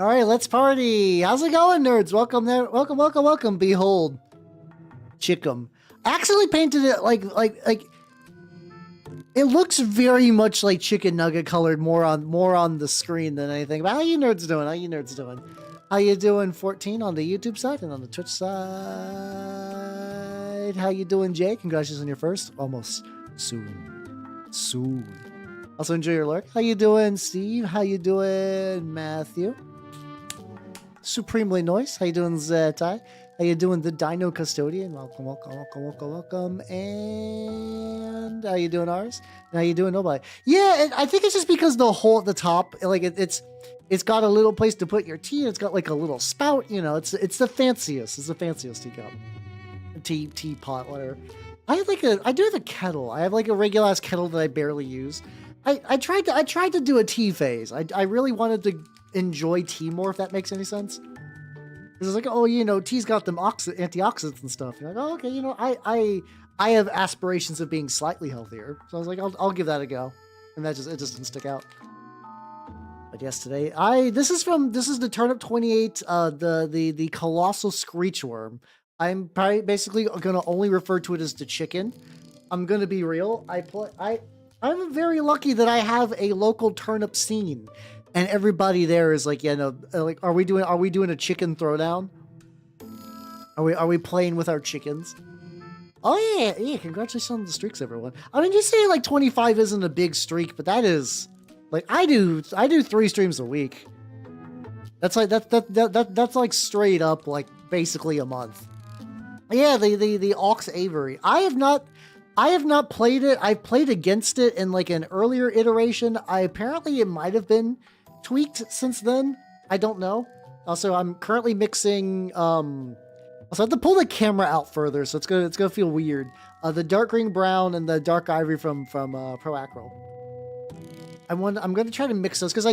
All right, let's party. How's it going, nerds? Welcome there. Welcome, welcome, welcome. Behold, Chickum. I accidentally painted it like. It looks very much like chicken nugget colored, more on the screen than anything. But how you nerds doing? How you nerds doing? How you doing, 14 on the YouTube side and on the Twitch side? How you doing, Jay? Congratulations on your first. Almost soon. Also enjoy your lurk. How you doing, Steve? How you doing, Matthew? Supremely nice. How you doing, Zetai? How you doing, the Dino Custodian? Welcome, welcome, welcome, welcome, welcome. And how you doing, ours? And how you doing, nobody? Yeah, I think it's just because the hole at the top, like it's got a little place to put your tea. It's got like a little spout. You know, it's the fanciest. It's the fanciest teacup, teapot, whatever. I do have a kettle. I have like a regular ass kettle that I barely use. I tried to do a tea phase. I really wanted to enjoy tea more, if that makes any sense. It's like, oh, you know, tea's got them antioxidants and stuff. You're like, oh, okay, you know, I have aspirations of being slightly healthier, so I was like, I'll give that a go, and it just didn't stick out. But yes, today this is the Turnip28, the Colossal Screech Wyrm. I'm probably basically gonna only refer to it as the chicken. I'm gonna be real. I'm very lucky that I have a local turnip scene. And everybody there is like, yeah, no, like, are we doing a chicken throwdown? Are we playing with our chickens? Oh yeah, congratulations on the streaks, everyone. I mean, you say like 25 isn't a big streak, but that is, like, I do 3 streams a week. That's like that's like straight up like basically a month. Yeah, the Ox Avery. I have not played it. I've played against it in like an earlier iteration. Apparently it might have been tweaked since then. I don't know. Also, I'm currently mixing. Also, I have to pull the camera out further, so it's gonna feel weird. The dark green brown and the dark ivory from Proacryl. I'm gonna try to mix those because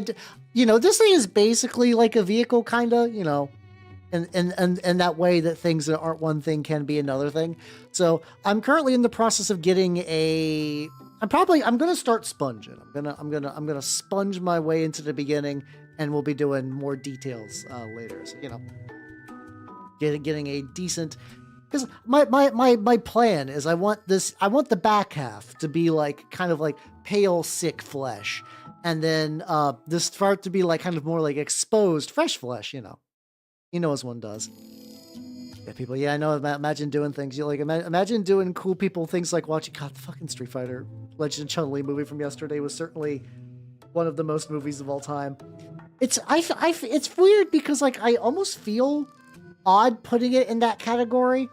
you know, this thing is basically like a vehicle, kinda. You know. And that way that things that aren't one thing can be another thing. So I'm currently in the process of getting I'm gonna start sponging. I'm gonna sponge my way into the beginning, and we'll be doing more details later. So, you know, getting a decent, because my plan is I want the back half to be like kind of like pale sick flesh, and then this part to be like kind of more like exposed fresh flesh. You know, as one does. Yeah, people. Yeah, I know. Imagine doing things. You like imagine doing cool people things like watching. God, the fucking Street Fighter Legend of Chun-Li movie from yesterday was certainly one of the most movies of all time. It's weird because like I almost feel odd putting it in that category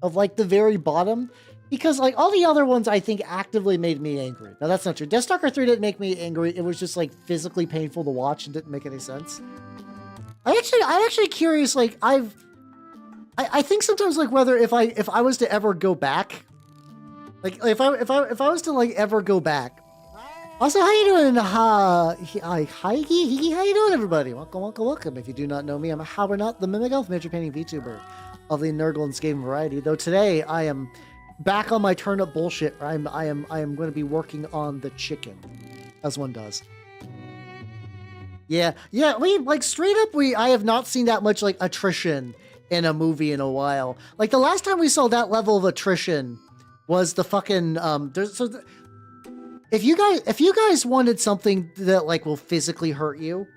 of like the very bottom, because like all the other ones I think actively made me angry. Now that's not true. Deathstalker 3 didn't make me angry. It was just like physically painful to watch and didn't make any sense. I'm actually curious. Like I think sometimes like whether if I was to ever go back, like if I was to like ever go back. Also, how you doing? Hi, Hiki, how you doing, everybody? Welcome, welcome, welcome. If you do not know me, I'm Howard, the Mimic Elf miniature painting VTuber of the Nurgle and Skaven variety. Though today I am back on my turnip bullshit. I am going to be working on the chicken, as one does. Yeah, we like straight up. I have not seen that much like attrition in a movie in a while. Like the last time we saw that level of attrition was the fucking if you guys wanted something that like will physically hurt you,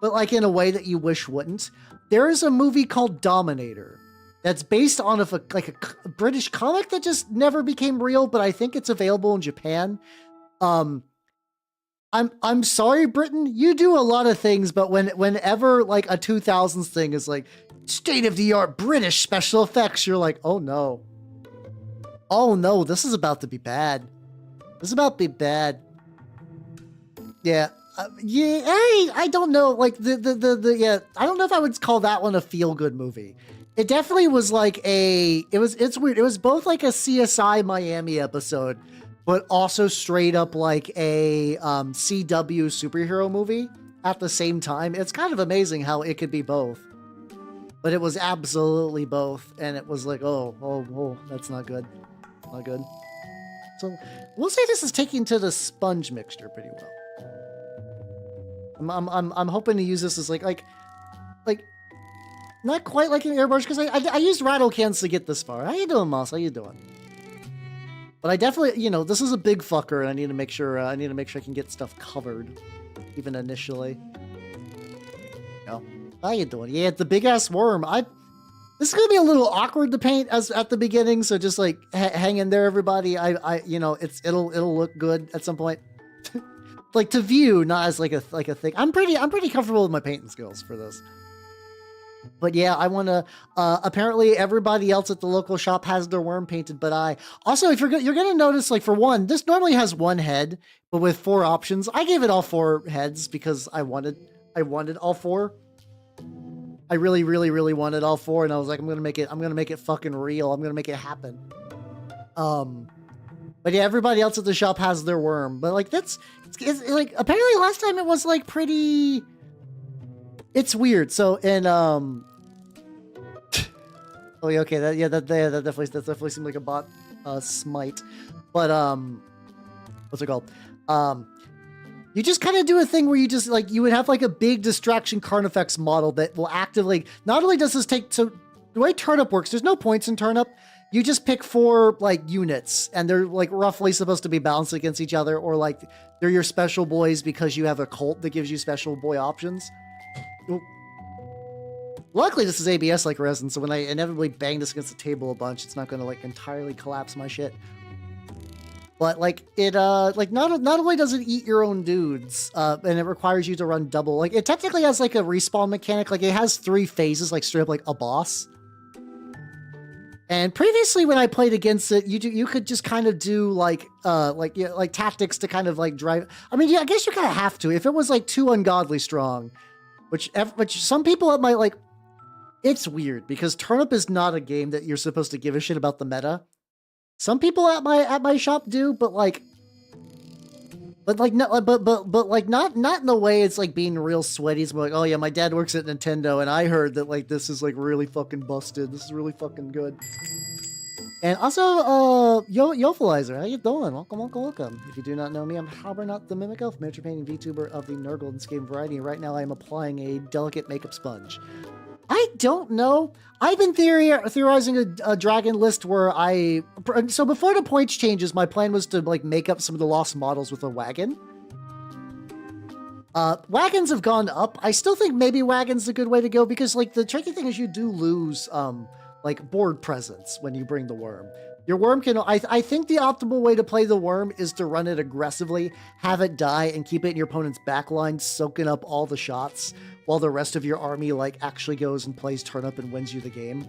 but like in a way that you wish wouldn't, there is a movie called Dominator that's based on a British comic that just never became real, but I think it's available in Japan. I'm sorry, Britain. You do a lot of things, but whenever like a 2000s thing is like state of the art British special effects, you're like, oh no, this is about to be bad. This is about to be bad. Yeah, I don't know. Like yeah, I don't know if I would call that one a feel good movie. It definitely was like it's weird. It was both like a CSI Miami episode, but also straight up like a CW superhero movie at the same time. It's kind of amazing how it could be both. But it was absolutely both, and it was like, oh, that's not good. Not good. So we'll say this is taking to the sponge mixture pretty well. I'm hoping to use this as like not quite like an airbrush because I used rattle cans to get this far. How you doing, Moss? How you doing? But I definitely, you know, this is a big fucker, and I need to make sure I can get stuff covered, even initially. No, how you doing? Yeah, it's the big ass worm. This is gonna be a little awkward to paint as at the beginning, so just like hang in there, everybody. You know, it'll look good at some point. Like to view, not as like a thing. I'm pretty comfortable with my painting skills for this. But yeah, I want to. Apparently, everybody else at the local shop has their worm painted, but I also, if you're gonna notice, like for one, this normally has one head, but with 4 options. I gave it all 4 heads because I wanted all 4. I really wanted all 4, and I was like, I'm gonna make it fucking real. I'm gonna make it happen. But yeah, everybody else at the shop has their worm, but like it's like apparently last time it was like pretty. It's weird. So in oh yeah, okay, that definitely seemed like a bot smite, but what's it called? You just kind of do a thing where you just like you would have like a big distraction Carnifex model that will actively. Not only does this take so the way Turnip works, there's no points in Turnip. You just pick 4 like units, and they're like roughly supposed to be balanced against each other, or like they're your special boys because you have a cult that gives you special boy options. Luckily, this is ABS-like resin, so when I inevitably bang this against the table a bunch, it's not going to like entirely collapse my shit. But like it, like not only does it eat your own dudes, and it requires you to run double. Like it technically has like a respawn mechanic. Like it has 3 phases, like straight up like a boss. And previously, when I played against it, you could just kind of do like tactics to kind of like drive. I mean, yeah, I guess you kind of have to if it was like too ungodly strong. Which some people might like. It's weird because Turnip is not a game that you're supposed to give a shit about the meta. Some people at my shop do, but like not in the way it's like being real sweaty. It's more like, oh yeah, my dad works at Nintendo, and I heard that like this is like really fucking busted. This is really fucking good. And also, Yofalizer, how you doing? Welcome. If you do not know me, I'm Halbernot the Mimico, miniature painting VTuber of the Nurgle and Game variety. Right now, I am applying a delicate makeup sponge. I don't know. I've been theorizing a dragon list where so before the points changes, my plan was to like make up some of the lost models with a wagon. Wagons have gone up. I still think maybe wagon's a good way to go because like the tricky thing is you do lose like board presence when you bring the worm. Your worm can, I think the optimal way to play the worm is to run it aggressively, have it die, and keep it in your opponent's backline, soaking up all the shots, while the rest of your army like actually goes and plays Turnip and wins you the game.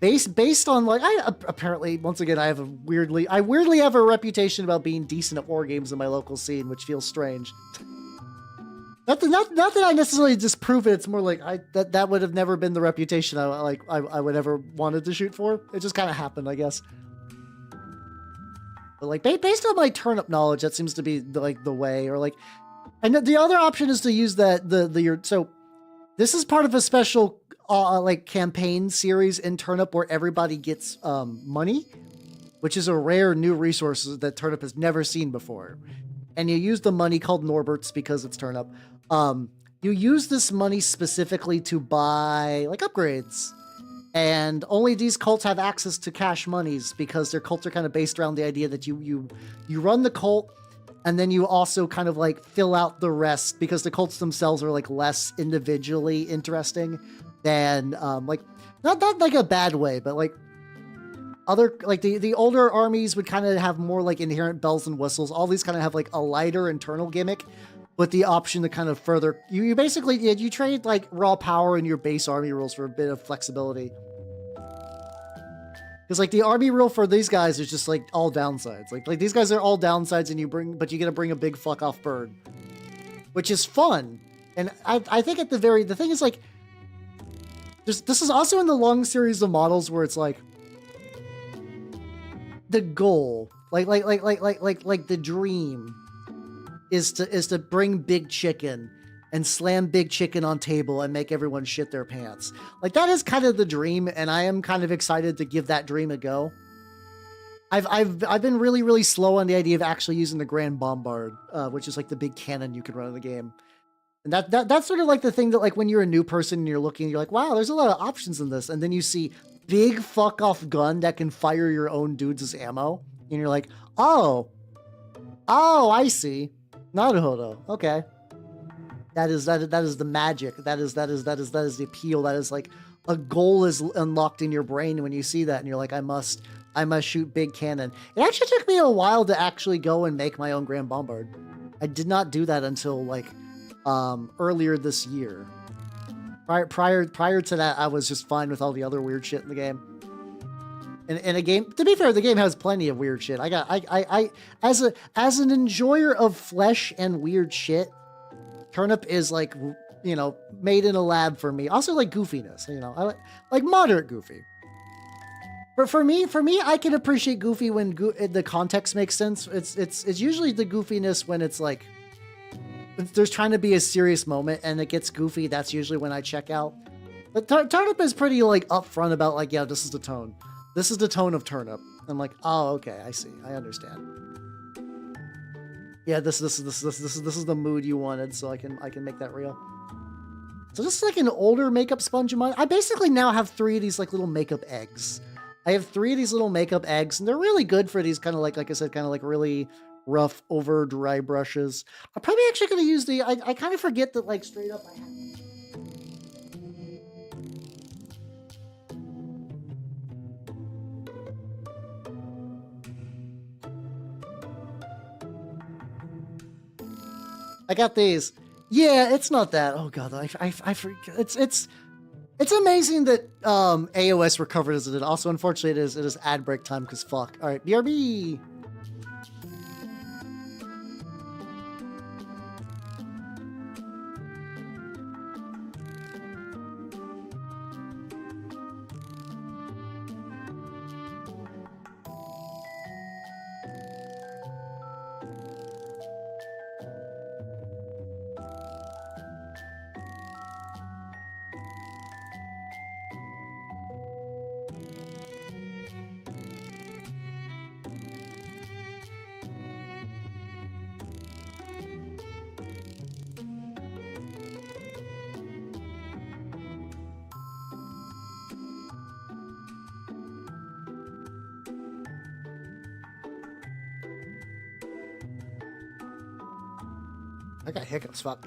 Based on like, apparently, once again, I weirdly have a reputation about being decent at war games in my local scene, which feels strange. Not that I necessarily disprove it. It's more like that would have never been the reputation I would ever wanted to shoot for. It just kind of happened, I guess. But like based on my Turnip knowledge, that seems to be the way. Or like, and the other option is to use so this is part of a special like campaign series in Turnip where everybody gets money, which is a rare new resource that Turnip has never seen before. And you use the money called Norberts because it's Turnip. You use this money specifically to buy like upgrades, and only these cults have access to cash monies because their cults are kind of based around the idea that you run the cult, and then you also kind of like fill out the rest because the cults themselves are like less individually interesting than like not like a bad way, but like other like the older armies would kind of have more like inherent bells and whistles. All these kind of have like a lighter internal gimmick, with the option to kind of further you basically you trade like raw power in your base army rules for a bit of flexibility. Because like the army rule for these guys is just like all downsides. Like these guys are all downsides, and but you get to bring a big fuck off bird, which is fun. And I think at the thing is like this is also in the long series of models where it's like the goal, like the dream is to bring Big Chicken and slam Big Chicken on table and make everyone shit their pants. Like that is kind of the dream, and I am kind of excited to give that dream a go. I've been really slow on the idea of actually using the Grand Bombard, which is like the big cannon you can run in the game. And that's sort of like the thing that like when you're a new person and you're looking, you're like, wow, there's a lot of options in this. And then you see big fuck off gun that can fire your own dudes as ammo. And you're like, oh, I see. Naruhodo. Okay. That is the magic. That is the appeal. That is like a goal is unlocked in your brain when you see that and you're like, I must shoot big cannon. It actually took me a while to actually go and make my own Grand Bombard. I did not do that until like earlier this year. Prior to that, I was just fine with all the other weird shit in the game. In a game, to be fair, the game has plenty of weird shit. I as an enjoyer of flesh and weird shit, Turnip is like, you know, made in a lab for me. Also like goofiness, you know, I like moderate goofy. But for me, I can appreciate goofy when the context makes sense. It's usually the goofiness when it's like, if there's trying to be a serious moment and it gets goofy, that's usually when I check out. But Turnip is pretty like upfront about like, yeah, this is the tone. This is the tone of Turnip. I'm like, oh, okay, I see, I understand. Yeah, this is the mood you wanted, so I can make that real. So this is like an older makeup sponge of mine. I basically now have 3 of these like little makeup eggs. I have 3 of these little makeup eggs, and they're really good for these kind of like I said, kind of like really rough over dry brushes. I'm probably actually going to use the, I kind of forget that like straight up I have. I got these. Yeah, it's not that. Oh god, I forget. It's amazing that AOS recovered as it did. Also, unfortunately, it is ad break time because fuck. All right, BRB. I got hiccups. Fuck.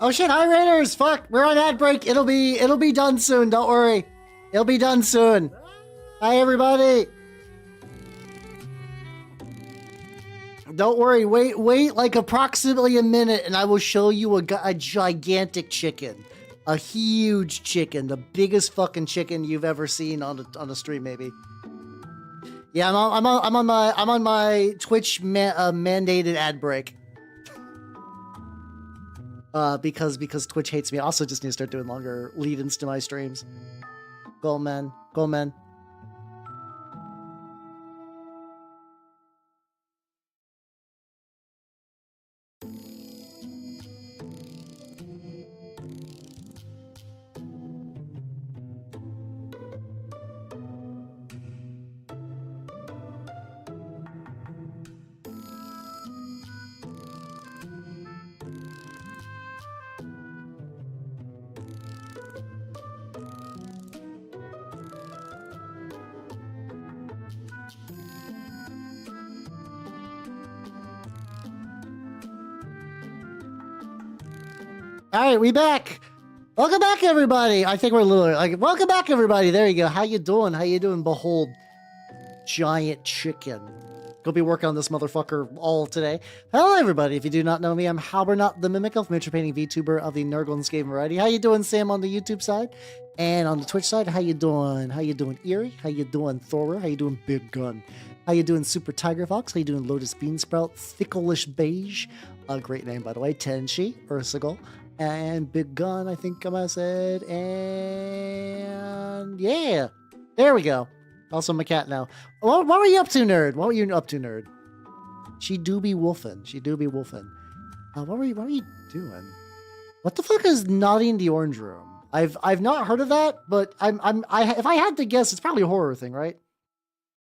Oh shit, hi Raiders! Fuck, we're on ad break. It'll be done soon, don't worry. It'll be done soon. Hi everybody! Don't worry, wait like approximately a minute and I will show you a gigantic chicken. A huge chicken, the biggest fucking chicken you've ever seen on a stream maybe. Yeah, I'm on my Twitch mandated ad break. Because Twitch hates me. I also just need to start doing longer lead-ins to my streams. Go man. Go man. All right, we back. Welcome back, everybody. I think we're a little like, welcome back, everybody. There you go. How you doing? How you doing? Behold, giant chicken. Go be working on this motherfucker all today. Hello, everybody. If you do not know me, I'm Halbernot the Mimic, Elf Miniature Painting VTuber of the Nurgles game variety. How you doing, Sam, on the YouTube side? And on the Twitch side, how you doing? How you doing, Eerie? How you doing, Thorer? How you doing, Big Gun? How you doing, Super Tiger Fox? How you doing, Lotus Beansprout? Thickleish Beige. A great name, by the way. Tenshi, Ursigal. And Big Gun, I think I might have said. And yeah, there we go. Also, my cat now. What were you up to, nerd? What were you up to, nerd? She do be wolfing. She do be wolfing. What were you doing? What the fuck is Naughty in the Orange Room? I've not heard of that, but if I had to guess, it's probably a horror thing, right?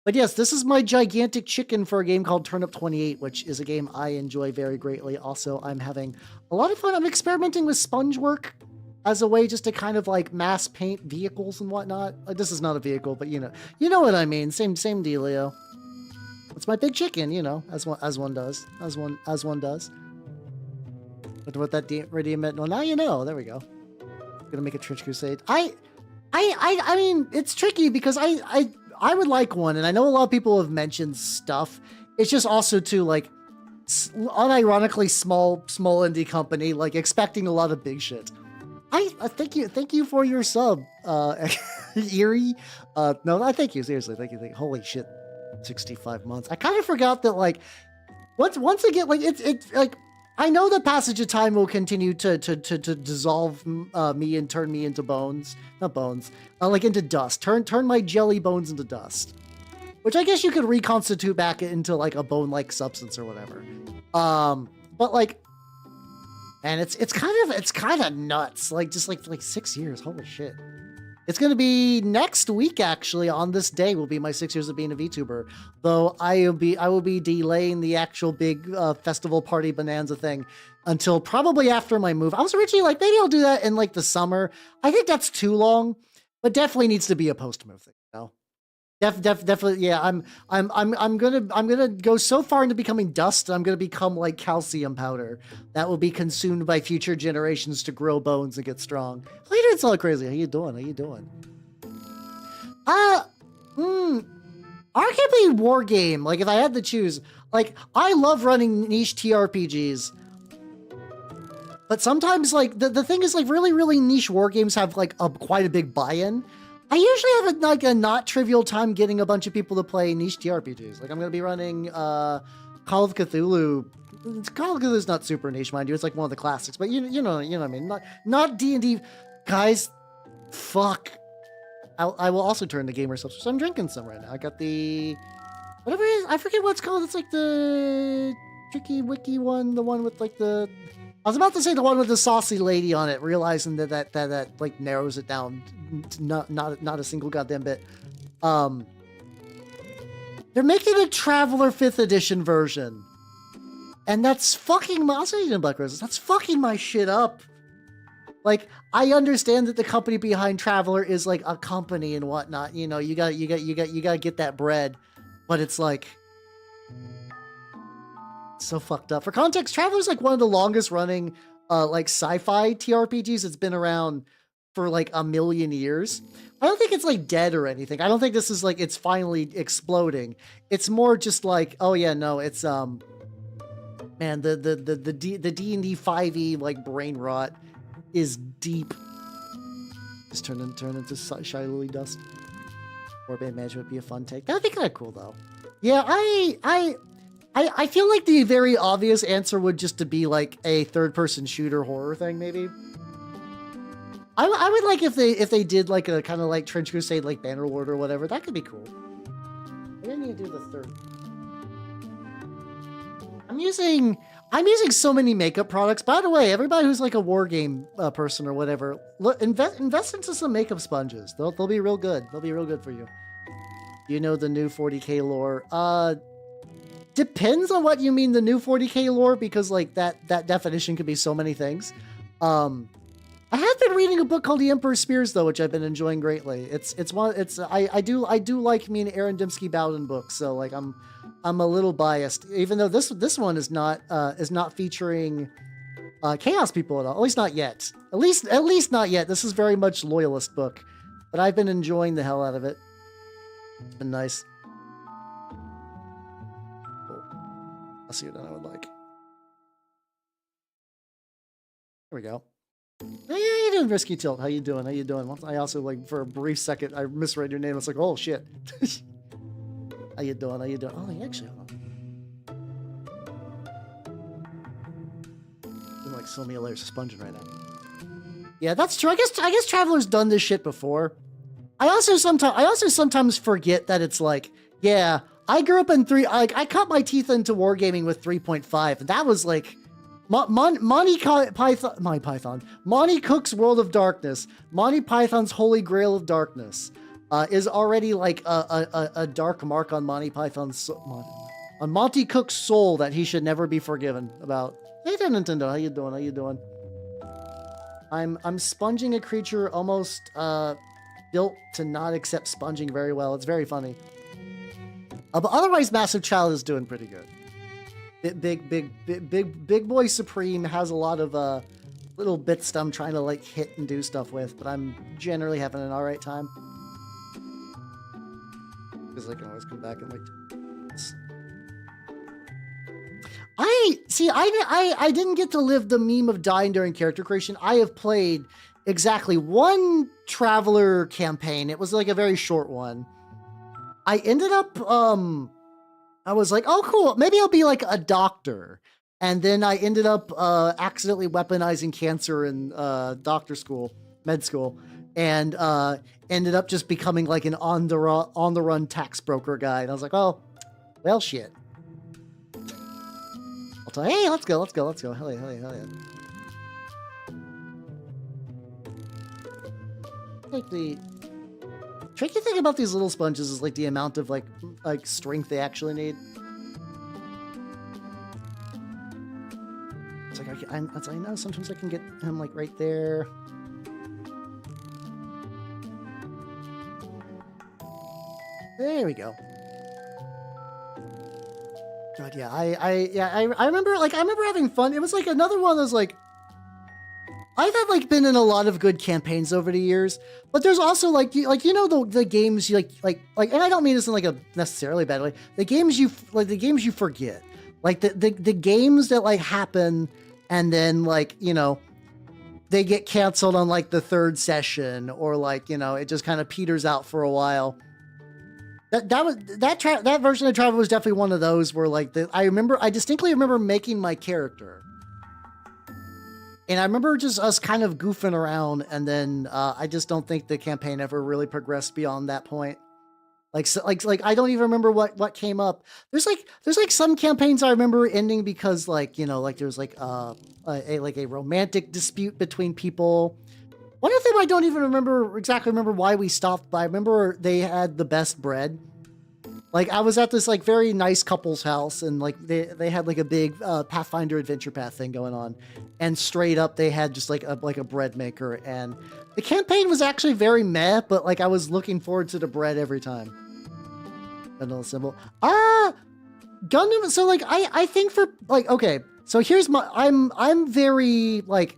But yes, this is my gigantic chicken for a game called Turnip28, which is a game I enjoy very greatly. Also, I'm having a lot of fun. I'm experimenting with sponge work as a way just to kind of like mass paint vehicles and whatnot. Like, this is not a vehicle, but you know what I mean. Same dealio. It's my big chicken, you know, as one does. But what that radium meant. Well, now you know. There we go. I'm gonna make a Trench Crusade. I mean, it's tricky because I would like one, and I know a lot of people have mentioned stuff. It's just also too like unironically small indie company, like expecting a lot of big shit. I thank you for your sub, Eerie. No, I thank you, seriously, thank you. Holy shit, 65 months. I kind of forgot that like once again, like it's like I know the passage of time will continue to dissolve me and turn me into bones, not bones, like into dust. Turn my jelly bones into dust, which I guess you could reconstitute back into like a bone-like substance or whatever. But like. And it's kind of nuts. Like just like 6 years. Holy shit. It's gonna be next week actually. On this day will be my 6 years of being a VTuber. Though I will be delaying the actual big festival party bonanza thing until probably after my move. I was originally like maybe I'll do that in like the summer. I think that's too long, but definitely needs to be a post move thing. You know? Definitely, yeah. I'm gonna go so far into becoming dust. I'm gonna become like calcium powder that will be consumed by future generations to grow bones and get strong. How you doing, so crazy? How you doing? Arguably war game. Like if I had to choose, like I love running niche TRPGs. But sometimes like the thing is like really niche war games have like quite a big buy-in. I usually have a not trivial time getting a bunch of people to play niche TRPGs. Like I'm gonna be running Call of Cthulhu. Call of Cthulhu's not super niche, mind you. It's like one of the classics, but you know what I mean. Not D&D, guys. Fuck. I will also turn the gamer stuff. So I'm drinking some right now. I got the whatever it is. I forget what it's called. It's like the tricky wiki one, the one with like the. I was about to say the one with the saucy lady on it, realizing that like narrows it down, not a single goddamn bit. They're making a Traveler 5th edition version, and that's fucking my. I'll say it in Black Roses. That's fucking my shit up. Like I understand that the company behind Traveler is like a company and whatnot. You know, you got to get that bread, but it's like. So fucked up. For context, Traveler's like one of the longest running like sci-fi TRPGs. It's been around for like a million years. I don't think it's like dead or anything. I don't think this is like it's finally exploding. It's more just like, oh yeah, no, it's man, the D&D 5e like brain rot is deep. Just turn into shy lily dust. Warband management would be a fun take. That'd be kind of cool though. Yeah, I feel like the very obvious answer would just to be like a third-person shooter horror thing, maybe. I would like if they did like a kind of like Trench Crusade, like Bannerlord or whatever. That could be cool. I didn't need to do the third. I'm using so many makeup products. By the way, everybody who's like a war game person or whatever, look, invest into some makeup sponges. They'll be real good. They'll be real good for you. You know the new 40k lore. Depends on what you mean the new 40k lore, because like that definition could be so many things. I have been reading a book called The Emperor's Spears though, which I've been enjoying greatly. I do like me and Aaron Dembski Bowden books, so like I'm a little biased, even though this one is not featuring Chaos people at all. At least not yet. At least not yet. This is very much loyalist book, but I've been enjoying the hell out of it. It's been nice. Cool. I'll see what I would like. There we go. Hey, how you doing, Risky Tilt? How you doing? How you doing? I also, like, for a brief second, I misread your name. I was like, oh, shit. How you doing? How you doing? Oh, actually, hold on. I'm like so many layers of sponging right now. Yeah, that's true. I guess Traveler's done this shit before. I also sometimes forget that it's like, yeah, I grew up in I cut my teeth into wargaming with 3.5, and that was like Monty Cook's World of Darkness, Monty Python's Holy Grail of Darkness, is already like a dark mark on Monty Cook's soul that he should never be forgiven about. Hey there, Nintendo, how you doing? How you doing? I'm sponging a creature almost built to not accept sponging very well. It's very funny. But otherwise, Massive Child is doing pretty good. Big Boy Supreme has a lot of little bits that I'm trying to like hit and do stuff with, but I'm generally having an alright time. Because I can always come back and like... I didn't get to live the meme of dying during character creation. I have played exactly one Traveler campaign. It was like a very short one. I ended up, I was like, oh, cool. Maybe I'll be like a doctor. And then I ended up accidentally weaponizing cancer in med school, and ended up just becoming like an on the run tax broker guy. And I was like, oh, well, shit. I'll tell you, hey, let's go. Hell yeah. Like the tricky thing about these little sponges is like the amount of like strength they actually need. It's like I know sometimes I can get him like right there. There we go. God, yeah, I remember having fun. It was like another one of those like, I've had like been in a lot of good campaigns over the years, but there's also like you know the games you like, and I don't mean this in like a necessarily bad way. The games you forget, like the games that like happen and then like, you know, they get canceled on like the third session, or like, you know, it just kind of peters out for a while. That version of Travel was definitely one of those where like I distinctly remember making my character. And I remember just us kind of goofing around, and then I just don't think the campaign ever really progressed beyond that point. Like I don't even remember what came up. There's like some campaigns I remember ending because like, you know, like there's like a romantic dispute between people. One of them I don't even exactly remember why we stopped, but I remember they had the best bread. Like I was at this like very nice couple's house, and like they had like a big Pathfinder adventure path thing going on, and straight up they had just like a bread maker, and the campaign was actually very meh, but like I was looking forward to the bread every time. Another symbol. Gundam. So like I think for like, okay, so here's my I'm very like.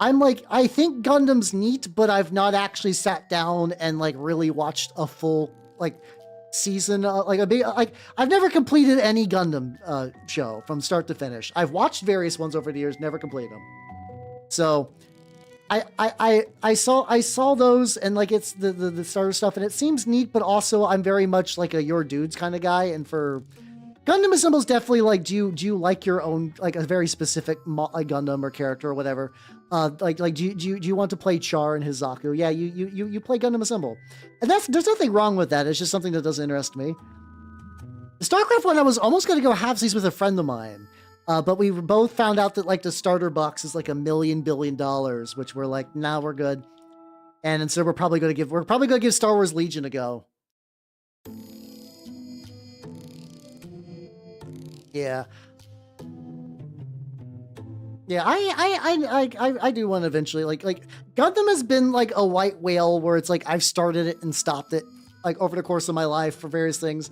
I'm like, I think Gundam's neat, but I've not actually sat down and like really watched a full like season, I've never completed any Gundam show from start to finish. I've watched various ones over the years, never completed them. So I saw those, and like it's the starter stuff, and it seems neat, but also I'm very much like a your dudes kind of guy, and for Gundam Assemble's definitely like, do you like your own, like a very specific Gundam or character or whatever? Do you want to play Char and Hizaku? Yeah, you play Gundam Assemble, and there's nothing wrong with that. It's just something that doesn't interest me. The StarCraft one, I was almost going to go halvesies with a friend of mine, but we both found out that like the starter box is like $1 million billion, which we're like, nah, we're good. And instead we're probably going to give Star Wars Legion a go. Yeah. Yeah, I do want to eventually like Gundam has been like a white whale where it's like I've started it and stopped it like over the course of my life for various things.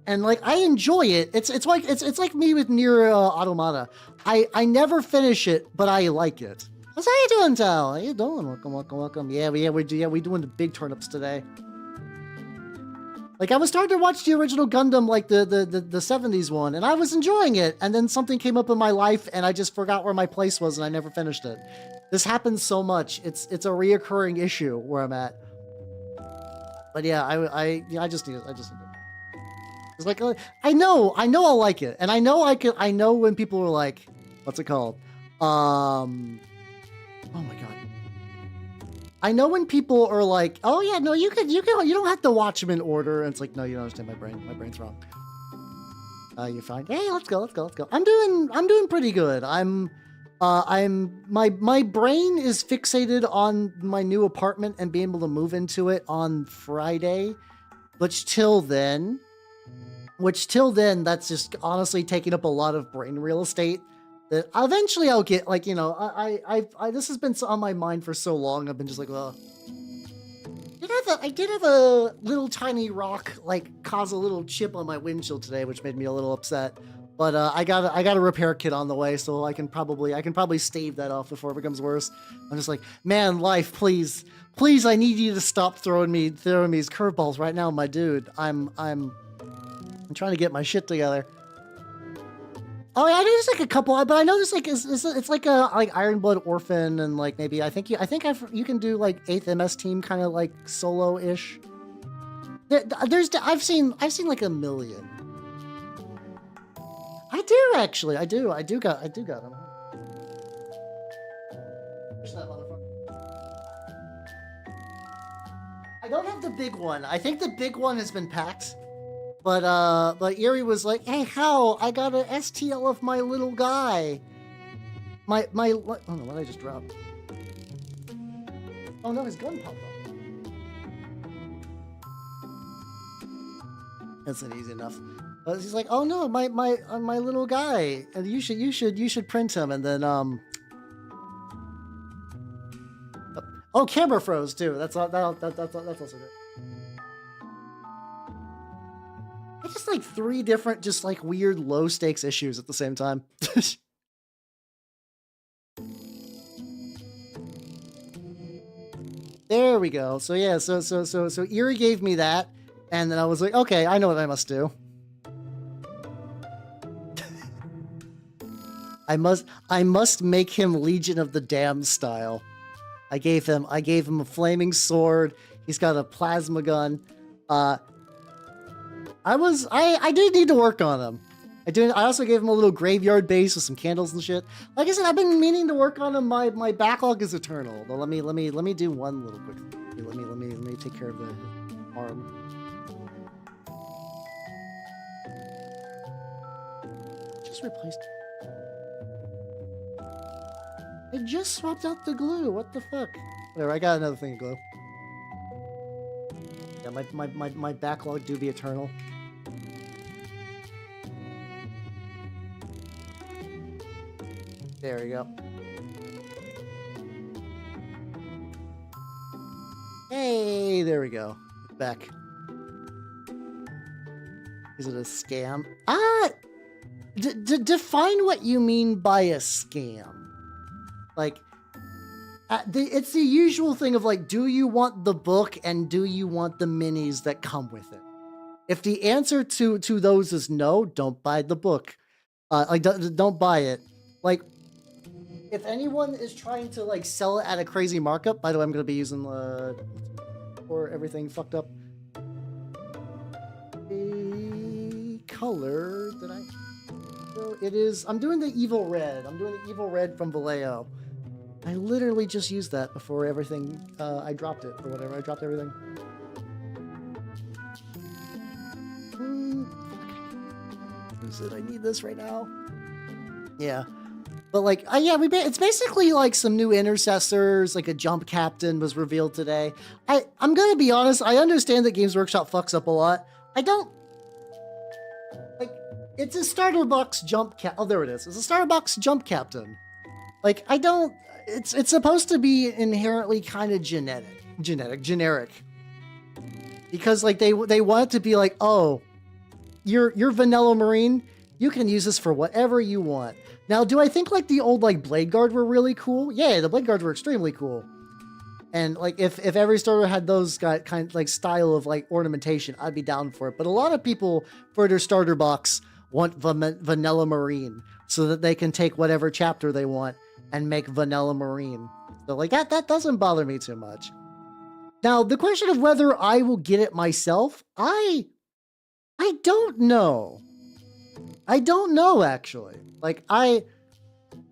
and like I enjoy it. It's like me with Nier Automata. I never finish it, but I like it. How's how you doing, Tal? How you doing? Welcome. Yeah, we're doing the big turnips today. Like I was starting to watch the original Gundam, like the 70s one, and I was enjoying it. And then something came up in my life, and I just forgot where my place was, and I never finished it. This happens so much. It's a reoccurring issue where I'm at. But yeah, I just need it. It's like I know I'll like it, and I know when people are like, what's it called? Oh my god. I know when people are like, oh yeah, no, you don't have to watch them in order. And it's like, no, you don't understand my brain. My brain's wrong. You're fine. Hey, let's go. I'm doing pretty good. My brain is fixated on my new apartment and being able to move into it on Friday, which till then, that's just honestly taking up a lot of brain real estate. That eventually I'll get, like, you know, I this has been on my mind for so long. I've been just like, well, I did have a little tiny rock like cause a little chip on my windshield today, which made me a little upset. But I got a repair kit on the way, so I can probably stave that off before it becomes worse. I'm just like, man, life, please, I need you to stop throwing me these curveballs right now, my dude. I'm trying to get my shit together. Oh yeah, I know there's like a couple, but I know there's like it's like a Ironblood Orphan, and like maybe I think you can do like 8th MS Team kind of like solo-ish. I've seen like a million. I do actually. I do got them. Where's that motherfucker? I don't have the big one. I think the big one has been packed. But Erie was like, hey, Hal, I got an STL of my little guy. Oh no, what did I just drop? Oh no, his gun popped off. That's not easy enough. But he's like, oh no, my little guy, and you should print him, and then oh, camera froze too. That's also good. It's just like 3 different, just like weird low stakes issues at the same time. There we go. So yeah, so Erie gave me that, and then I was like, okay, I know what I must do. I must make him Legion of the Damned style. I gave him a flaming sword. He's got a plasma gun. I did need to work on him. I also gave him a little graveyard base with some candles and shit. Like I said, I've been meaning to work on him. My backlog is eternal. But let me do one little quick thing. Let me take care of the arm. Just replaced. I just swapped out the glue. What the fuck? Whatever, I got another thing of glue. Yeah, my backlog do be eternal. There we go. Hey, there we go. Back. Is it a scam? Define what you mean by a scam. Like, it's the usual thing of like, do you want the book and do you want the minis that come with it? If the answer to those is no, don't buy the book. Don't buy it. Like, if anyone is trying to like sell it at a crazy markup, by the way, I'm going to be using for everything fucked up. A color that so it is, I'm doing the Evil Red. I'm doing the Evil Red from Vallejo. I literally just used that before everything, I dropped it or whatever. I dropped everything. Is it? I need this right now. Yeah. But like, yeah, it's basically like some new intercessors, like a jump captain was revealed today. I'm gonna be honest, I understand that Games Workshop fucks up a lot. I don't, like, it's a starter box jump oh, there it is. It's a starter box jump captain. Like, I don't, it's supposed to be inherently kind of generic. Because like, they want it to be like, oh, your vanilla marine, you can use this for whatever you want. Now, do I think like the old like Blade Guard were really cool? Yeah, the Blade Guards were extremely cool. And like if every starter had those kind of like style of like ornamentation, I'd be down for it. But a lot of people for their starter box want vanilla marine so that they can take whatever chapter they want and make vanilla marine. So like that doesn't bother me too much. Now, the question of whether I will get it myself, I don't know. I don't know, actually. Like, I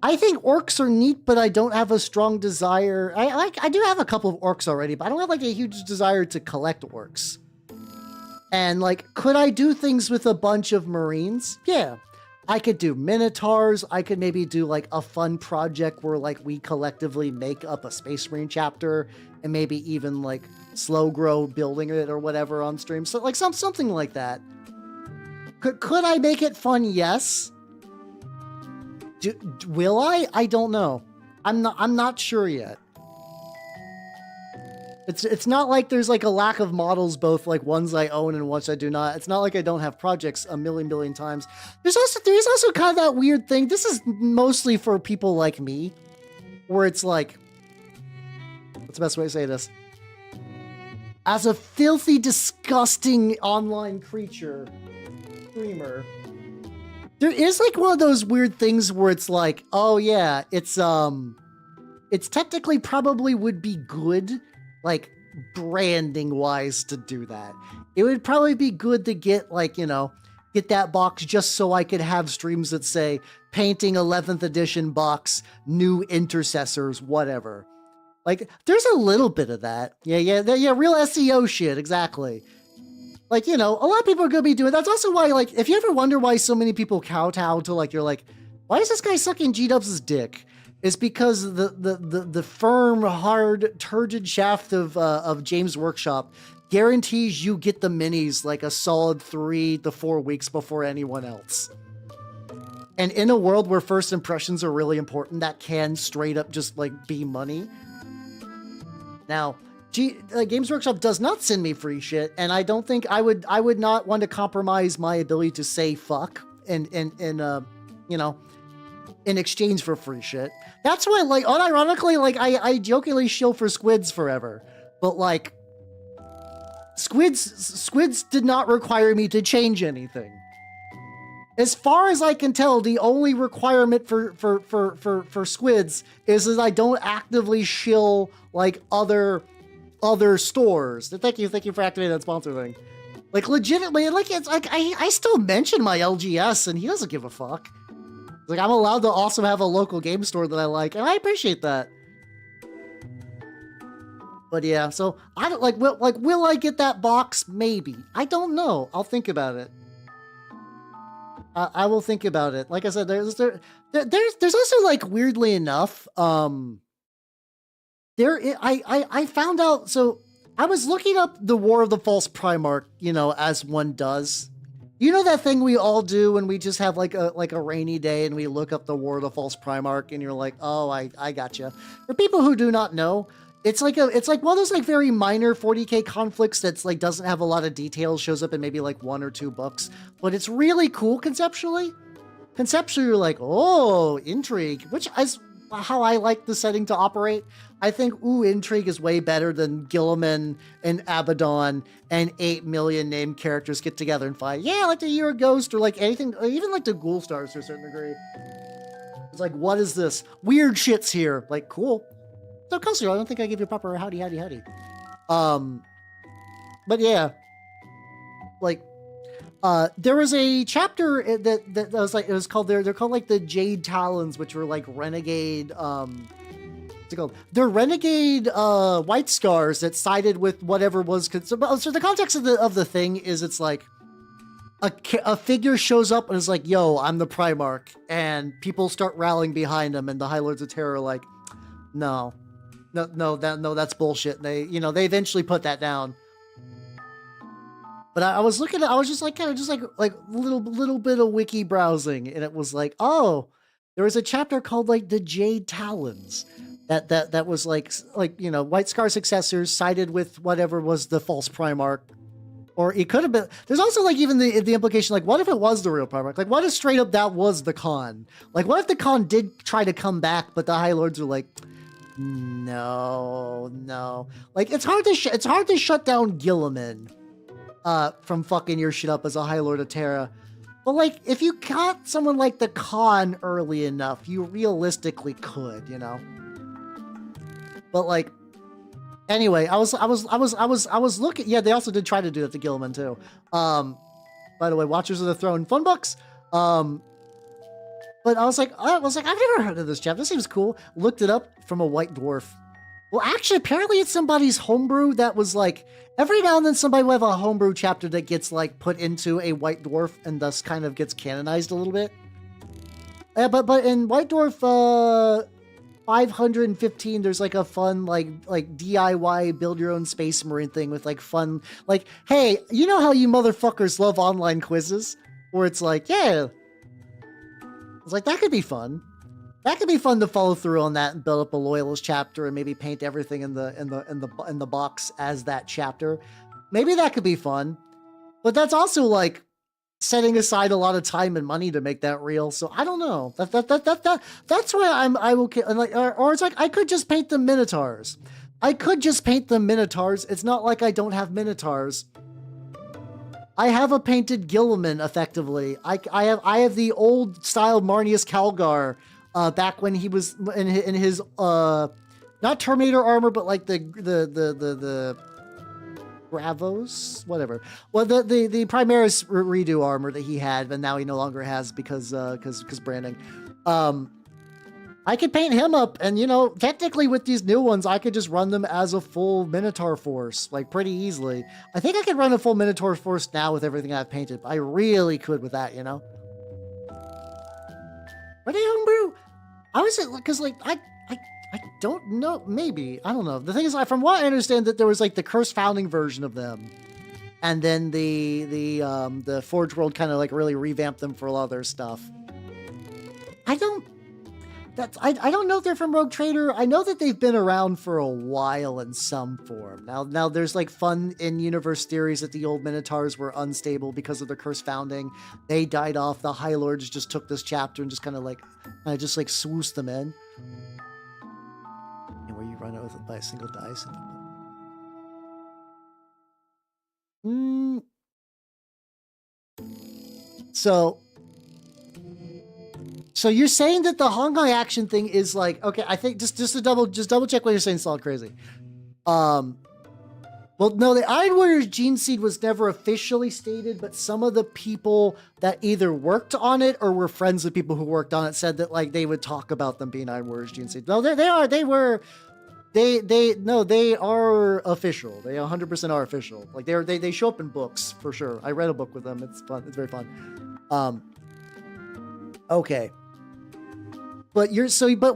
think orcs are neat, but I don't have a strong desire. I do have a couple of orcs already, but I don't have like a huge desire to collect orcs. And like, could I do things with a bunch of marines? Yeah. I could do minotaurs. I could maybe do like a fun project where like we collectively make up a Space Marine chapter and maybe even like slow grow building it or whatever on stream. So like something like that. Could I make it fun? Yes. Will I? I don't know. I'm not sure yet. It's not like there's like a lack of models, both like ones I own and ones I do not. It's not like I don't have projects a million times. There is also kind of that weird thing. This is mostly for people like me, where it's like, what's the best way to say this? As a filthy, disgusting online creature streamer, there is like one of those weird things where it's like, oh yeah, it's technically probably would be good, like branding wise, to do that. It would probably be good to get like, you know, get that box just so I could have streams that say painting 11th edition box, new intercessors, whatever. Like there's a little bit of that. Yeah, real SEO shit, exactly. Like, you know, a lot of people are going to be doing. That's also why, like, if you ever wonder why so many people kowtow to, like, you're like, why is this guy sucking G-Dubs' dick? It's because the firm, hard, turgid shaft of James Workshop guarantees you get the minis like a solid 3 to 4 weeks before anyone else. And in a world where first impressions are really important, that can straight up just like be money. Now, Games Workshop does not send me free shit, and I don't think I would not want to compromise my ability to say fuck and you know, in exchange for free shit. That's why, like, unironically, like, I jokingly shill for squids forever. But, like, squids did not require me to change anything. As far as I can tell, the only requirement for squids is that I don't actively shill, like, other stores. Thank you for activating that sponsor thing. Like, legitimately, like, it's like, I still mention my LGS, and he doesn't give a fuck. Like, I'm allowed to also have a local game store that I like, and I appreciate that. But yeah, so I don't will I get that box? Maybe. I don't know. I'll think about it. I will think about it. Like I said, there's also, like, weirdly enough, I found out. So I was looking up the War of the False Primarch, you know, as one does. You know that thing we all do when we just have like a rainy day and we look up the War of the False Primarch and you're like, oh, I gotcha. For people who do not know, it's like one of those like very minor 40k conflicts that's like doesn't have a lot of details, shows up in maybe like 1 or 2 books, but it's really cool conceptually. Conceptually, you're like, oh, intrigue, which is how I like the setting to operate. I think, intrigue is way better than Gilliman and Abaddon and 8 million named characters get together and fight. Yeah, like the Year of Ghost or like anything, or even like the Ghoul Stars to a certain degree. It's like, what is this? Weird shit's here. Like, cool. So, Kelsey, I don't think I gave you a proper howdy. But yeah, like, there was a chapter that was like, it was called, they're called like the Jade Talons, which were like renegade, what's it called? They're renegade, White Scars that sided with whatever was, so the context of the thing is it's like, a figure shows up and is like, yo, I'm the Primarch, and people start rallying behind him, and the High Lords of Terror are like, no, that's bullshit. And they, you know, they eventually put that down. But I was just like, kind of just like little bit of wiki browsing, and it was like, oh, there was a chapter called like the Jade Talons that was like, you know, White Scar successors sided with whatever was the false Primarch, Or it could have been. There's also like even the implication, like, what if it was the real Primarch? Like, what if straight up that was the Khan? Like, what if the Khan did try to come back, but the High Lords were like, no. Like, it's hard to shut down Gilliman from fucking your shit up as a High Lord of Terra. But like, if you caught someone like the Khan early enough, you realistically could, you know. But like, anyway, I was looking. Yeah, they also did try to do that to Gilliman too. By the way, Watchers of the Throne, fun bucks. But I was like, I've never heard of this chapter. This seems cool. Looked it up from a White Dwarf. Well, actually, apparently it's somebody's homebrew that was like, every now and then somebody will have a homebrew chapter that gets like put into a White Dwarf and thus kind of gets canonized a little bit. But in White Dwarf 515, there's like a fun like DIY build your own Space Marine thing with like fun, like, hey, you know how you motherfuckers love online quizzes? Where it's like, yeah. It's like, that could be fun. That could be fun to follow through on that and build up a loyalist chapter and maybe paint everything in the box as that chapter. Maybe that could be fun. But that's also like setting aside a lot of time and money to make that real. So I don't know. That's why I'm okay. Like, or it's like, I could just paint the Minotaurs. It's not like I don't have Minotaurs. I have a painted Gilliman, effectively. I have the old style Marnius Calgar, back when he was in his not Terminator armor, but like the Bravos, whatever. Well, the Primaris redo armor that he had, but now he no longer has because branding. I could paint him up, and, you know, technically with these new ones, I could just run them as a full Minotaur force, like, pretty easily. I think I could run a full Minotaur force now with everything I've painted. I really could with that, you know? Are they homebrew? I was, because, like, I don't know. Maybe. I don't know. The thing is, from what I understand, that there was, like, the Cursed Founding version of them. And then the Forge World kind of, like, really revamped them for a lot of their stuff. I don't know if they're from Rogue Trader. I know that they've been around for a while in some form. Now there's like fun in-universe theories that the old Minotaurs were unstable because of their Cursed Founding. They died off. The High Lords just took this chapter and just kind of like, swoosed them in. And where you run it by a single dice. So you're saying that the Hong Kong action thing is like, okay, I think just double check what you're saying, Solid Crazy. Well, no, the Iron Warriors gene seed was never officially stated, but some of the people that either worked on it or were friends with people who worked on it said that like they would talk about them being Iron Warriors gene seed. No, they are official. They 100% are official. Like they show up in books for sure. I read a book with them. It's fun. It's very fun. Okay. But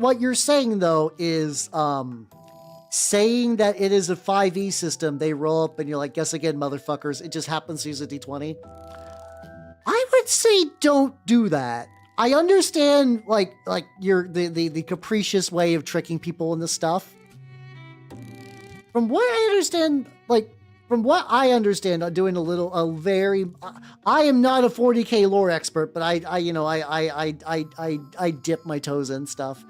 what you're saying though is saying that it is a 5e system, they roll up and you're like, guess again, motherfuckers, it just happens to use a d20. I would say don't do that. I understand like the capricious way of tricking people into stuff. From what I understand, I'm doing I am not a 40k lore expert, but I dip my toes in stuff.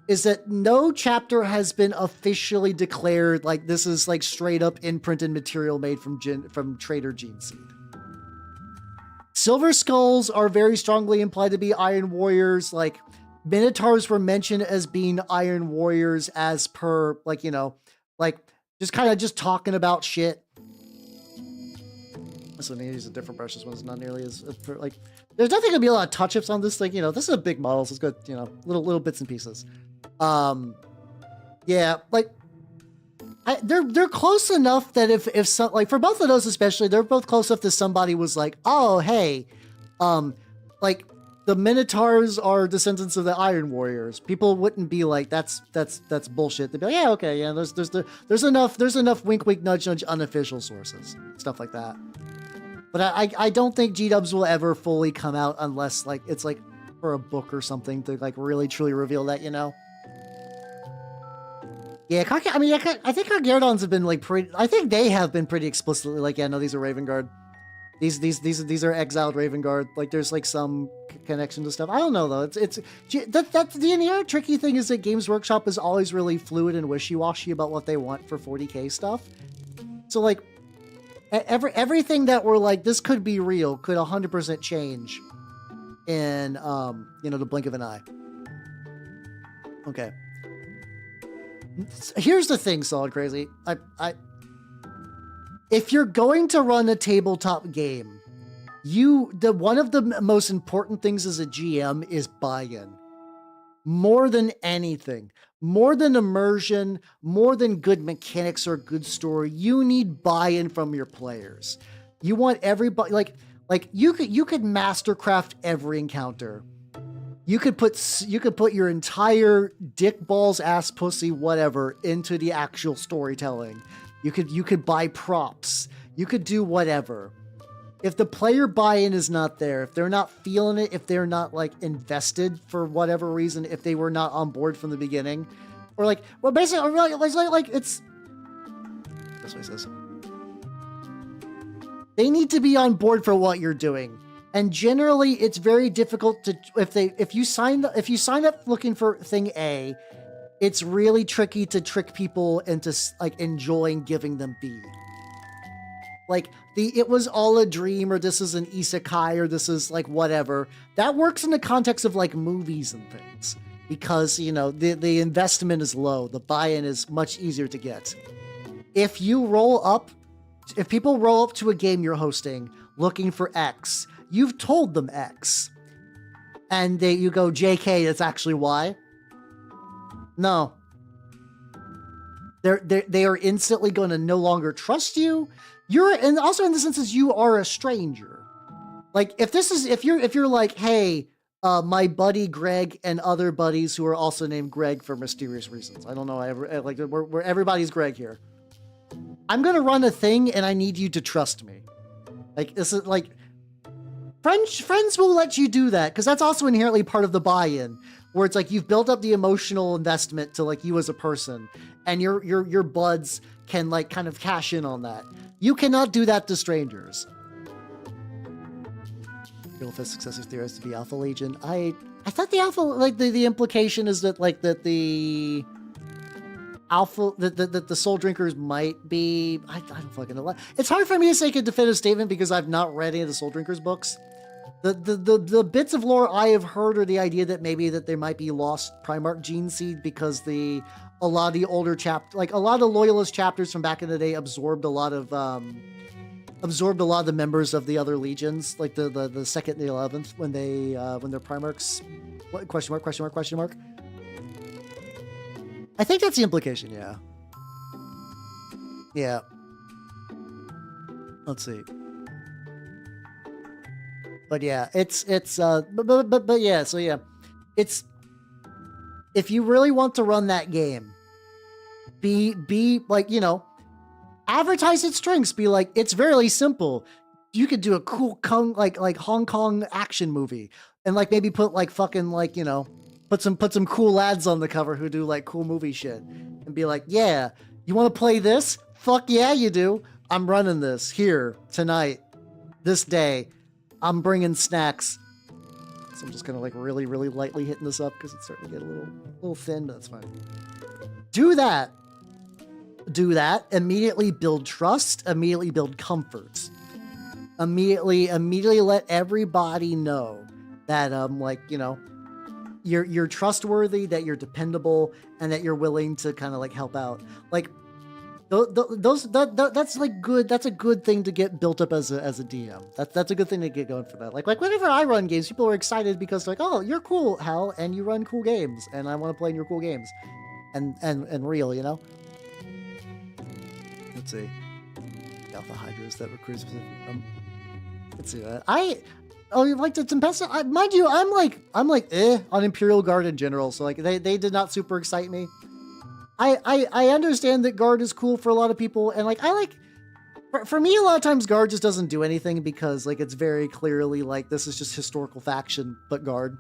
Is that no chapter has been officially declared like this is like straight up imprinted material made from Trader Gene Seed. Silver Skulls are very strongly implied to be Iron Warriors. Like Minotaurs were mentioned as being Iron Warriors as per just kind of talking about shit. So I need to use a different brush. This one's not nearly as like. There's definitely gonna be a lot of touch-ups on this thing. You know, this is a big model, so it's got little bits and pieces. Yeah, like they're close enough that if some like for both of those especially, they're both close enough that somebody was like, oh hey, like. The Minotaurs are descendants of the Iron Warriors. People wouldn't be like, that's bullshit. They'd be like, yeah, okay, yeah. There's enough wink wink nudge nudge unofficial sources, stuff like that. But I don't think G-dubs will ever fully come out unless like it's like for a book or something to like really truly reveal that, you know. Yeah, I mean, I think Carcharodons have been like pretty. I think they have been pretty explicitly like, yeah, no, these are Raven Guard. These are exiled Raven Guard. Like, there's like some connection to stuff. I don't know though. That's the inherent tricky thing is that Games Workshop is always really fluid and wishy-washy about what they want for 40K stuff. So like, everything that we're like, this could be real, could 100% change in the blink of an eye. Okay. Here's the thing, Solid Crazy. If you're going to run a tabletop game, one of the most important things as a GM is buy-in. More than anything, more than immersion, more than good mechanics or a good story, you need buy-in from your players. You want everybody like you could mastercraft every encounter. You could put your entire dick, balls, ass, pussy, whatever into the actual storytelling. You could buy props. You could do whatever. If the player buy-in is not there, if they're not feeling it, if they're not like invested for whatever reason, if they were not on board from the beginning, or like, well, basically, like it's this way it says. They need to be on board for what you're doing. And generally, it's very difficult to if you sign up looking for thing A, it's really tricky to trick people into like enjoying giving them B. Like it was all a dream, or this is an isekai, or this is like whatever. That works in the context of like movies and things because the investment is low, the buy-in is much easier to get. If people roll up to a game you're hosting looking for X. You've told them X. And you go, JK, that's actually Y. No. They are instantly going to no longer trust you. And also in the sense is you are a stranger. Like if you're like, hey, my buddy Greg and other buddies who are also named Greg for mysterious reasons. I don't know. We're everybody's Greg here. I'm going to run a thing and I need you to trust me. Like this is like, Friends will let you do that because that's also inherently part of the buy-in, where it's like you've built up the emotional investment to like you as a person, and your buds can like kind of cash in on that. You cannot do that to strangers. Fist successor theorist to be Alpha Legion. I thought the Alpha the implication is that the Alpha that the Soul Drinkers might be. I don't fucking know. It's hard for me to make a definitive statement because I've not read any of the Soul Drinkers books. The bits of lore I have heard are the idea that maybe that there might be lost Primarch gene seed because a lot of the older a lot of Loyalist chapters from back in the day absorbed a lot of the members of the other legions, like the 2nd and the 11th when they're Primarchs. What, question mark? I think that's the implication, yeah. Yeah. Let's see. But yeah, but yeah, so yeah. It's, if you really want to run that game, be like, advertise its strengths. Be like, it's very simple. You could do a cool like Hong Kong action movie and like maybe put like fucking like, put some cool lads on the cover who do like cool movie shit and be like, yeah, you want to play this? Fuck yeah, you do. I'm running this here tonight, this day. I'm bringing snacks. So I'm just kind of like really, really lightly hitting this up because it's starting to get a little thin, but that's fine. Do that. Immediately build trust. Immediately build comfort. Immediately let everybody know that you're trustworthy, that you're dependable, and that you're willing to kind of like help out. Like that's like good. That's a good thing to get built up as a DM. That's a good thing to get going for that. Like whenever I run games, people are excited because they're like, oh, you're cool, Hal, and you run cool games, and I want to play in your cool games, and real, Let's see. Alpha Hydras that recruits. Let's see that. Like the Tempesta. Mind you, I'm like on Imperial Guard in general. So like they did not super excite me. I understand that Guard is cool for a lot of people, and like for me a lot of times Guard just doesn't do anything because like it's very clearly like this is just historical faction but Guard.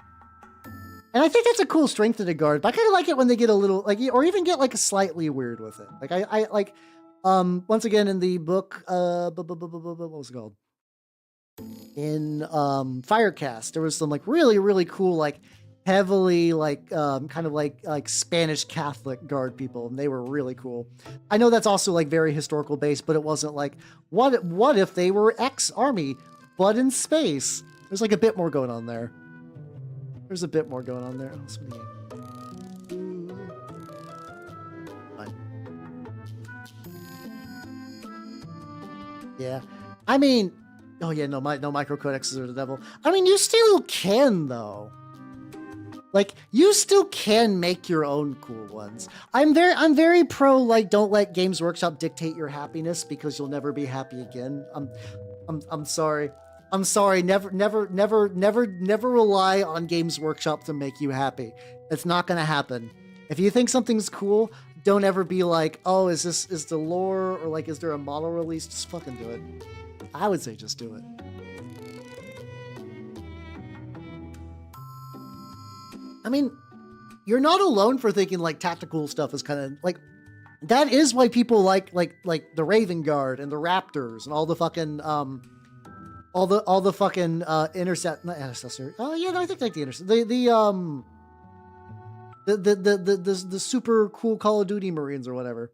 And I think that's a cool strength of the guard, but I kind of like it when they get a little, like, or even get, like, slightly weird with it. Like, I like, once again, in the book, what was it called? In, Firecast, there was some, like, really, really cool, like, heavily, like, kind of like Spanish Catholic guard people, and they were really cool. I know that's also, like, very historical based, but it wasn't like, what if they were ex-army, but in space? There's, like, a bit more going on there. There's a bit more going on there. Fine. Yeah. I mean, oh yeah, no microcodexes are the devil. I mean, you still can, though. Like, you still can make your own cool ones. I'm very pro, like, don't let Games Workshop dictate your happiness because you'll never be happy again. I'm sorry. I'm sorry. Never rely on Games Workshop to make you happy. It's not gonna happen. If you think something's cool, don't ever be like, oh, is the lore, or like, is there a model release? Just fucking do it. I would say just do it. I mean, you're not alone for thinking like tactical stuff is kind of like, that is why people like the Raven Guard and the Raptors and all the fucking all the fucking intercessor. Oh yeah, no, I think like the intercessor. The super cool Call of Duty Marines or whatever.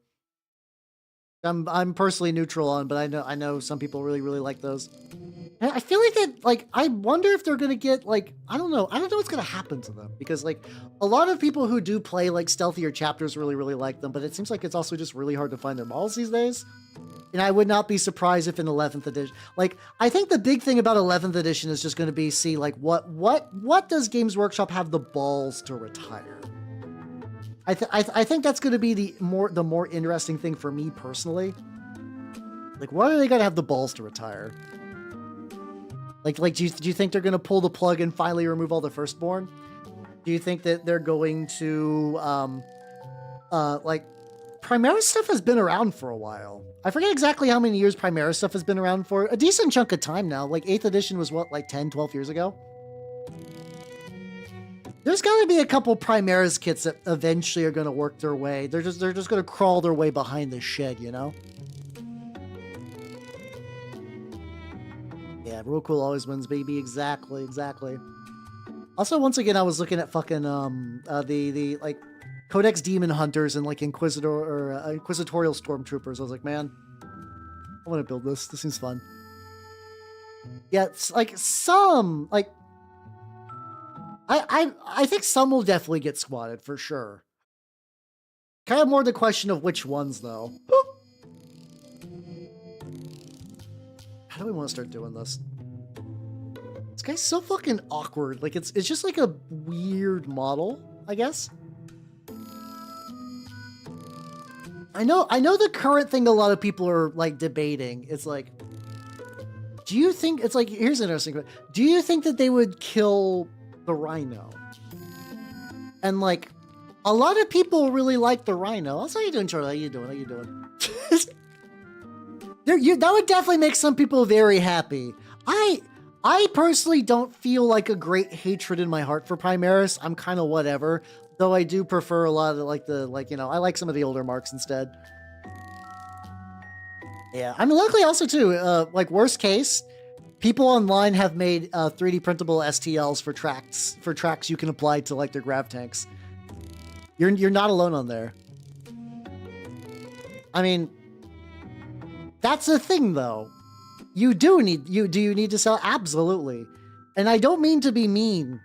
I'm personally neutral on, but I know some people really like those. And I feel like that, like, I wonder if they're gonna get, like, I don't know what's gonna happen to them, because like a lot of people who do play like stealthier chapters really like them, but it seems like it's also just really hard to find their models these days. And I would not be surprised if in 11th edition, like, I think the big thing about 11th edition is just going to be see like what does Games Workshop have the balls to retire. I think that's going to be the more interesting thing for me personally. Like, what are they going to have the balls to retire? Like do you think they're going to pull the plug and finally remove all the Firstborn? Do you think that they're going to like, Primaris stuff has been around for a while. I forget exactly how many years Primaris stuff has been around for. A decent chunk of time now. Like 8th edition was what, like 10, 12 years ago? There's got to be a couple Primaris kits that eventually are going to work their way. They're just going to crawl their way behind the shed, you know? Yeah, real cool always wins, baby. Exactly. Also, once again, I was looking at fucking the like Codex Demon Hunters and like Inquisitorial Stormtroopers. I was like, man, I want to build this. This seems fun. Yeah, it's like some, like, I think some will definitely get squatted for sure. Kind of more the question of which ones though. How do we want to start doing this? This guy's so fucking awkward. Like, it's just like a weird model, I guess. I know the current thing a lot of people are like debating. It's like, do you think, it's like, here's an interesting question. Do you think that they would kill the Rhino? And like, a lot of people really like the Rhino. Also, how you doing, Charlie? How you doing? That would definitely make some people very happy. I personally don't feel like a great hatred in my heart for Primaris. I'm kind of whatever. Though I do prefer a lot of I like some of the older marks instead. Yeah, I mean, luckily also too, like worst case, people online have made 3D printable STLs for tracks you can apply to like their grav tanks. You're not alone on there. I mean, that's the thing though. Do you need to sell? Absolutely. And I don't mean to be mean,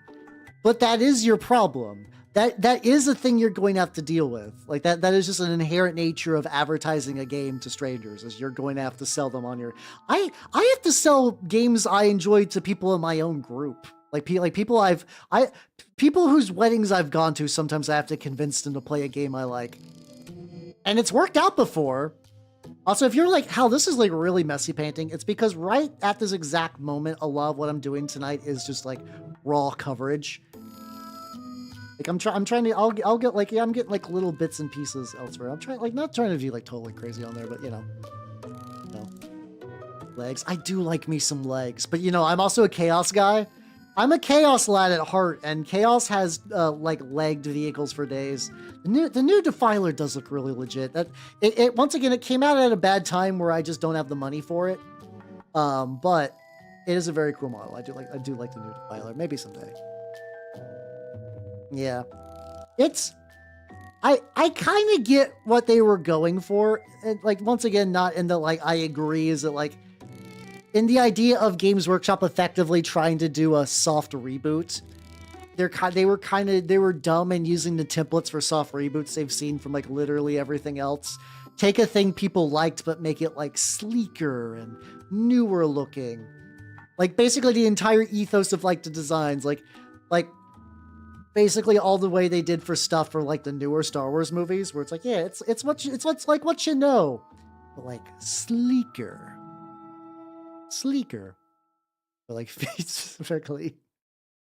but that is your problem. That is a thing you're going to have to deal with. Like that is just an inherent nature of advertising a game to strangers, is you're going to have to sell them on your... I have to sell games I enjoy to people in my own group. People whose weddings I've gone to, sometimes I have to convince them to play a game I like. And it's worked out before. Also, if you're like, Hal, this is like really messy painting, it's because right at this exact moment, a lot of what I'm doing tonight is just like raw coverage. Like I'm trying to, I'll get like, yeah, I'm getting like little bits and pieces elsewhere. I'm trying, like, not trying to be like totally crazy on there, but you know. Legs. I do like me some legs, but you know, I'm also a chaos guy. I'm a Chaos lad at heart, and Chaos has like legged vehicles for days. The new Defiler does look really legit. That it once again, it came out at a bad time where I just don't have the money for it. But it is a very cool model. I do like the new Defiler. Maybe someday. Yeah, it's I kind of get what they were going for. And, like, once again, not in the like I agree is that like in the idea of Games Workshop effectively trying to do a soft reboot. They were dumb and using the templates for soft reboots they've seen from like literally everything else. Take a thing people liked but make it like sleeker and newer looking. Like basically the entire ethos of like the designs, like basically all the way they did for stuff for like the newer Star Wars movies, where it's like, yeah, it's what's like what you know, but like sleeker, but like feet specifically.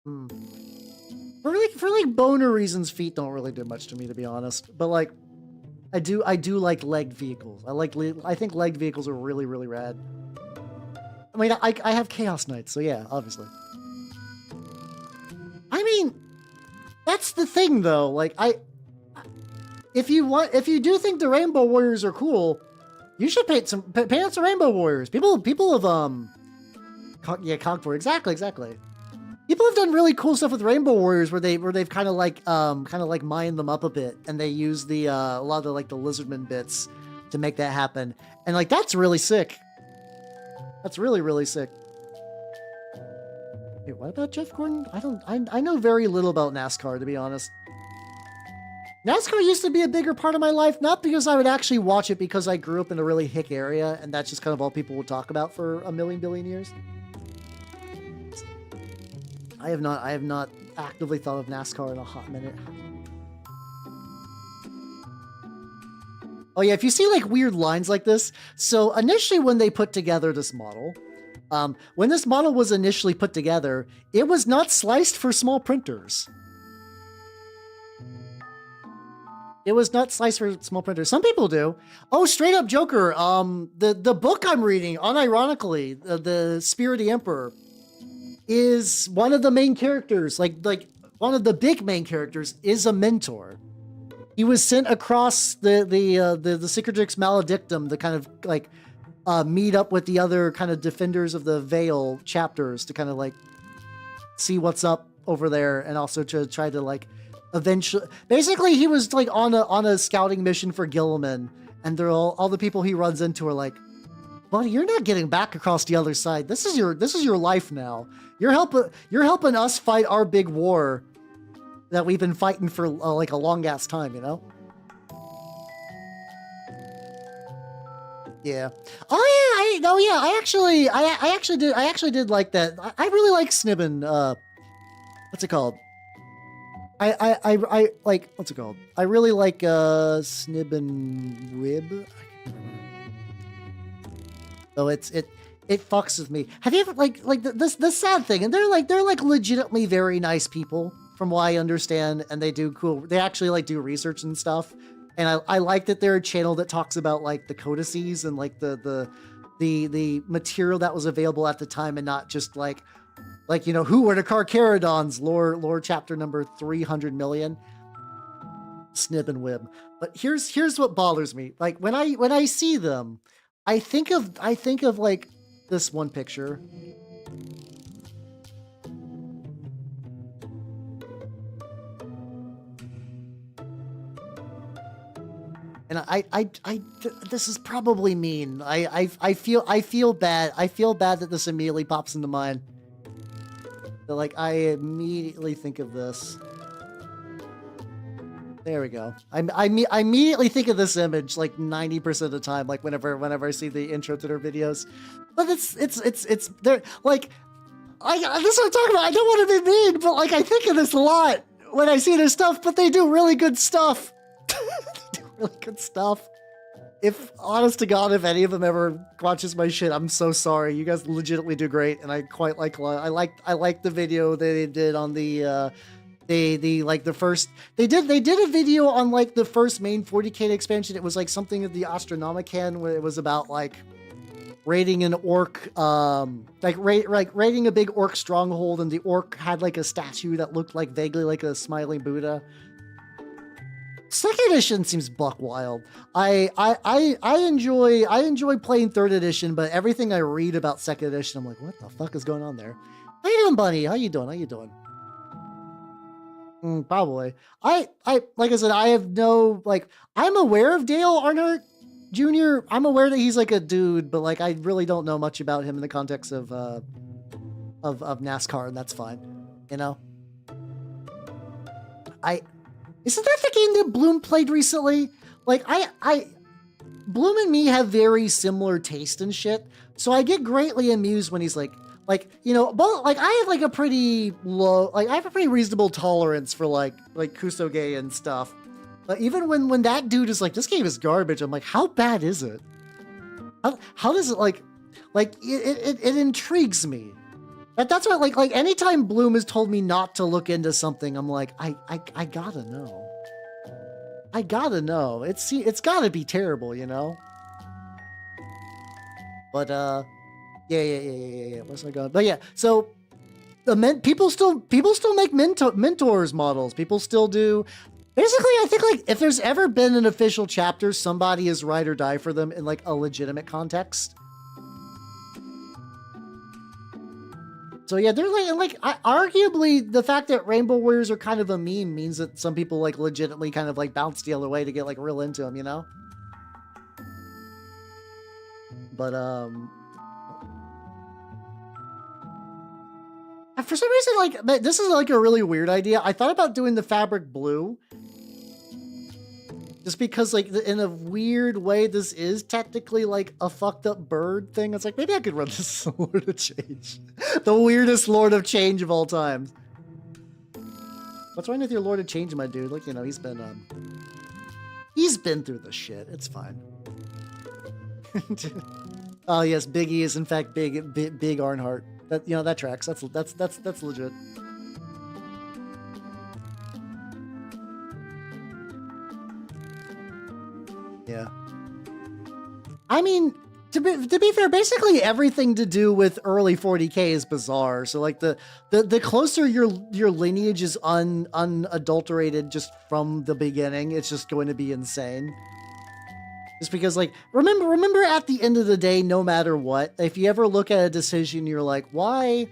For like boner reasons, feet don't really do much to me, to be honest. But like, I do like legged vehicles. I think legged vehicles are really rad. I mean, I have Chaos Knights, so yeah, obviously. I mean, that's the thing though. Like if you do think the Rainbow Warriors are cool, you should paint some Rainbow Warriors. People have Concord, exactly. People have done really cool stuff with Rainbow Warriors where they've kind of like mined them up a bit, and they use the a lot of the like the Lizardman bits to make that happen, and like that's really sick. That's really sick. Wait, what about Jeff Gordon? I know very little about NASCAR, to be honest. NASCAR used to be a bigger part of my life, not because I would actually watch it because I grew up in a really hick area, and that's just kind of all people would talk about for a billion years. I have not actively thought of NASCAR in a hot minute. Oh yeah, if you see like weird lines like this, so initially when they put together this model, when this model was initially put together, it was not sliced for small printers. It was not sliced for small printers. Some people do. Oh, straight up Joker. The book I'm reading, unironically, the Spirit of the Emperor, is one of the main characters, like one of the big main characters is a mentor. He was sent across the Cicatrix Maledictum to kind of like meet up with the other kind of Defenders of the Veil chapters to kind of like see what's up over there, and also to try to like eventually, basically he was like on a scouting mission for Gilliman, and they're all the people he runs into are like, buddy, you're not getting back across the other side. This is your life now. You're helping us fight our big war that we've been fighting for like a long ass time, you know? Yeah. I actually did like that. I really like Snibbin. What's it called? I like, what's it called? I really like Snibbin Wib. So it fucks with me. Have you ever like the sad thing? And they're like legitimately very nice people, from what I understand, and they do cool. They actually like do research and stuff. And I like that they're a channel that talks about like the codices and like the material that was available at the time, and not just like you know, who were the Carcharodons, lore chapter number 300 million. Snib and Wib. But here's what bothers me. Like when I see them, I think of like this one picture. And this is probably mean. I feel bad. I feel bad that this immediately pops into mind. But like I immediately think of this. There we go. I immediately think of this image like 90% of the time, like whenever I see the intro to their videos. But it's they're like, this is what I'm talking about. I don't want to be mean, but like I think of this a lot when I see their stuff. But they do really good stuff. They do really good stuff. If honest to God, if any of them ever watches my shit, I'm so sorry. You guys legitimately do great, and I quite like. I like the video they did on the. They did a video on like the first main 40k expansion. It was like something of the Astronomican, where it was about like raiding an orc, like raiding a big orc stronghold, and the orc had like a statue that looked like vaguely like a smiling Buddha. Second edition seems buck wild. I enjoy playing third edition, but everything I read about second edition, I'm like, what the fuck is going on there? How you doing, Bunny? How you doing? Probably. I like I said, I have no like. I'm aware of Dale Earnhardt Jr. I'm aware that he's like a dude, but like I really don't know much about him in the context of NASCAR, and that's fine. You know. Isn't that the game that Bloom played recently? Like Bloom and me have very similar taste and shit, so I get greatly amused when he's like, you know, both like I have like a pretty low, like I have a pretty reasonable tolerance for like Kusoge and stuff. But even when that dude is like, this game is garbage, I'm like, how bad is it? How does it like it intrigues me. That's why like anytime Bloom has told me not to look into something, I'm like, I gotta know. I gotta know. It's gotta be terrible, you know? But yeah. Where's I going? But yeah, so the people still make mentors models. People still do. Basically, I think like if there's ever been an official chapter, somebody is ride or die for them in like a legitimate context. So yeah, they're arguably the fact that Rainbow Warriors are kind of a meme means that some people like legitimately kind of like bounce the other way to get like real into them, you know? But for some reason, like this is like a really weird idea. I thought about doing the fabric blue. Just because, like, in a weird way, this is technically, like, a fucked up bird thing. It's like, maybe I could run this Lord of Change. The weirdest Lord of Change of all time. What's wrong with your Lord of Change, my dude? Like, you know, he's been through the shit. It's fine. Oh, yes, Biggie is, in fact, big Earnhardt. That, you know, that tracks. That's legit. Yeah. I mean, to be fair, basically everything to do with early 40K is bizarre. So like the closer your lineage is unadulterated just from the beginning, it's just going to be insane. Just because like remember at the end of the day, no matter what, if you ever look at a decision, you're like, why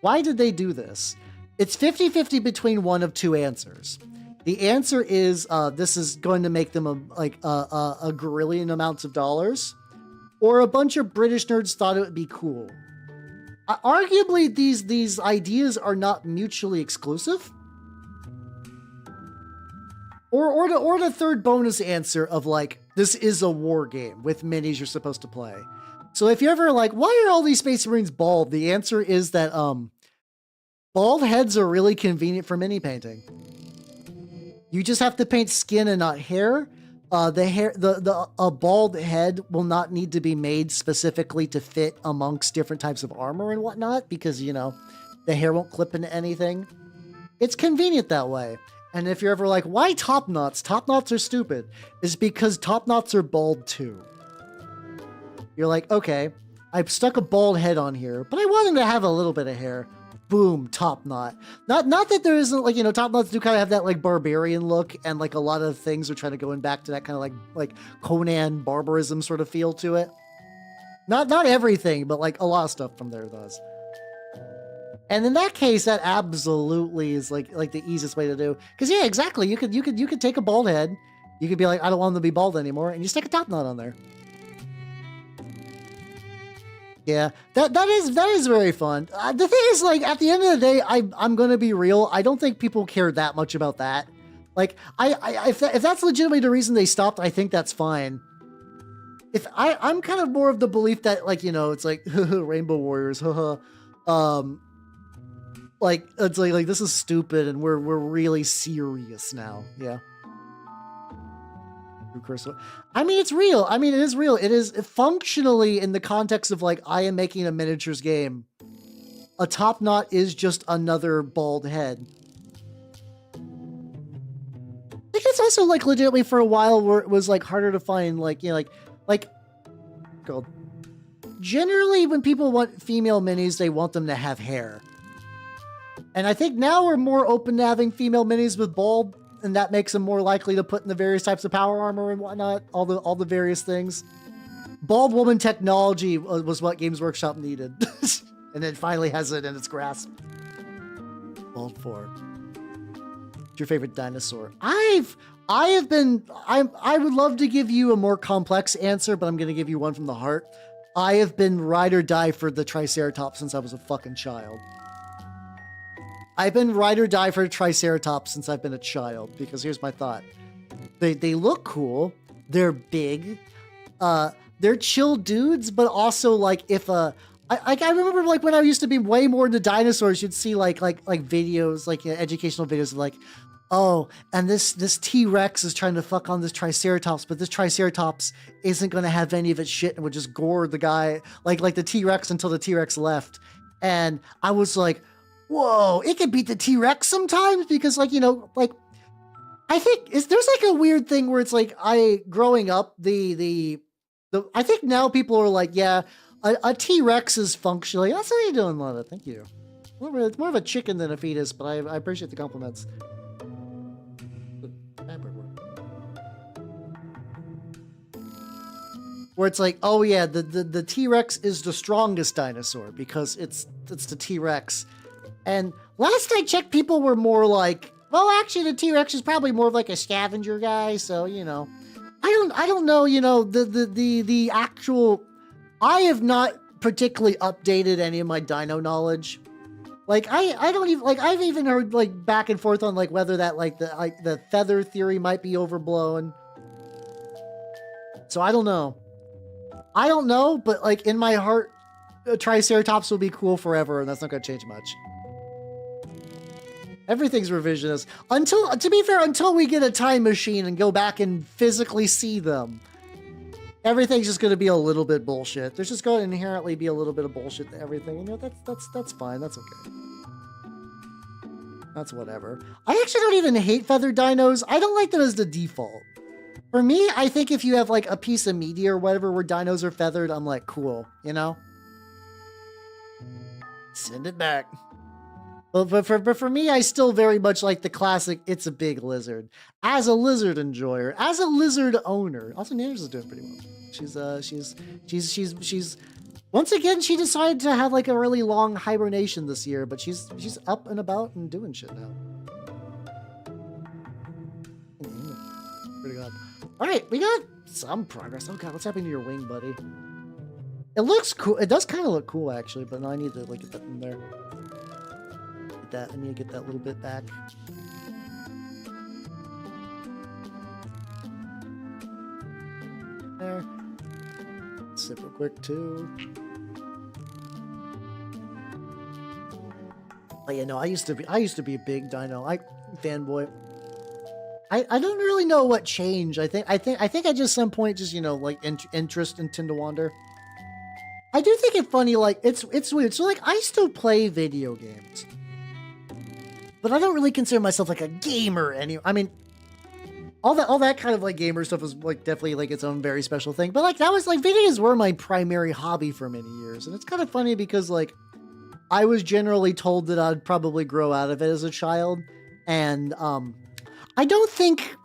did they do this? It's 50-50 between one of two answers. The answer is this is going to make them a gazillion amounts of dollars, or a bunch of British nerds thought it would be cool. Arguably, these ideas are not mutually exclusive. Or the third bonus answer of like, this is a war game with minis you're supposed to play. So if you're ever like, why are all these Space Marines bald? The answer is that bald heads are really convenient for mini painting. You just have to paint skin and not hair. A bald head will not need to be made specifically to fit amongst different types of armor and whatnot, because, you know, the hair won't clip into anything. It's convenient that way. And if you're ever like, why top knots? Top knots are stupid. It's because top knots are bald too. You're like, okay, I've stuck a bald head on here, but I want him to have a little bit of hair. Boom, top knot. Not that there isn't, like, you know, top knots do kind of have that like barbarian look, and like a lot of things are trying to go back to that kind of like Conan barbarism sort of feel to it. Not everything, but like a lot of stuff from there does. And in that case, that absolutely is like the easiest way to do. Because yeah, exactly. You could take a bald head. You could be like, I don't want them to be bald anymore, and you stick a top knot on there. Yeah, that is very fun. The thing is, like, at the end of the day, I'm gonna be real. I don't think people care that much about that. Like, if that's legitimately the reason they stopped, I think that's fine. I'm kind of more of the belief that, like, you know, it's like Rainbow Warriors, like it's like this is stupid, and we're really serious now. Yeah. I mean, it's real. I mean, it is real. It is functionally, in the context of like, I am making a miniatures game, a top knot is just another bald head. I think it's also like legitimately for a while where it was like harder to find, like, you know, like called generally when people want female minis, they want them to have hair. And I think now we're more open to having female minis with bulb, and that makes them more likely to put in the various types of power armor and whatnot, all the various things. Bald woman technology was what Games Workshop needed. And it finally has it in its grasp. Bald 4. What's your favorite dinosaur? I would love to give you a more complex answer, but I'm going to give you one from the heart. I have been ride or die for the Triceratops since I was a fucking child. I've been ride or die for Triceratops since I've been a child, because here's my thought. They look cool. They're big. They're chill dudes, but also like if I remember like when I used to be way more into dinosaurs, you'd see like videos, like educational videos of like, oh, and this T-Rex is trying to fuck on this Triceratops, but this Triceratops isn't going to have any of its shit and would just gore the guy, like the T-Rex until the T-Rex left. And I was like, whoa, it can beat the T-Rex sometimes, because like, you know, like I think there's like a weird thing where it's like growing up, I think now people are like, yeah, a T-Rex is functionally, that's how you doing, Lana, thank you. It's more of a chicken than a fetus, but I appreciate the compliments. Where it's like, oh yeah, the T-Rex is the strongest dinosaur because it's the T-Rex. And last I checked, people were more like, well, actually the T-Rex is probably more of like a scavenger guy, so you know. I don't know, you know, the actual, I have not particularly updated any of my dino knowledge. Like I don't even, like I've even heard like back and forth on like whether that like the feather theory might be overblown. So I don't know. But like in my heart, a Triceratops will be cool forever, and that's not gonna change much. Everything's revisionist. To be fair, until we get a time machine and go back and physically see them, everything's just gonna be a little bit bullshit. There's just gonna inherently be a little bit of bullshit to everything. You know, that's fine. That's okay. That's whatever. I actually don't even hate feathered dinos. I don't like them as the default. For me, I think if you have like a piece of media or whatever where dinos are feathered, I'm like, cool, you know? Send it back. But for me, I still very much like the classic, it's a big lizard. As a lizard enjoyer, as a lizard owner. Also, Nanners is doing pretty well. She's once again, she decided to have like a really long hibernation this year, but she's up and about and doing shit now. Pretty good. All right, we got some progress. Oh god, what's happening to your wing, buddy? It looks cool. It does kind of look cool actually, but no, I need to like get that in there. I need to get that little bit back. There. Sip real quick too. Oh yeah, no, I used to be a big dino fanboy. I don't really know what changed. I think I just some point just, you know, like interest in Tinder Wander. I do think it's funny, like it's weird. So like I still play video games, but I don't really consider myself like a gamer anymore. I mean, all that kind of like gamer stuff was like definitely like its own very special thing. But like that was like videos were my primary hobby for many years, and it's kind of funny because like I was generally told that I'd probably grow out of it as a child, and I don't think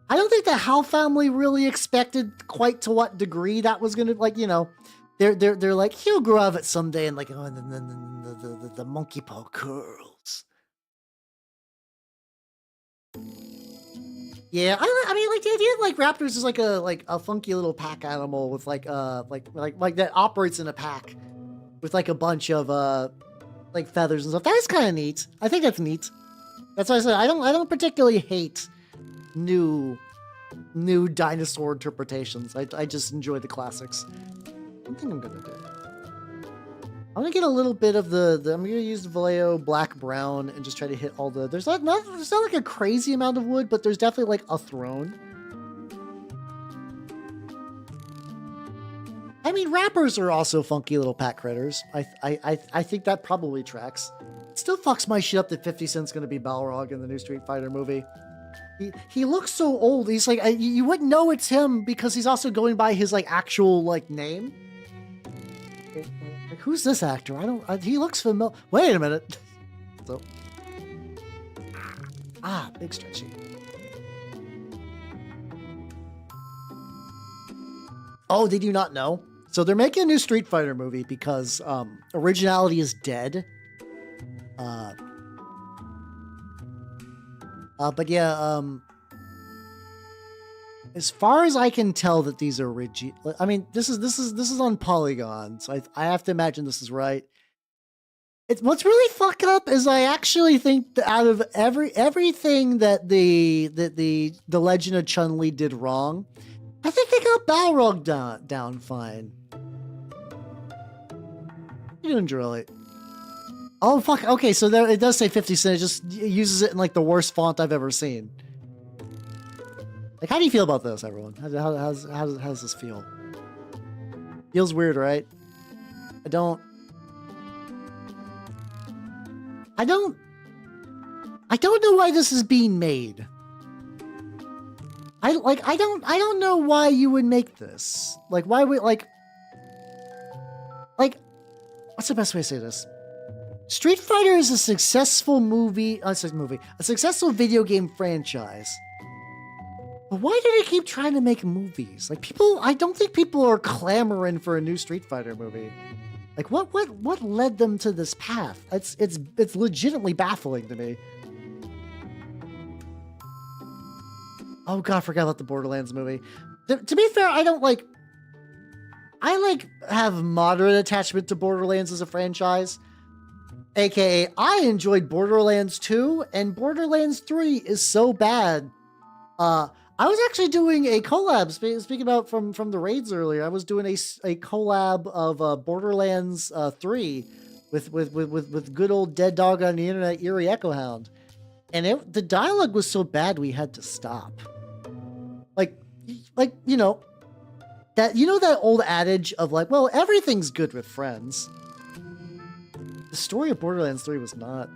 the Howe family really expected quite to what degree that was gonna, like, you know, they're like, he'll grow out of it someday, and like, oh, and then the monkey paw curls. Yeah, I mean, like the idea of like raptors is like a funky little pack animal with like that operates in a pack with like a bunch of like feathers and stuff. That is kind of neat. I think that's neat. That's why I said I don't particularly hate new dinosaur interpretations. I just enjoy the classics. One thing I'm gonna do. I'm gonna get a little bit of I'm gonna use the Vallejo black brown and just try to hit all the. There's not like a crazy amount of wood, but there's definitely like a throne. I mean, rappers are also funky little pack critters. I think that probably tracks. It still fucks my shit up that 50 Cent's gonna be Balrog in the new Street Fighter movie. He looks so old. He's like, you wouldn't know it's him because he's also going by his like actual like name. Like, who's this actor? He looks familiar. Wait a minute. So, big stretchy. Oh, did you not know? So they're making a new Street Fighter movie because originality is dead. But yeah, as far as I can tell, that these are I mean, this is on Polygon, so I have to imagine this is right. What's really fucked up is I actually think that out of everything that the Legend of Chun-Li did wrong, I think they got Balrog down fine. You didn't drill it. Oh fuck. Okay, so there it does say 50 cent. It just uses it in like the worst font I've ever seen. Like, how do you feel about this, everyone? How does this feel? Feels weird, right? I don't know why this is being made. I don't know why you would make this. Like, why would like what's the best way to say this? Street Fighter is a successful a successful video game franchise. But why do they keep trying to make movies? Like, I don't think people are clamoring for a new Street Fighter movie. Like, what led them to this path? It's legitimately baffling to me. Oh god, I forgot about the Borderlands movie. To be fair, I have moderate attachment to Borderlands as a franchise. AKA, I enjoyed Borderlands 2, and Borderlands 3 is so bad. I was actually doing a collab, speaking about from the raids earlier, I was doing a collab of Borderlands 3 with good old dead dog on the internet, Eerie Echo Hound. And the dialogue was so bad we had to stop. Like, you know that old adage of like, well, everything's good with friends. The story of Borderlands 3 was not.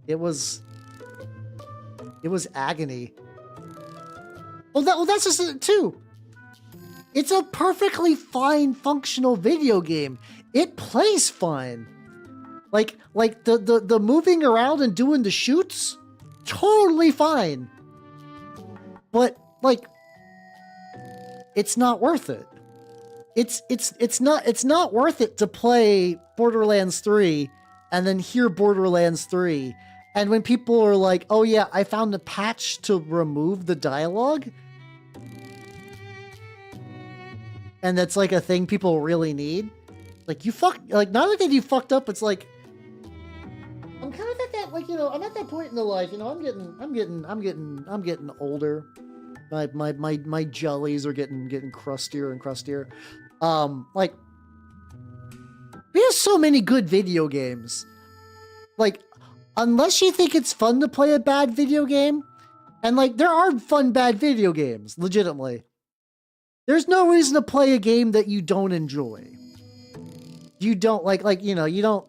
It was agony. Well, that's just it too. It's a perfectly fine, functional video game. It plays fine. Like the moving around and doing the shoots, totally fine. But like, it's not worth it. It's not worth it to play Borderlands 3 and then hear Borderlands 3. And when people are like, oh yeah, I found a patch to remove the dialogue. And that's like a thing people really need. Like, not only did you fucked up, it's like, I'm kind of at that, like, you know, I'm at that point in the life, you know, I'm getting older. My jellies are getting crustier and crustier. Like, we have so many good video games. Like, unless you think it's fun to play a bad video game, and like, there are fun bad video games, legitimately. There's no reason to play a game that you don't enjoy. You don't you know, you don't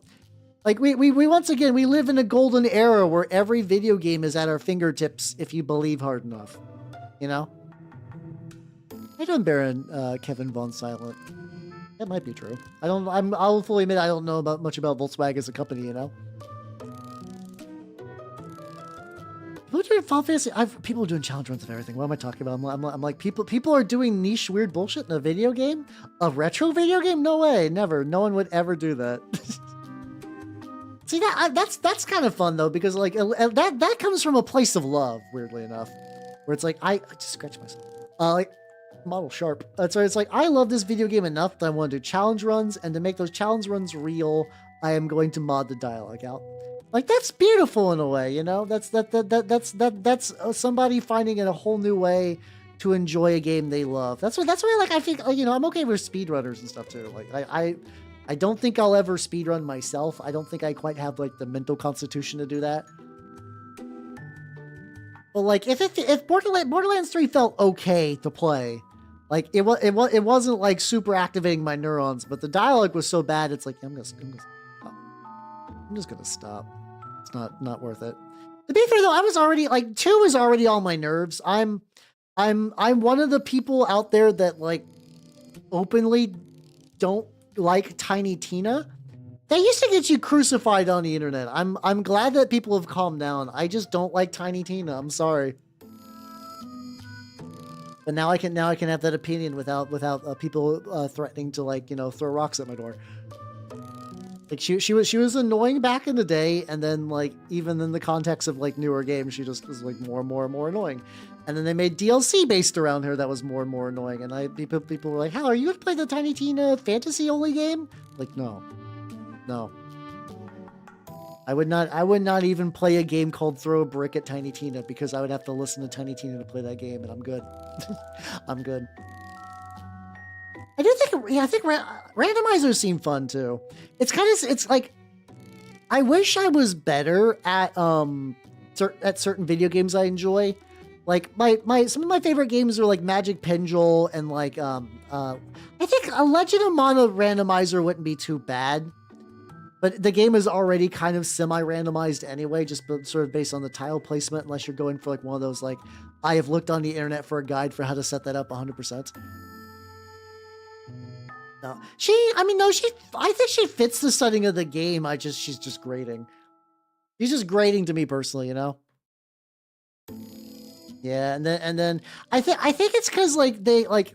like, we once again, we live in a golden era where every video game is at our fingertips if you believe hard enough. You know? I don't Baron Kevin Von Silent. That might be true. I'll fully admit I don't know much about Volkswagen as a company, you know? People are doing Final Fantasy. People are doing challenge runs of everything. What am I talking about? I'm like, people are doing niche weird bullshit in a video game? A retro video game? No way, never. No one would ever do that. See, that's kind of fun though, because like that comes from a place of love, weirdly enough, where it's like I just scratch myself. Like model sharp. So it's like, I love this video game enough that I want to do challenge runs, and to make those challenge runs real, I am going to mod the dialogue out. Like, that's beautiful in a way, you know? That's somebody finding a whole new way to enjoy a game they love. That's why, like, I think, you know, I'm okay with speedrunners and stuff too. Like, I don't think I'll ever speedrun myself. I don't think I quite have like the mental constitution to do that. But like, if Borderlands 3 felt okay to play, like it wasn't like super activating my neurons, but the dialogue was so bad, it's like, I'm just gonna stop. It's not worth it. To be fair though, I was already like, 2 is already on my nerves. I'm one of the people out there that like openly don't like Tiny Tina, that used to get you crucified on the internet. I'm glad that people have calmed down. I just don't like Tiny Tina. I'm sorry. But now I can have that opinion without people threatening to, like, you know, throw rocks at my door. Like, she was annoying back in the day, and then, like, even in the context of, like, newer games, she just was, like, more and more and more annoying. And then they made DLC based around her that was more and more annoying. And people were like, "How are you gonna play the Tiny Tina fantasy only game?" Like, no. I would not even play a game called Throw a Brick at Tiny Tina, because I would have to listen to Tiny Tina to play that game, and I'm good. I'm good. I think randomizers seem fun too. It's like, I wish I was better at certain video games I enjoy. Like some of my favorite games are like Magic Pendule, and like I think a Legend of Mana randomizer wouldn't be too bad. But the game is already kind of semi-randomized anyway, just sort of based on the tile placement, unless you're going for like one of those, like, I have looked on the internet for a guide for how to set that up 100%. No, I think she fits the setting of the game. She's just grating. She's just grating to me personally, you know? Yeah, and then I think it's because, like, they, like,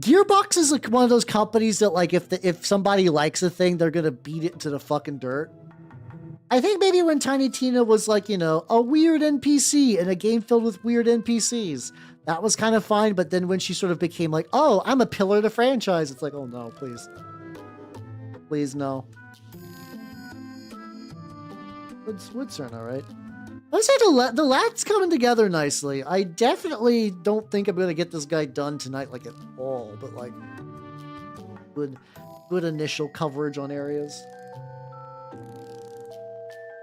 Gearbox is like one of those companies that, like, if somebody likes a thing, they're gonna beat it to the fucking dirt. I think maybe when Tiny Tina was, like, you know, a weird NPC in a game filled with weird NPCs, that was kind of fine. But then when she sort of became like, "Oh, I'm a pillar of the franchise," it's like, oh no, please, please no. Would turn all right. Let's say the lad's coming together nicely. I definitely don't think I'm gonna get this guy done tonight, like, at all. But, like, good initial coverage on areas.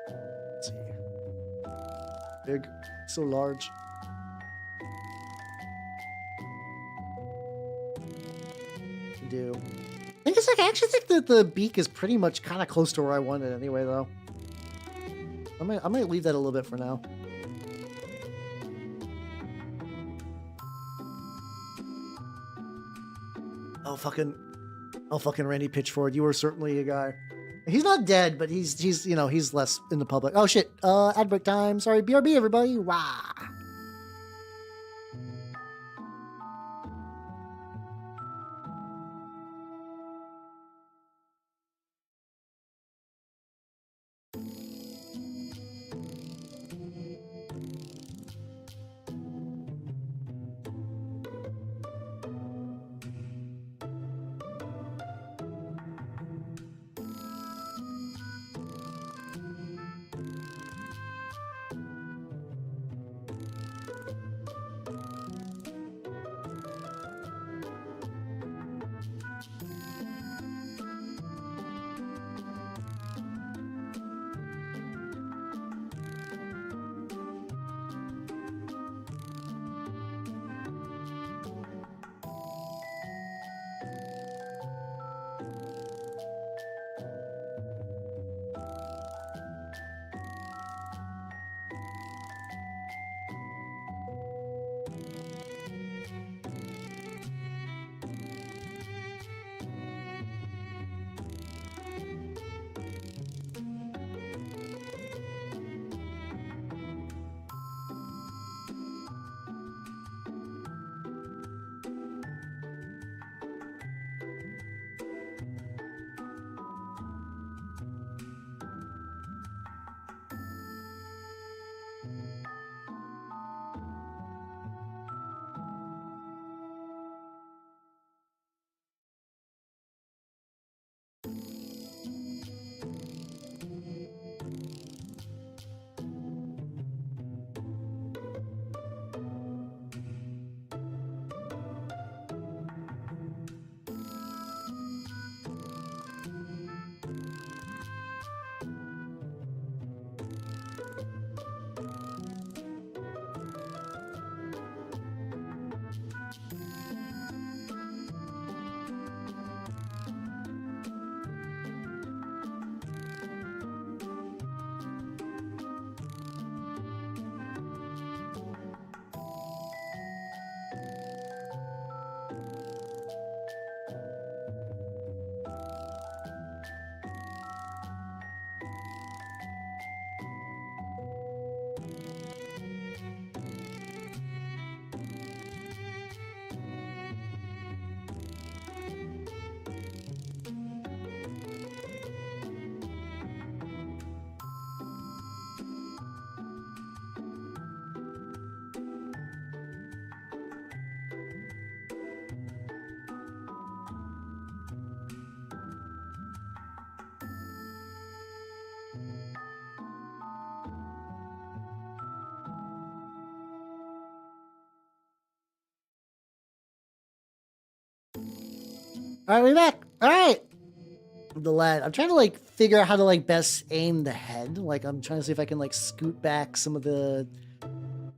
Let's see. Big, so large. Do. I think it's like, I actually think that the beak is pretty much kind of close to where I want it anyway, though. I might leave that a little bit for now. Oh fucking Randy Pitchford, you were certainly a guy. He's not dead, but he's you know, he's less in the public. Oh shit, ad break time. Sorry, BRB everybody. Wah. All right, we're back. All right. The lead. I'm trying to like figure out how to like best aim the head. Like I'm trying to see if I can like scoot back some of the.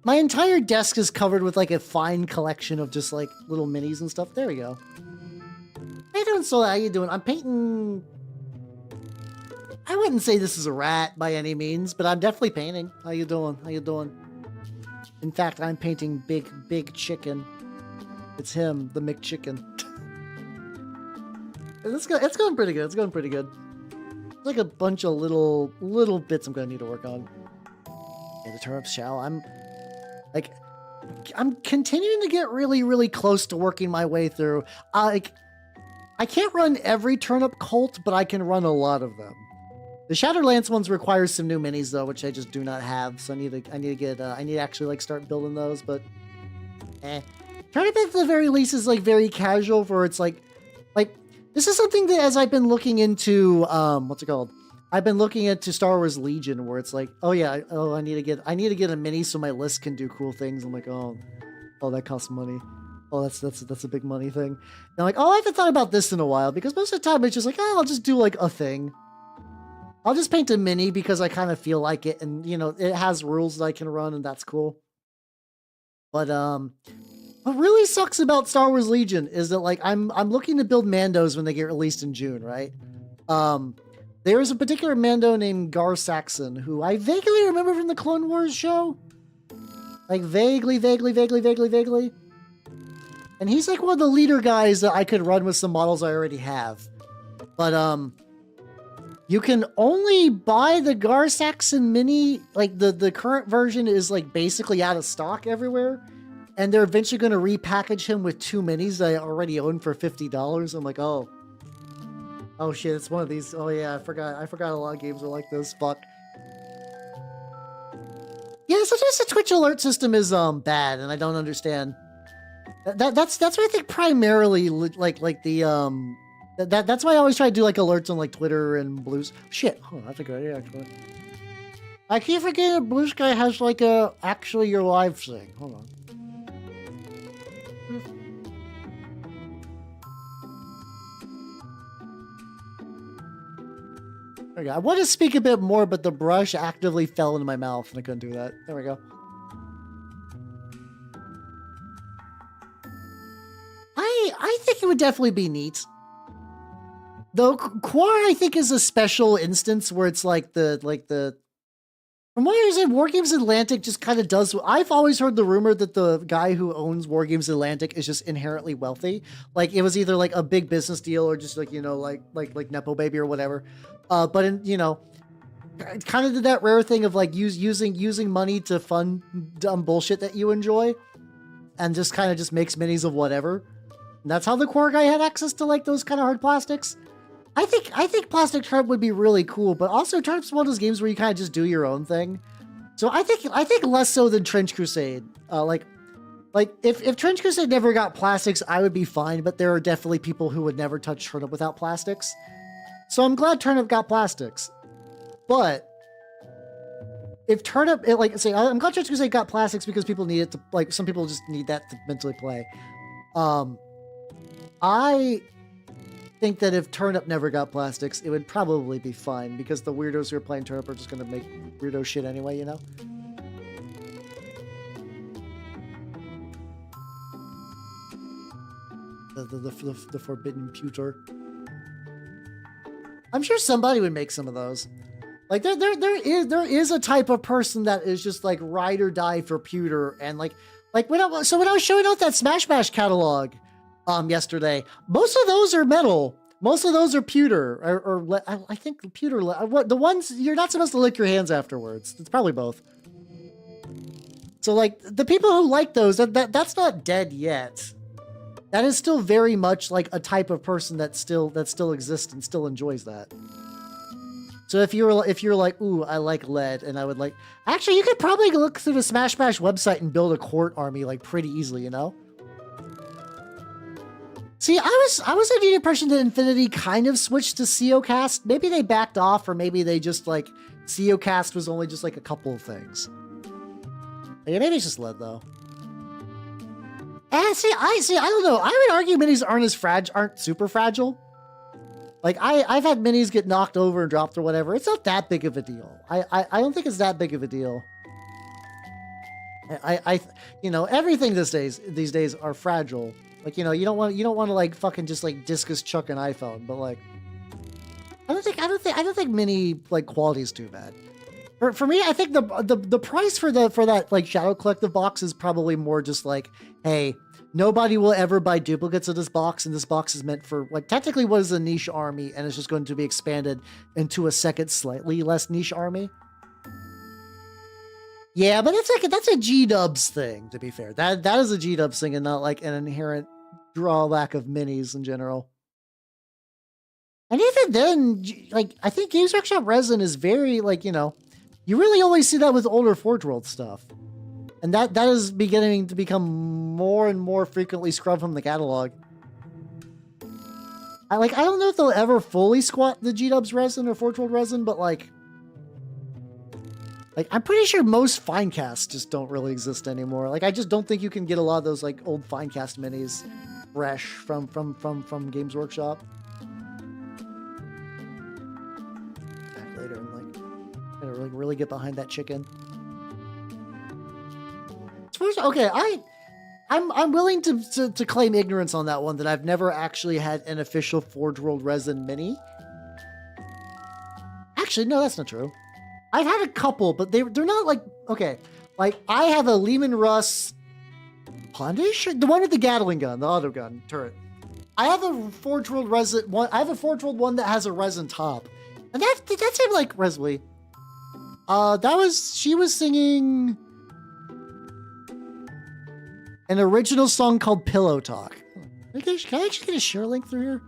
My entire desk is covered with like a fine collection of just like little minis and stuff. There we go. How you doing, Sola? How you doing? I'm painting. I wouldn't say this is a rat by any means, but I'm definitely painting. How you doing? How you doing? In fact, I'm painting Big Chicken. It's him, the McChicken. It's going pretty good. It's going pretty good. There's like a bunch of little bits I'm gonna need to work on. Yeah, the turnip shell. I'm continuing to get really close to working my way through. I can't run every turnip cult, but I can run a lot of them. The Shattered Lance ones require some new minis though, which I just do not have. So I need to actually like start building those. But Turnip at the very least is like very casual, where it's like this is something that as I've been looking into what's it called? I've been looking into Star Wars Legion, where it's like, oh yeah, I need to get a mini so my list can do cool things. I'm like, oh that costs money. Oh, that's a big money thing. And I'm like, oh, I haven't thought about this in a while, because most of the time it's just like, oh, I'll just do like a thing. I'll just paint a mini because I kind of feel like it, and you know, it has rules that I can run, and that's cool. But what really sucks about Star Wars Legion is that like I'm looking to build Mandos when they get released in June, right? There's a particular Mando named Gar Saxon who I vaguely remember from the Clone Wars show. Like vaguely. And he's like one of the leader guys that I could run with some models I already have. But you can only buy the Gar Saxon mini, like the current version is like basically out of stock everywhere. And they're eventually going to repackage him with 2 minis that I already own for $50. I'm like, oh shit, it's one of these. Oh yeah, I forgot a lot of games are like this. Fuck. Yeah, sometimes the Twitch alert system is bad, and I don't understand. That's what I think primarily like the that's why I always try to do like alerts on like Twitter and Blues. Shit, oh, that's a good idea actually. I keep forgetting that Blue Sky has like a actually your live thing. Hold on. Okay, I want to speak a bit more, but the brush actively fell into my mouth and I couldn't do that. There we go. I think it would definitely be neat. Though Quar, I think, is a special instance where it's like the from what I understand, Wargames Atlantic just kind of does. I've always heard the rumor that the guy who owns Wargames Atlantic is just inherently wealthy. Like it was either like a big business deal or just like, you know, like Nepo baby or whatever. But in, you know, kind of did that rare thing of like using money to fund dumb bullshit that you enjoy, and just kind of just makes minis of whatever. And that's how the Core guy had access to like those kind of hard plastics. I think Plastic Turnip would be really cool, but also Turnip's one of those games where you kind of just do your own thing. So I think less so than Trench Crusade. Like if Trench Crusade never got plastics, I would be fine, but there are definitely people who would never touch Turnip without plastics. So I'm glad Turnip got plastics. But if Turnip, I'm glad Trench Crusade got plastics because people need it to, like, some people just need that to mentally play. I think that if Turnip never got plastics, it would probably be fine because the weirdos who are playing Turnip are just going to make weirdo shit anyway, you know? The forbidden pewter. I'm sure somebody would make some of those. Like there is a type of person that is just like ride or die for pewter, and like when I was showing out that Smash Bash catalog yesterday, most of those are metal. Most of those are pewter, or I think pewter. What the ones you're not supposed to lick your hands afterwards? It's probably both. So like the people who like those, that's not dead yet. That is still very much like a type of person that still exists and still enjoys that. So if you're like, ooh, I like lead, and I would like, actually, you could probably look through the Smash Bash website and build a court army like pretty easily, you know. See, I was under the impression that Infinity kind of switched to COcast. Maybe they backed off, or maybe they just like COcast was only just like a couple of things. Yeah, maybe it's just lead though. See, I don't know. I would argue minis aren't super fragile. Like I've had minis get knocked over and dropped or whatever. It's not that big of a deal. I don't think it's that big of a deal. You know, everything these days are fragile. Like, you know, you don't want to like fucking just like discus chuck an iPhone, but like I don't think mini like quality is too bad. For me, I think the price for that like Shadow Collective box is probably more just like, hey, nobody will ever buy duplicates of this box, and this box is meant for like technically what is a niche army, and it's just going to be expanded into a second slightly less niche army. Yeah, but that's a G-dubs thing, to be fair. That is a G-dubs thing and not like an inherent drawback of minis in general. And even then, like, I think Games Workshop resin is very, like, you know, you really only see that with older Forge World stuff. And that is beginning to become more and more frequently scrubbed from the catalog. I don't know if they'll ever fully squat the G-dubs resin or Forge World resin, but like I'm pretty sure most Finecasts just don't really exist anymore. Like, I just don't think you can get a lot of those like old Finecast minis fresh from Games Workshop. Back later and like gotta really get behind that chicken. Okay, I'm willing to claim ignorance on that one, that I've never actually had an official Forge World resin mini. Actually, no, that's not true. I've had a couple, but they're not like, okay, like I have a Lehman Russ Hondish, the one with the Gatling gun, the auto gun turret. I have a Forge World resin one. I have a Forge World one that has a resin top, and that seemed like Resly. She was singing an original song called Pillow Talk. Can I actually get a share link through here?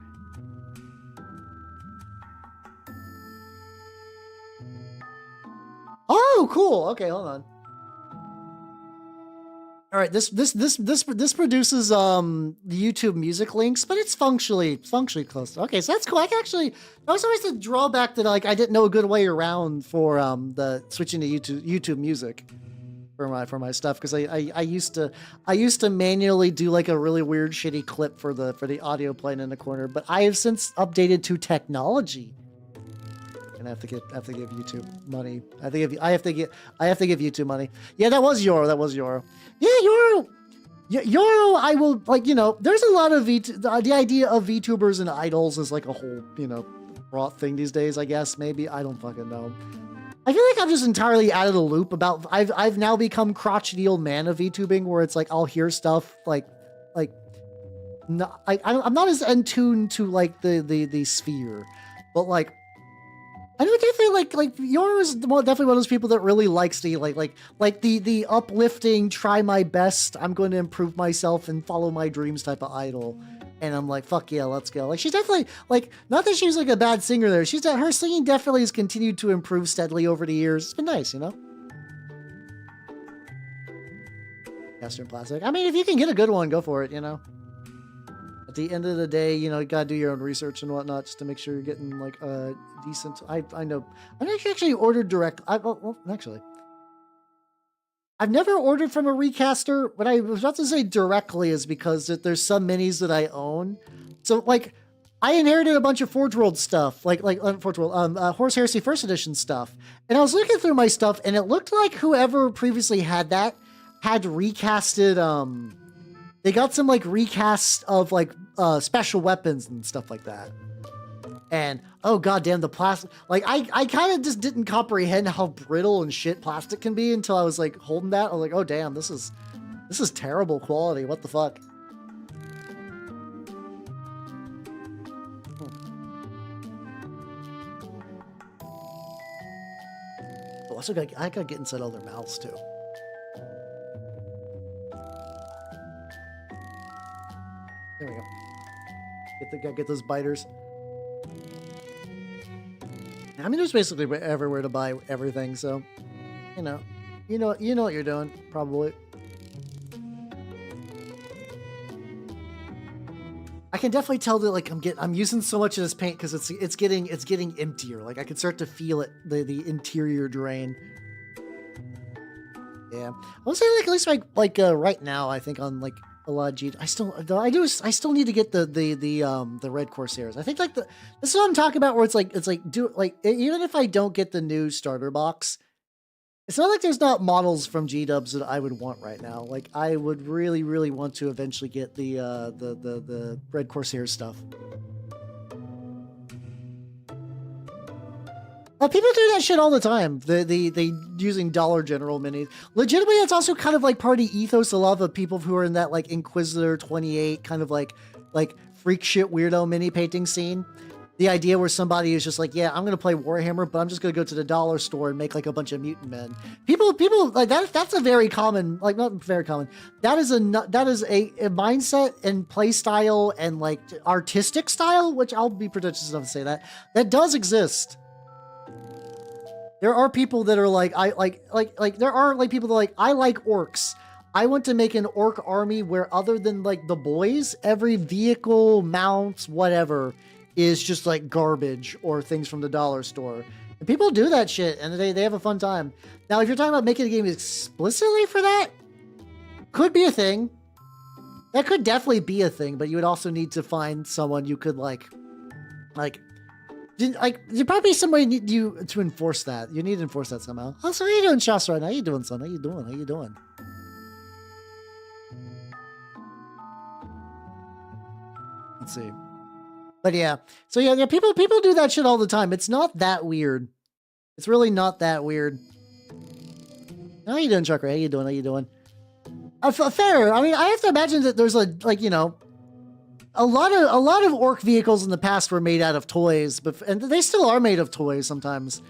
Oh, cool. Okay, hold on. All right, this produces the YouTube music links, but it's functionally close. Okay, so that's cool. I can actually, that was always the drawback that like I didn't know a good way around for the switching to YouTube music for my stuff, because I used to manually do like a really weird shitty clip for the audio playing in the corner, but I have since updated to technology. And I have to give YouTube money. I have to give YouTube money. Yeah, that was Yoro. Yeah, Yoro. I will, like, you know, there's a lot of the idea of VTubers and idols is like a whole, you know, broad thing these days, I guess. Maybe, I don't fucking know. I feel like I'm just entirely out of the loop about, I've now become crotchety old man of VTubing, where it's like I'll hear stuff like no, I'm not as in tune to like the sphere, but like I know definitely like Yoro is definitely one of those people that really likes the like the uplifting, try my best, I'm going to improve myself and follow my dreams type of idol. And I'm like, fuck yeah, let's go. Like, she's definitely, like, not that she was like a bad singer there. Her singing definitely has continued to improve steadily over the years. It's been nice, you know? Western Plastic. I mean, if you can get a good one, go for it, you know? At the end of the day, you know, you gotta do your own research and whatnot just to make sure you're getting, like, a decent... I know... I've actually ordered direct... actually... I've never ordered from a recaster. What I was about to say directly is because there's some minis that I own. So, like, I inherited a bunch of Forge World stuff, Forge World, Horse Heresy First Edition stuff. And I was looking through my stuff, and it looked like whoever previously had that had recasted, they got some, like, recast of, like, special weapons and stuff like that. And, oh goddamn, the plastic, like, I kind of just didn't comprehend how brittle and shit plastic can be until I was, like, holding that. I was like, oh damn, this is terrible quality. What the fuck? Oh, also I gotta get inside all their mouths too. There we go. Get those biters. I mean, there's basically everywhere to buy everything, so you know what you're doing, probably. I can definitely tell that, like, I'm using so much of this paint because it's getting emptier. Like, I can start to feel it, the interior drain. Yeah, I would say, like, at least like right now, I think on like a lot of G. I still need to get the Red Corsairs. I think like this is what I'm talking about, where it's like even if I don't get the new starter box, it's not like there's not models from G-dubs that I would want right now. Like I would really, really want to eventually get the Red Corsair stuff. People do that shit all the time. They using Dollar General minis. Legitimately, that's also kind of like part of ethos. A lot of the people who are in that like Inquisitor 28 kind of like freak shit weirdo mini painting scene. The idea where somebody is just like, yeah, I'm gonna play Warhammer, but I'm just gonna go to the dollar store and make like a bunch of mutant men. People like that. That's a very common, like not very common. That is a mindset and play style and like artistic style, which I'll be pretentious enough to say that does exist. There are people that are like, there are like people that are like, I like orcs. I want to make an orc army where other than like the boys, every vehicle, mounts, whatever, is just like garbage or things from the dollar store. And people do that shit and they have a fun time. Now, if you're talking about making a game explicitly for that, could be a thing. That could definitely be a thing, but you would also need to find someone you could there'd probably be some way to enforce that. You need to enforce that somehow. Oh, so how you doing, Shas, right now? How you doing, son? How you doing? How you doing? Let's see. But yeah. So yeah, people do that shit all the time. It's not that weird. It's really not that weird. How you doing, Chucker? How you doing? How you doing? Fair. I mean, I have to imagine that there's a lot of orc vehicles in the past were made out of toys, and they still are made of toys sometimes.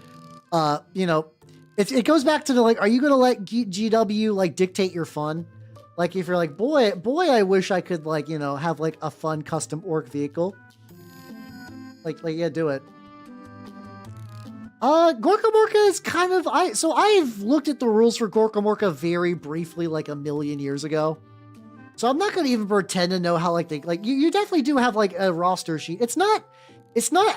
It goes back to the like, are you gonna let GW like dictate your fun? Like if you're like, boy, I wish I could like have like a fun custom orc vehicle. Like yeah, do it. Gorka Morka is kind of I've looked at the rules for Gorka Morka very briefly like a million years ago. So I'm not going to even pretend to know how you definitely do have like a roster sheet. It's not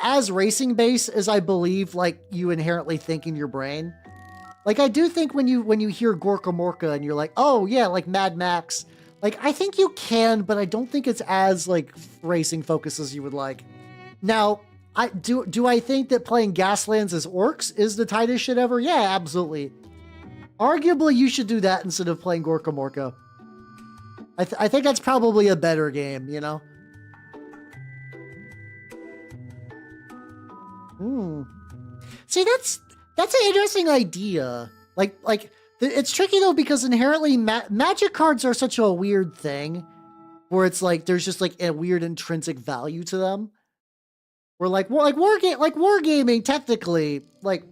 as racing based as I believe like you inherently think in your brain. Like I do think when you hear Gorka Morka and you're like, oh yeah, like Mad Max, like I think you can, but I don't think it's as like racing focused as you would like. Now, do I think that playing Gaslands as orcs is the tightest shit ever? Yeah, absolutely. Arguably, you should do that instead of playing Gorka Morka. I think that's probably a better game, you know? See, that's an interesting idea. It's tricky though, because inherently magic cards are such a weird thing where it's like, there's just like a weird intrinsic value to them. Where wargaming, technically, like,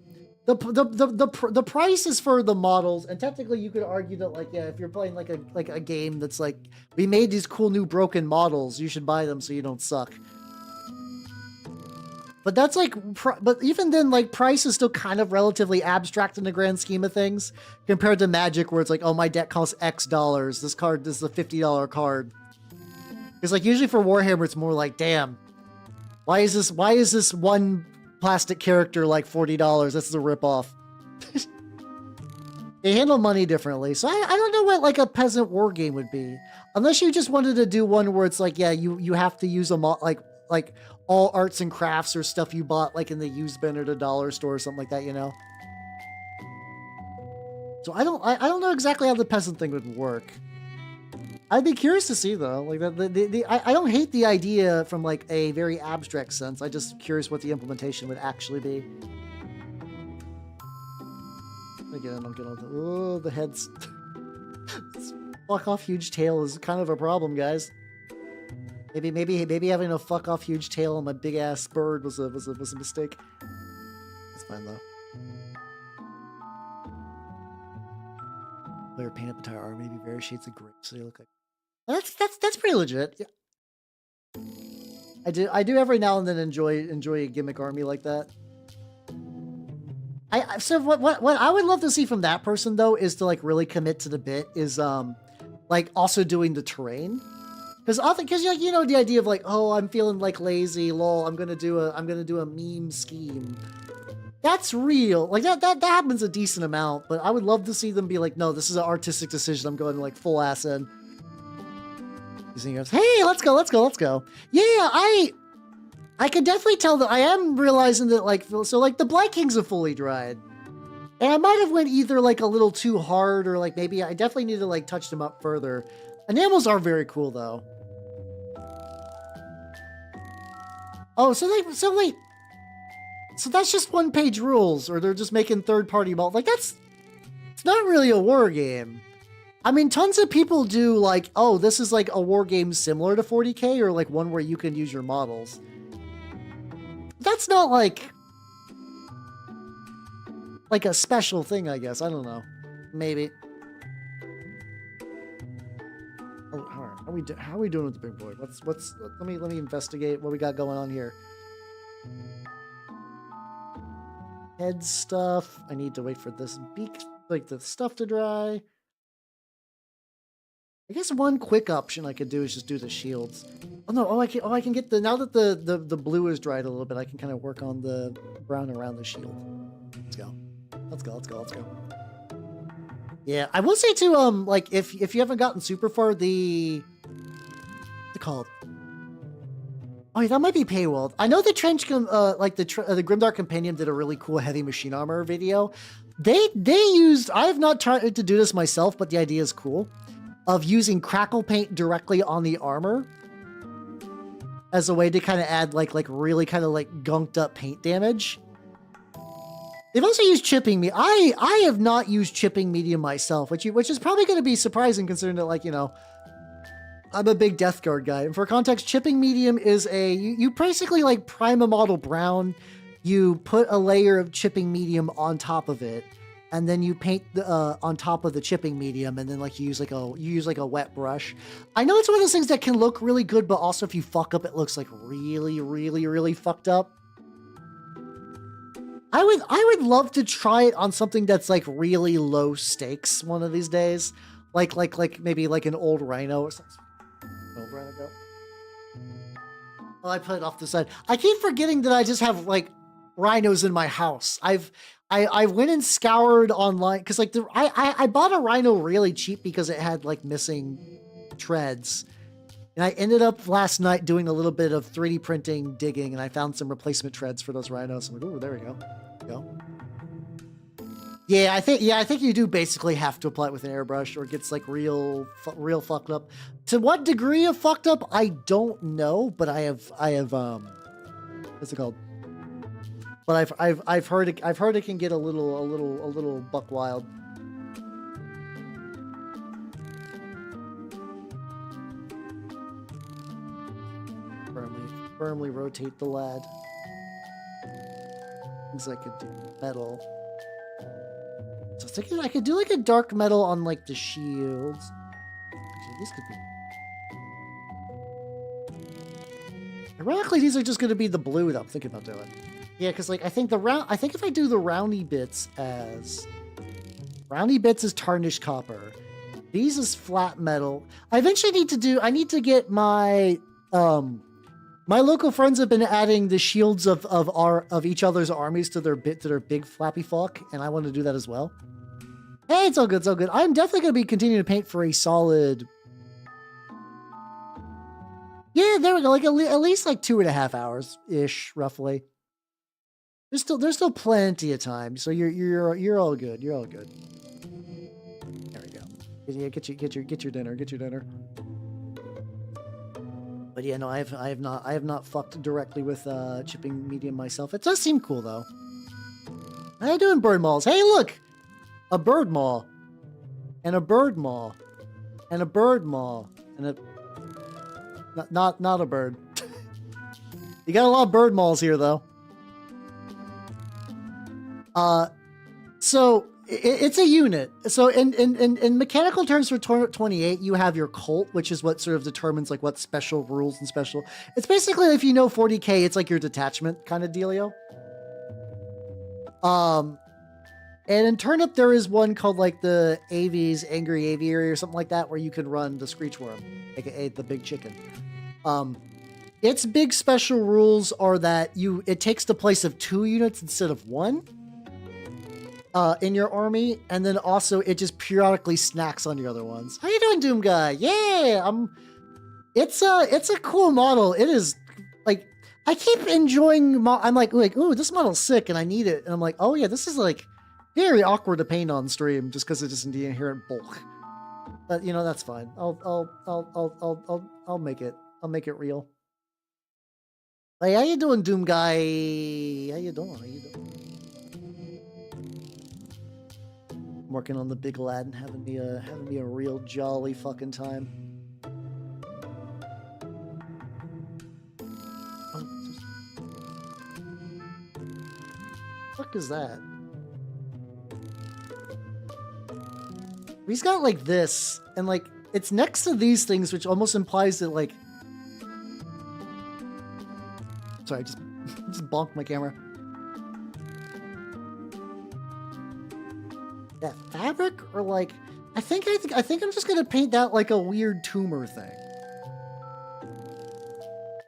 the price is for the models, and technically you could argue that like, yeah, if you're playing like a game that's like, we made these cool new broken models, you should buy them so you don't suck. But that's like, but even then, like, price is still kind of relatively abstract in the grand scheme of things compared to Magic, where it's like, oh, my deck costs X dollars. This is a $50 card. Because like usually for Warhammer, it's more like, damn, why is this one plastic character like $40? This is a ripoff. They handle money differently. So I don't know what like a peasant war game would be. Unless you just wanted to do one where it's like, yeah, you have to use them all, like all arts and crafts or stuff you bought like in the used bin or the dollar store or something like that, you know? So I don't know exactly how the peasant thing would work. I'd be curious to see though. Like I don't hate the idea from like a very abstract sense. I'm just curious what the implementation would actually be. Again, I'm gonna the heads. Fuck off huge tail is kind of a problem, guys. Maybe having a fuck off huge tail on my big ass bird was a mistake. It's fine though. Player paint up entire arm, maybe various shades of gray, so they look like. That's pretty legit. Yeah. I do every now and then enjoy a gimmick army like that. So what I would love to see from that person though is to like really commit to the bit is like also doing the terrain. Because you know the idea of like, oh, I'm feeling like lazy, lol, I'm gonna do a meme scheme. That's real. Like that happens a decent amount, but I would love to see them be like, no, this is an artistic decision. I'm going like full ass in. He goes, hey, let's go, let's go, let's go. Yeah, I can definitely tell that I am realizing that, like, so, like, the Blight Kings have fully dried. And I might have went either, like, a little too hard, or, like, maybe I definitely need to, like, touch them up further. Enamels are very cool, though. Oh, so wait. So that's just one-page rules, or they're just making third-party malt. Like, it's not really a war game. I mean, tons of people do, like, oh, this is, like, a war game similar to 40K, or, like, one where you can use your models. That's not, like a special thing, I guess. I don't know. Maybe. Oh, all right. How are we doing with the big boy? Let me investigate what we got going on here. Head stuff. I need to wait for this beak, like, the stuff to dry. I guess one quick option I could do is just do the shields. Oh no! I can get now that the blue is dried a little bit. I can kind of work on the brown around the shield. Let's go. Let's go. Let's go. Let's go. Yeah, I will say too. Like if you haven't gotten super far, what's it called? Oh yeah, that might be paywalled. I know the the Grimdark Compendium did a really cool heavy machine armor video. They used. I have not tried to do this myself, but the idea is cool. Of using crackle paint directly on the armor as a way to kind of add like really kind of like gunked up paint damage. They've also used chipping me. I have not used chipping medium myself, which is probably going to be surprising considering that, like, you know, I'm a big Death Guard guy. And for context, chipping medium is you basically like prime a model brown, you put a layer of chipping medium on top of it, and then you paint the on top of the chipping medium, and then like you use like a wet brush. I know it's one of those things that can look really good, but also if you fuck up, it looks like really, really, really fucked up. I would love to try it on something that's like really low stakes one of these days, like maybe like an old rhino or something. Old rhino go. Oh, I put it off the side. I keep forgetting that I just have like rhinos in my house. I went and scoured online because like I bought a rhino really cheap because it had like missing treads, and I ended up last night doing a little bit of 3D printing digging, and I found some replacement treads for those rhinos. I'm like, oh, there we go. Yeah, I think you do basically have to apply it with an airbrush, or it gets like real fucked up. To what degree of fucked up, I don't know, but I have what's it called? But I've heard it can get a little buck wild. Firmly rotate the lad. Things I could do. Metal. So I was thinking I could do like a dark metal on like the shields. Actually, this could be. Ironically, these are just going to be the blue that I'm thinking about doing. Yeah, because like I think if I do the roundy bits as tarnished copper, these is flat metal. I eventually need to get my my local friends have been adding the shields of each other's armies to their big flappy fuck, and I want to do that as well. Hey, it's all good, it's all good. I'm definitely gonna be continuing to paint for a solid. Yeah, there we go. Like at least like 2.5 hours ish, roughly. There's still plenty of time, so you're all good. You're all good. There we go. Yeah, get your dinner. But yeah, no, I have not fucked directly with chipping medium myself. It does seem cool though. How you doing, bird mauls? Hey, look, a bird maul, and a bird maul, and a bird maul, and a not a bird. You got a lot of bird mauls here though. So it's a unit. So in mechanical terms for Turnip28, you have your cult, which is what sort of determines like what special rules and special. It's basically, if you know 40K, it's like your detachment kind of dealio. And in Turnip, there is one called like the AV's Angry Aviary or something like that, where you can run the Screech Wyrm, aka the big chicken. Its big special rules are that it takes the place of 2 units instead of 1. In your army, and then also it just periodically snacks on your other ones. How you doing, Doom Guy? Yeah, It's a cool model. It is like I keep enjoying. I'm like, ooh, this model's sick, and I need it. And I'm like, oh yeah, this is like very awkward to paint on stream just because it's just the inherent bulk. But you know that's fine. I'll make it. I'll make it real. Hey, how you doing, Doom Guy? How you doing? How you doing? I'm working on the big lad and having me a real jolly fucking time. What is that? He's got like this, and like it's next to these things, which almost implies that like. Sorry, just bonked my camera. That fabric, or like, I think I'm just gonna paint that like a weird tumor thing.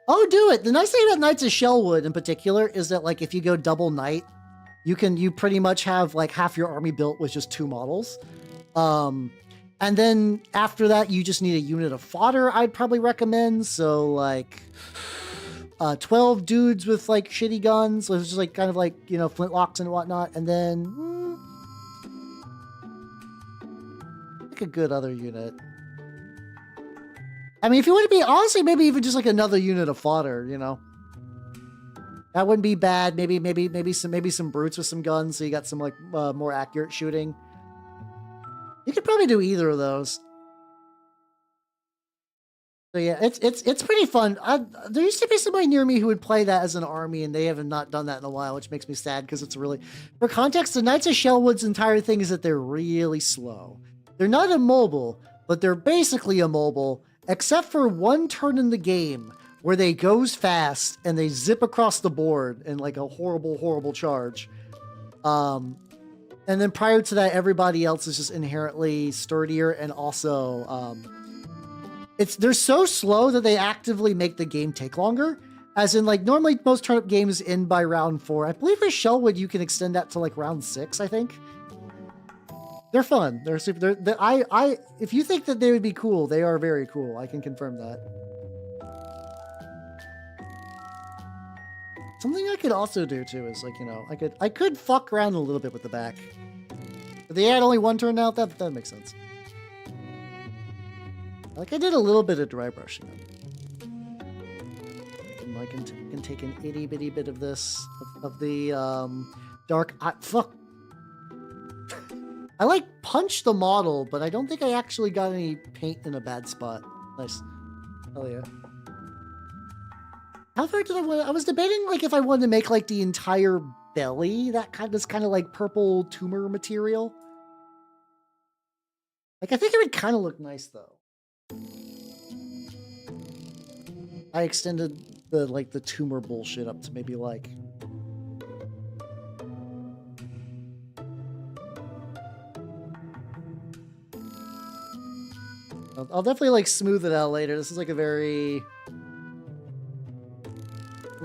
Oh, do it. The nice thing about Knights of Shellwood in particular is that like if you go double knight, you pretty much have like half your army built with just 2 models. And then after that, you just need a unit of fodder, I'd probably recommend. So like 12 dudes with like shitty guns, which is like kind of like, you know, flintlocks and whatnot. And then like a good other unit. I mean, if you want to be honestly, maybe even just like another unit of fodder, you know, that wouldn't be bad. Maybe some brutes with some guns, so you got some like more accurate shooting. You could probably do either of those. So yeah, it's pretty fun. There used to be somebody near me who would play that as an army, and they have not done that in a while, which makes me sad because it's really, for context, the Knights of Shellwood's entire thing is that they're really slow. They're not immobile, but they're basically immobile, except for one turn in the game where they goes fast and they zip across the board in like a horrible, horrible charge. And then prior to that, everybody else is just inherently sturdier, and also they're so slow that they actively make the game take longer. As in, like, normally most turnip games end by round 4. I believe for Shellwood you can extend that to like round 6, I think. They're fun. They're super. If you think that they would be cool, they are very cool. I can confirm that. Something I could also do too is like, you know, I could fuck around a little bit with the back. But they had only 1 turn out. That makes sense. Like I did a little bit of dry brushing. And I can take an itty bitty bit of this of the dark. Fuck. I like punched the model, but I don't think I actually got any paint in a bad spot. Nice. Hell yeah. How far did I was debating like if I wanted to make like the entire belly that kind of like purple tumor material. Like I think it would kind of look nice though. I extended the tumor bullshit up to maybe like I'll definitely like smooth it out later. This is like a very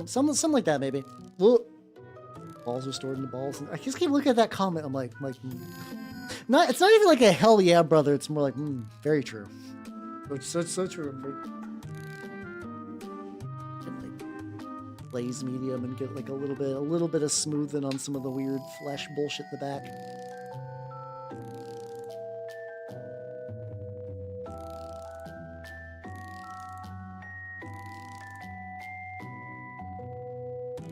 something like that maybe. Whoa. Balls are stored in the balls. I just keep looking at that comment. I'm like, it's not even like a hell yeah, brother. It's more like, very true. It's so true. Blaze medium and get like a little bit of smoothing on some of the weird flesh bullshit in the back.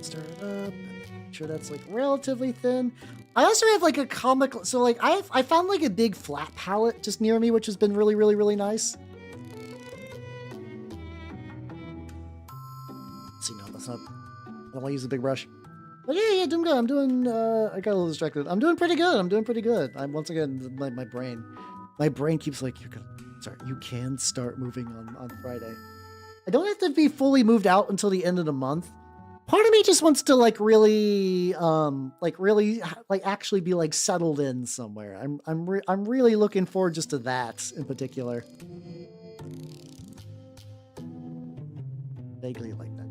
Stir it up. Make sure that's like relatively thin. I also have like a comic, so like I found like a big flat palette just near me, which has been really, really, really nice. See, no, that's not. I don't want to use a big brush. But yeah, doing good. I'm doing. I got a little distracted. I'm doing pretty good. I'm once again my brain keeps like you can start moving on Friday. I don't have to be fully moved out until the end of the month. Part of me just wants to like really actually be like settled in somewhere. I'm really looking forward just to that in particular. Vaguely like that.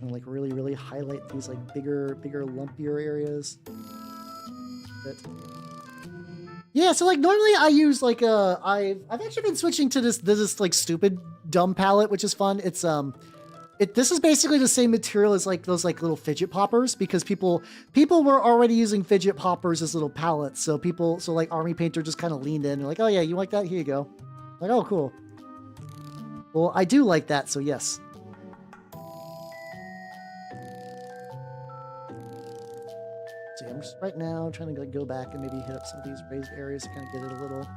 And like really highlight these like bigger lumpier areas. But Yeah, so like normally I use like I've actually been switching to this like stupid dumb palette, which is fun. It's this is basically the same material as like those like little fidget poppers, because people were already using fidget poppers as little palettes. So like Army Painter just kind of leaned in and like, oh yeah, you like that? Here you go. Like, oh cool. Well, I do like that, so yes. See, I'm just right now trying to like go back and maybe hit up some of these raised areas to kind of get it a little.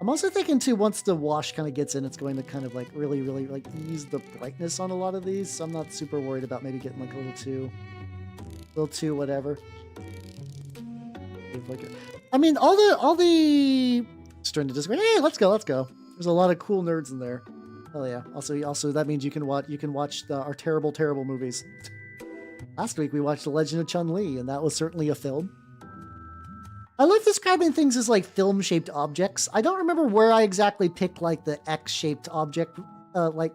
I'm also thinking too, once the wash kind of gets in, it's going to kind of like really like ease the brightness on a lot of these. So I'm not super worried about maybe getting like a little too whatever. I mean, all the starting to disagree. Hey, let's go. There's a lot of cool nerds in there. Hell yeah. Also that means you can watch our terrible movies. Last week we watched The Legend of Chun-Li, and that was certainly a film. I love describing things as like film-shaped objects. I don't remember where I exactly picked like the X-shaped object like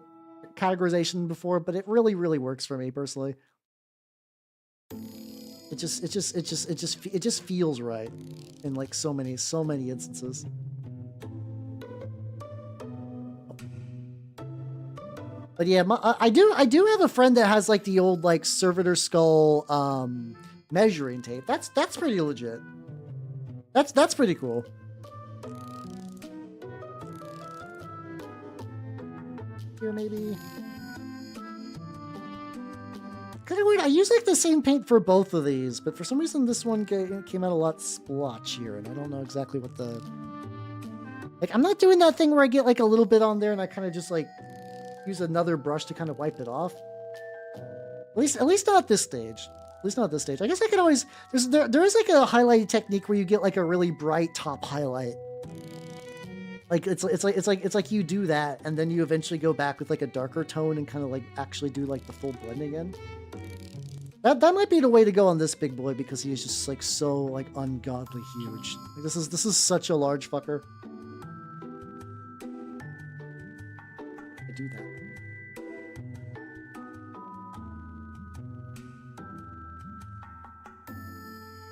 categorization before, but it really works for me personally. It just feels right in like so many instances. But yeah, I do have a friend that has like the old like servitor skull measuring tape. That's pretty legit. That's pretty cool. Here maybe. Kind of weird. I use like the same paint for both of these, but for some reason this one came out a lot splotchier, and I don't know exactly what the. Like, I'm not doing that thing where I get like a little bit on there and I kind of just like use another brush to kind of wipe it off. At least not at this stage. At least not at this stage. I guess I could always. There is like a highlighting technique where you get like a really bright top highlight. Like it's like you do that and then you eventually go back with like a darker tone and kind of like actually do like the full blending in. That might be the way to go on this big boy, because he is just like so like ungodly huge. Like, this is such a large fucker. I do that.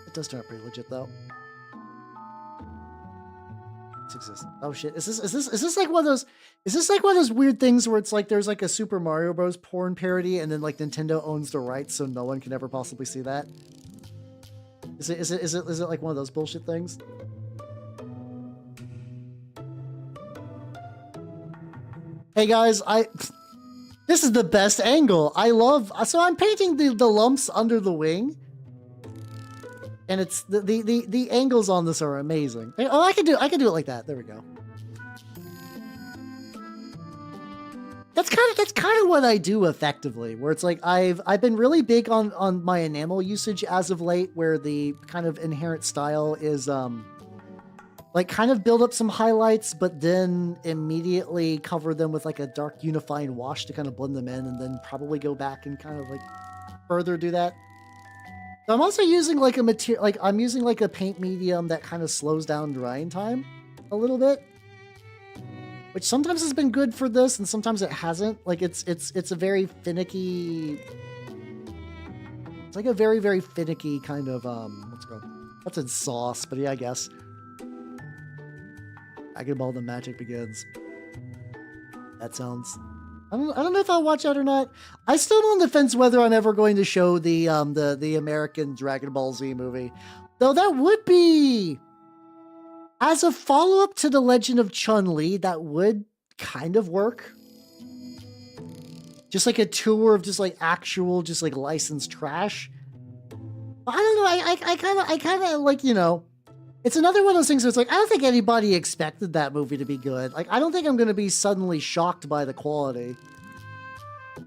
It does turn out pretty legit though. Oh shit! Is this like one of those? Is this like one of those weird things where it's like there's like a Super Mario Bros. Porn parody, and then like Nintendo owns the rights, so no one can ever possibly see that? Is it like one of those bullshit things? Hey guys, this is the best angle. So I'm painting the lumps under the wing. And it's the angles on this are amazing. Oh, I can do it like that. There we go. That's kind of what I do effectively, where it's like I've been really big on my enamel usage as of late, where the kind of inherent style is like kind of build up some highlights, but then immediately cover them with like a dark unifying wash to kind of blend them in, and then probably go back and kind of like further do that. So I'm also using like a material, like I'm using like a paint medium that kind of slows down drying time a little bit, which sometimes has been good for this and sometimes it hasn't. Like it's a very finicky, it's like a very finicky kind of what's it called? That's in sauce, but yeah, I guess. Dragon Ball the Magic Begins. That sounds. I don't know if I'll watch that or not. I still am on the fence whether I'm ever going to show the American Dragon Ball Z movie. Though that would be, as a follow-up to The Legend of Chun-Li, that would kind of work. Just like a tour of just like actual, just like licensed trash. I don't know, I kind of like, you know, it's another one of those things where it's like, I don't think anybody expected that movie to be good. Like, I don't think I'm going to be suddenly shocked by the quality.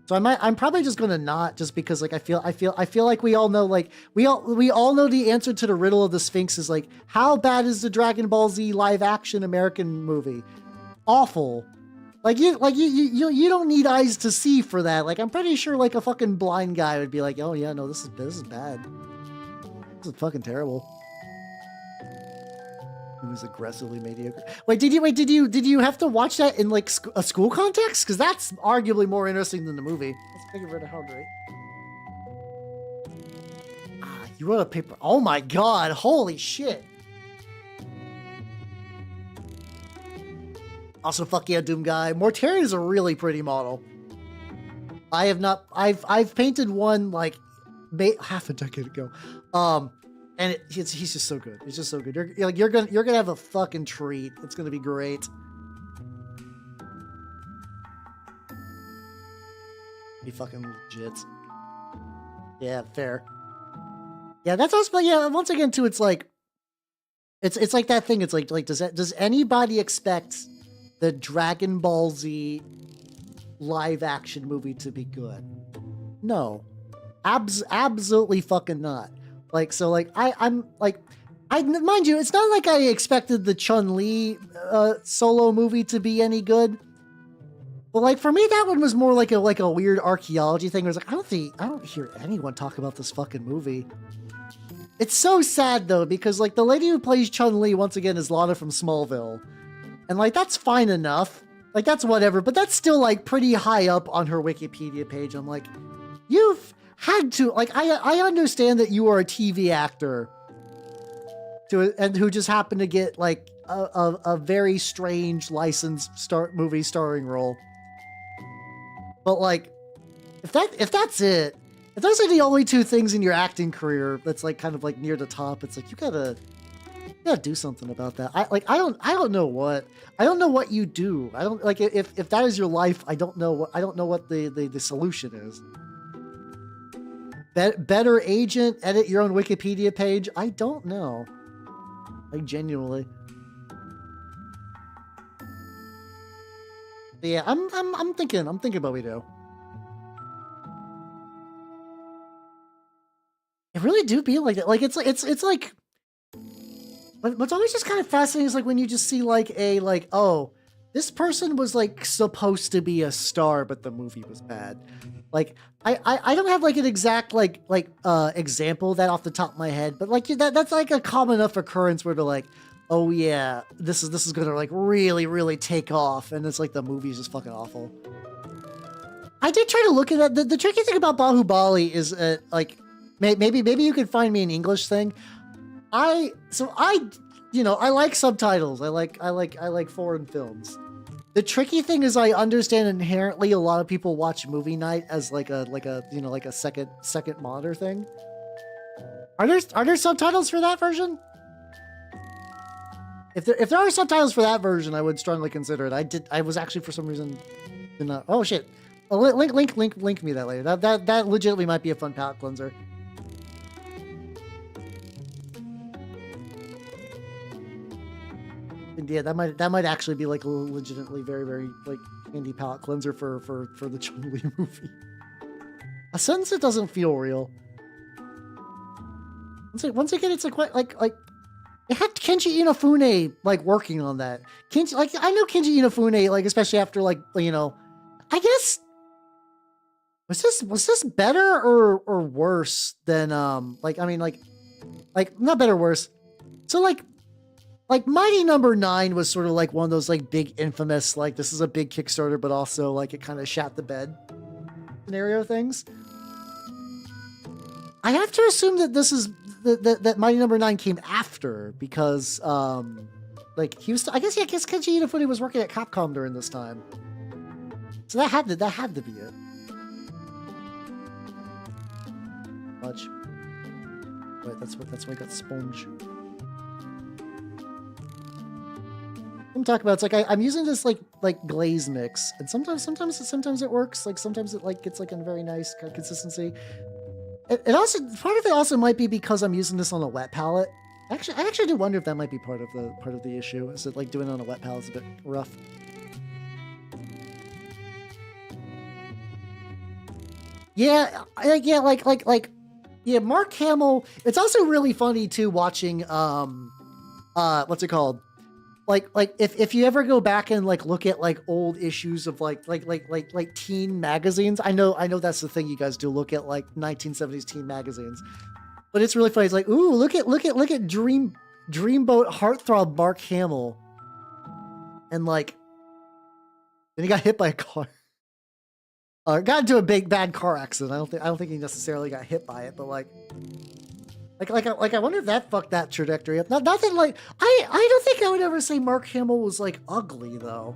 So I'm probably just going to not, just because like I feel like we all know, like we all know the answer to the riddle of the Sphinx is like, how bad is the Dragon Ball Z live action American movie? Awful. Like you don't need eyes to see for that. Like, I'm pretty sure like a fucking blind guy would be like, oh yeah, no, this is bad. This is fucking terrible. It was aggressively mediocre. Wait, did you have to watch that in like a school context? Because that's arguably more interesting than the movie. Let's make it rid of how great. Ah, you wrote a paper. Oh my god! Holy shit! Also, fuck yeah, Doom guy. Mortarion is a really pretty model. I have not. I've painted one like half a decade ago, and he's just so good. He's just so good. You're gonna have a fucking treat. It's gonna be great. Be fucking legit. Yeah, fair. Yeah, that's also. But yeah, once again, too, it's like that thing. It's like does anybody expect the Dragon Ball Z live action movie to be good? No, absolutely fucking not. Like, so like I'm like, I mind you, it's not like I expected the Chun-Li solo movie to be any good. But like for me, that one was more like a weird archaeology thing. It was like I don't hear anyone talk about this fucking movie. It's so sad though, because like the lady who plays Chun-Li once again is Lana from Smallville. And like that's fine enough. Like that's whatever, but that's still like pretty high up on her Wikipedia page. I'm like, you've had to, like, I understand that you are a TV actor and who just happened to get like a very strange licensed movie starring role. But like, if that's it, if those are the only two things in your acting career that's like kind of like near the top, it's like you gotta do something about that. I don't know what you do. I don't like if that is your life. I don't know what the solution is. Better agent, edit your own Wikipedia page. I don't know. Like genuinely. But yeah, I'm thinking what we do. It really do be like that. Like it's like. What's always just kind of fascinating is like when you just see like oh, this person was like supposed to be a star, but the movie was bad. Like I don't have like an exact example of that off the top of my head, but like that's like a common enough occurrence where they're like, oh yeah, this is gonna like really take off, and it's like the movie's just fucking awful. I did try to look at that. The tricky thing about Bahubali is like maybe you could find me an English thing. I like subtitles. I like foreign films. The tricky thing is I understand inherently a lot of people watch movie night as like a second monitor thing. Are there subtitles for that version? If there are subtitles for that version, I would strongly consider it. I was actually for some reason did not. Oh shit! Link me that later. That legitimately might be a fun palate cleanser. Yeah, that might actually be like a legitimately very like handy palate cleanser for the Chun-Li movie. A sentence that doesn't feel real. Once again, it's like it had Kenji Inafune like working on that. Kenji, like I know Kenji Inafune, like especially after like I guess was this better or worse than like not better or worse. So like Mighty Number 9 was sort of like one of those like big infamous, like this is a big Kickstarter, but also like it kind of shat the bed scenario things. I have to assume that this is that Mighty Number 9 came after because like he was I guess Kenji Inafune was working at Capcom during this time. So that had to be it. Much. Wait, that's why I got Sponge. I'm talking about. It's like I'm using this like glaze mix, and sometimes it works. Like sometimes it like gets like a very nice kind of consistency. It also part of it also might be because I'm using this on a wet palette. Actually, I actually do wonder if that might be part of the issue. Is it like doing it on a wet palette is a bit rough? Yeah, yeah, Mark Hamill. It's also really funny too watching what's it called? Like if you ever go back and like look at like old issues of like teen magazines, I know that's the thing you guys do, look at like 1970s teen magazines. But it's really funny. It's like, ooh, look at Dreamboat heartthrob Mark Hamill. And like then he got hit by a car. Got into a big bad car accident. I don't think he necessarily got hit by it, but like Like I wonder if that fucked that trajectory up. Not that like I don't think I would ever say Mark Hamill was like ugly though.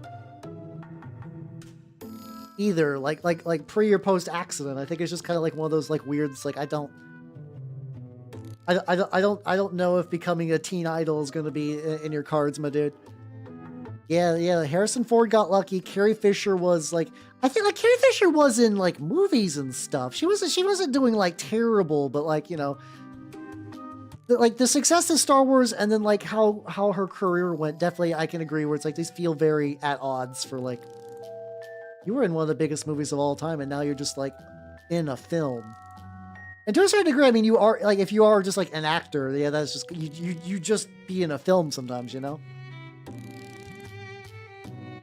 Either like pre or post accident. I think it's just kind of like one of those like weird. It's like I don't know if becoming a teen idol is going to be in your cards, my dude. Yeah. Harrison Ford got lucky. Carrie Fisher was like, I think like Carrie Fisher was in like movies and stuff. She wasn't doing like terrible, but like, you know, like the success of Star Wars and then like how her career went, definitely I can agree where it's like these feel very at odds for like, you were in one of the biggest movies of all time and now you're just like in a film. And to a certain degree, I mean, you are like, if you are just like an actor, yeah, that's just, you just be in a film sometimes, you know?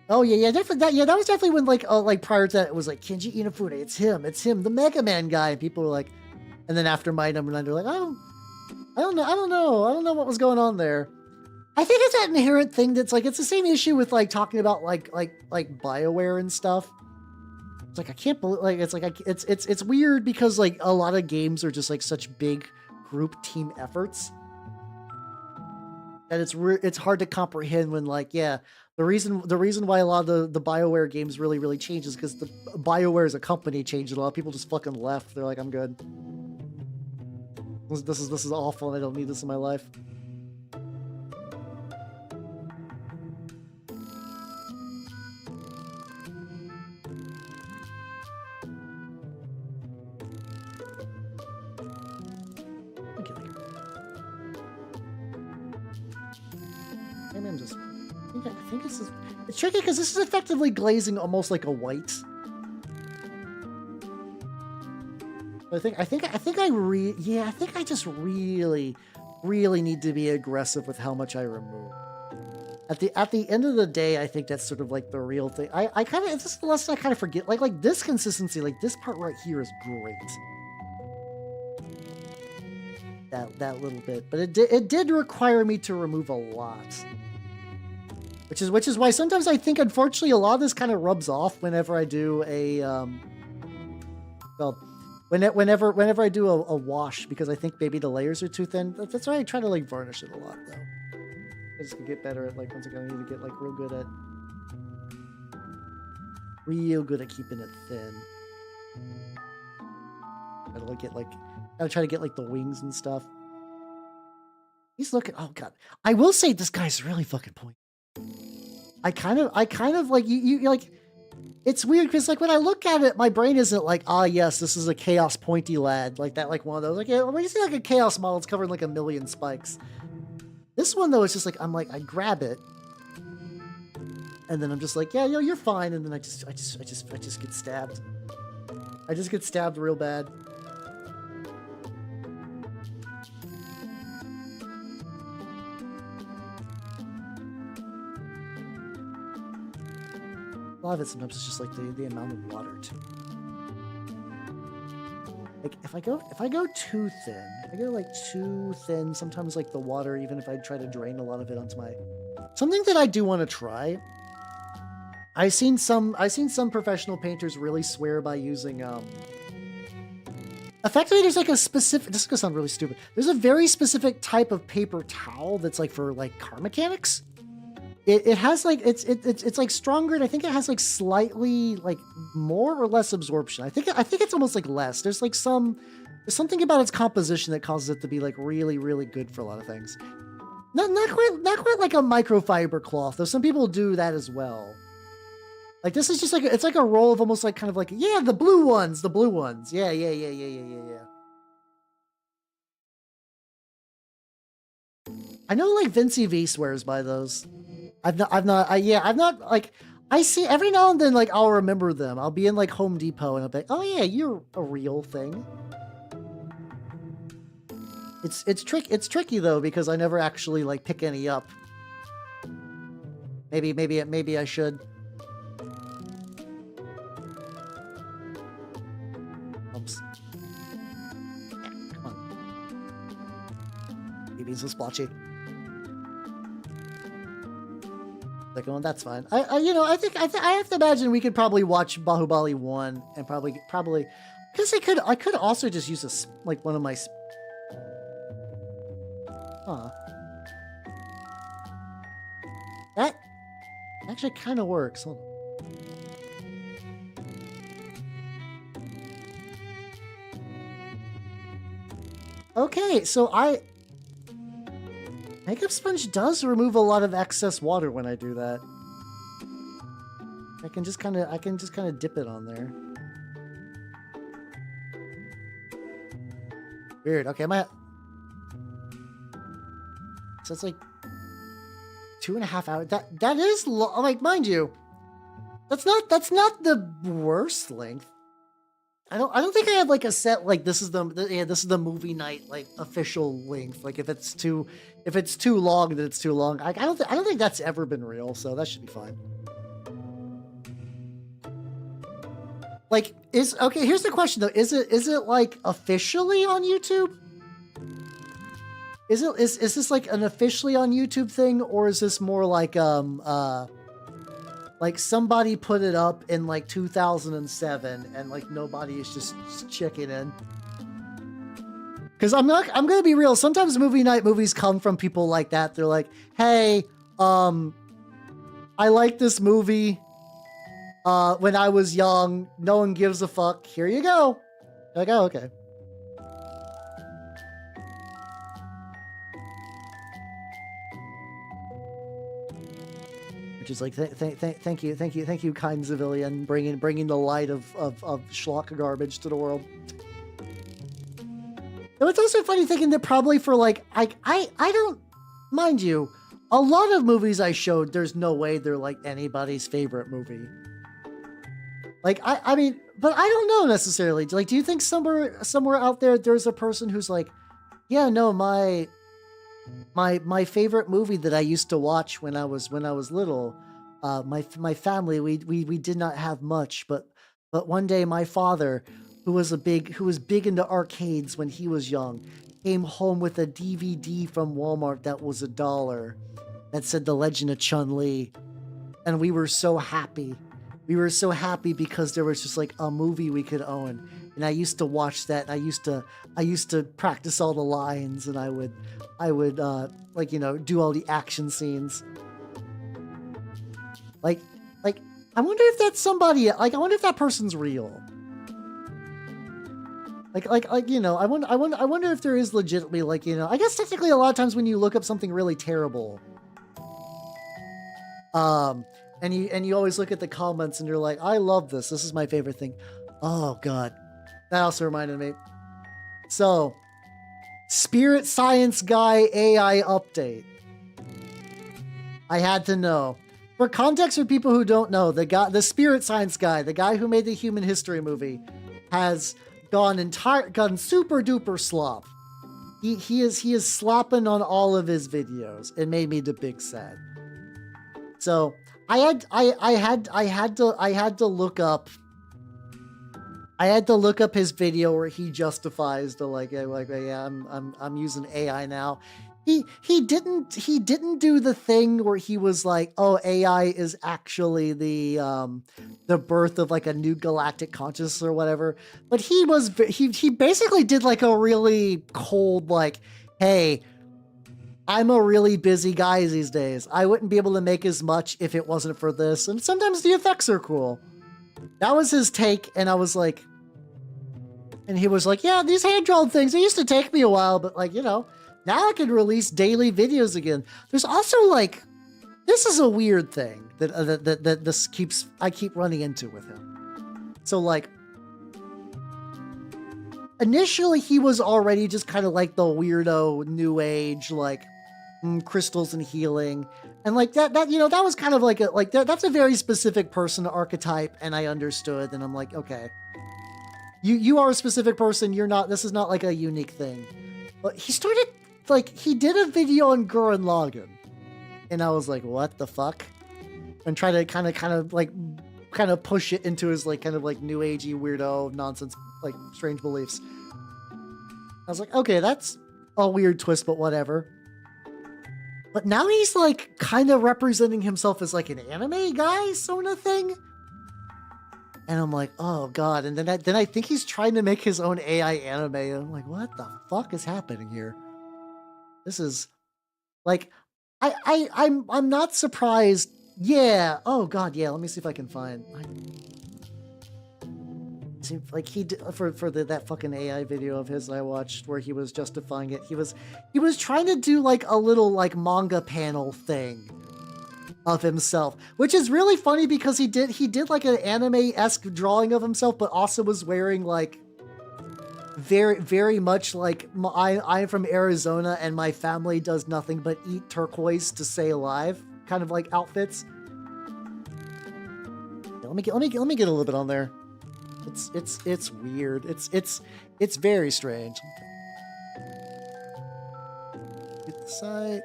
Oh yeah, definitely. That was definitely when like prior to that, it was like Kenji Inafune. It's him, the Mega Man guy. And people were like, and then after Might Number 9, they're like, I don't know what was going on there. I think it's that inherent thing that's like, it's the same issue with like talking about like BioWare and stuff. It's like I can't believe like it's weird because like a lot of games are just like such big group team efforts that it's hard to comprehend when like the reason why a lot of the BioWare games really changed is because the BioWare as a company changed. A lot of people just fucking left. They're like, I'm good. This is awful and I don't need this in my life. Maybe I'm just... I think this is... It's tricky because this is effectively glazing almost like a white. I think I just really need to be aggressive with how much I remove. At the end of the day, I think that's sort of like the real thing. I kind of, this is the lesson I kind of forget. Like this consistency, like this part right here is great. That little bit, but it did require me to remove a lot. Which is why sometimes I think, unfortunately, a lot of this kind of rubs off whenever I do a, whenever I do a wash, because I think maybe the layers are too thin. That's why I try to like varnish it a lot, though. I just could get better at like, once again, I need to get like real good at keeping it thin. Gotta try to get like the wings and stuff. He's looking, oh god. I will say this guy's really fucking pointy. I kind of like you like, it's weird because like when I look at it, my brain isn't like, ah yes, this is a chaos pointy lad, like that, like one of those, like, yeah, when you see like a chaos model, it's covered in like a million spikes. This one though, it's just like, I'm like, I grab it and then I'm just like, yeah, yo, you're fine, and then I just get stabbed. I just get stabbed real bad. A lot of it sometimes is just like the amount of water too. Like if I go too thin, if I go like too thin, sometimes like the water, even if I try to drain a lot of it onto my... Something that I do want to try. I've seen some professional painters really swear by using effectively there's like a specific, this is gonna sound really stupid. There's a very specific type of paper towel that's like for like car mechanics. It has like, it's like stronger, and I think it has like slightly like more or less absorption. I think it's almost like less. There's like there's something about its composition that causes it to be like really good for a lot of things. Not quite like a microfiber cloth, though some people do that as well. Like this is just like, it's like a roll of almost like kind of like, yeah, the blue ones. Yeah. I know like Vinci V swears by those. I've not like, I see every now and then, like I'll remember them. I'll be in like Home Depot and I'll be like, oh yeah, you're a real thing. It's tricky though, because I never actually like pick any up. Maybe I should. Oops. Come on. Maybe it's so splotchy. Second one, that's fine. I think I have to imagine we could probably watch Bahubali 1 and probably because I could also just use like one of my Huh. That actually kind of works. Hold on. Okay, so makeup sponge does remove a lot of excess water when I do that. I can just kind of dip it on there. Weird. Okay, so it's like 2.5 hours. That is like, mind you, that's not the worst length. I don't think I have like a set like this is the movie night like official length. Like if it's too long, then it's too long. I don't think that's ever been real, so that should be fine. Like here's the question though. Is it like officially on YouTube? Is this like an officially on YouTube thing, or is this more like like somebody put it up in like 2007 and like nobody is just checking in? Because I'm gonna be real. Sometimes movie night movies come from people like that. They're like, hey, I like this movie. When I was young, no one gives a fuck. Here you go. Like, oh, okay. Which is like, thank you, kind civilian, bringing the light of schlock garbage to the world. Though it's also funny thinking that probably for like, I don't, mind you, a lot of movies I showed, there's no way they're like anybody's favorite movie. Like, I mean, but I don't know necessarily. Like, do you think somewhere out there, there's a person who's like, yeah, no, my favorite movie that I used to watch when I was little, my family, we did not have much, but one day my father, who was big into arcades when he was young, came home with a DVD from Walmart that was $1 that said The Legend of Chun-Li, and we were so happy. We were so happy because there was just like a movie we could own, and I used to watch that. I used to practice all the lines, and I would like, you know, do all the action scenes. Like I wonder if that's somebody. Like, I wonder if that person's real. Like you know, I wonder if there is legitimately, like, you know, I guess technically a lot of times when you look up something really terrible, and you always look at the comments and you're like, I love this. This is my favorite thing. Oh God, that also reminded me. So, Spirit Science Guy AI update. I had to know. For context, for people who don't know, the Spirit Science Guy, the guy who made the Human History movie, has gone super duper slop. He is slopping on all of his videos. It made me the big sad. So I had to look up his video where he justifies the like yeah, I'm using AI now. He didn't do the thing where he was like, oh, AI is actually the birth of like a new galactic consciousness or whatever. But he basically did like a really cold like, hey, I'm a really busy guy these days. I wouldn't be able to make as much if it wasn't for this. And sometimes the effects are cool. That was his take. And I was like, and he was like, yeah, these hand-drawn things, it used to take me a while, but like, you know, now I can release daily videos again. There's also like, this is a weird thing that I keep running into with him. So like, initially he was already just kind of like the weirdo new age, like crystals and healing. And like that, you know, that was kind of like that's a very specific person archetype. And I understood. And I'm like, okay, you are a specific person. You're not, this is not like a unique thing. But he started, like, he did a video on Gurren Lagann. And I was like, what the fuck? And try to kind of push it into his like kind of like new agey weirdo nonsense, like strange beliefs. I was like, okay, that's a weird twist, but whatever. But now he's like kind of representing himself as like an anime guy sort of thing. And I'm like, oh God. And then I think he's trying to make his own AI anime. And I'm like, what the fuck is happening here? This is Like, I'm not surprised. Yeah. Oh God. Yeah. Let me see if I can find. Seemed like he did for that fucking AI video of his I watched where he was justifying it. He was trying to do like a little like manga panel thing of himself, which is really funny because he did like an anime-esque drawing of himself, but also was wearing like very much like I'm from Arizona and my family does nothing but eat turquoise to stay alive kind of like outfits. Yeah, let me get a little bit on there. It's weird. It's very strange. Get the site.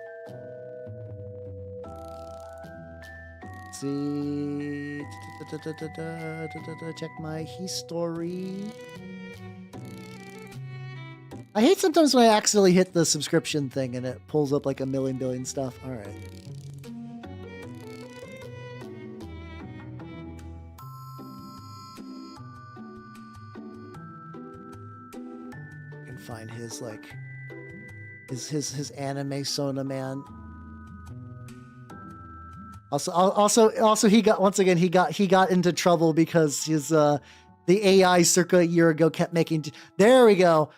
Let's see. Check my history. I hate sometimes when I accidentally hit the subscription thing and it pulls up like a million billion stuff. All right. I can find his like his anime Sona man. Also he got once again he got into trouble because his the AI circa a year ago kept making. There we go.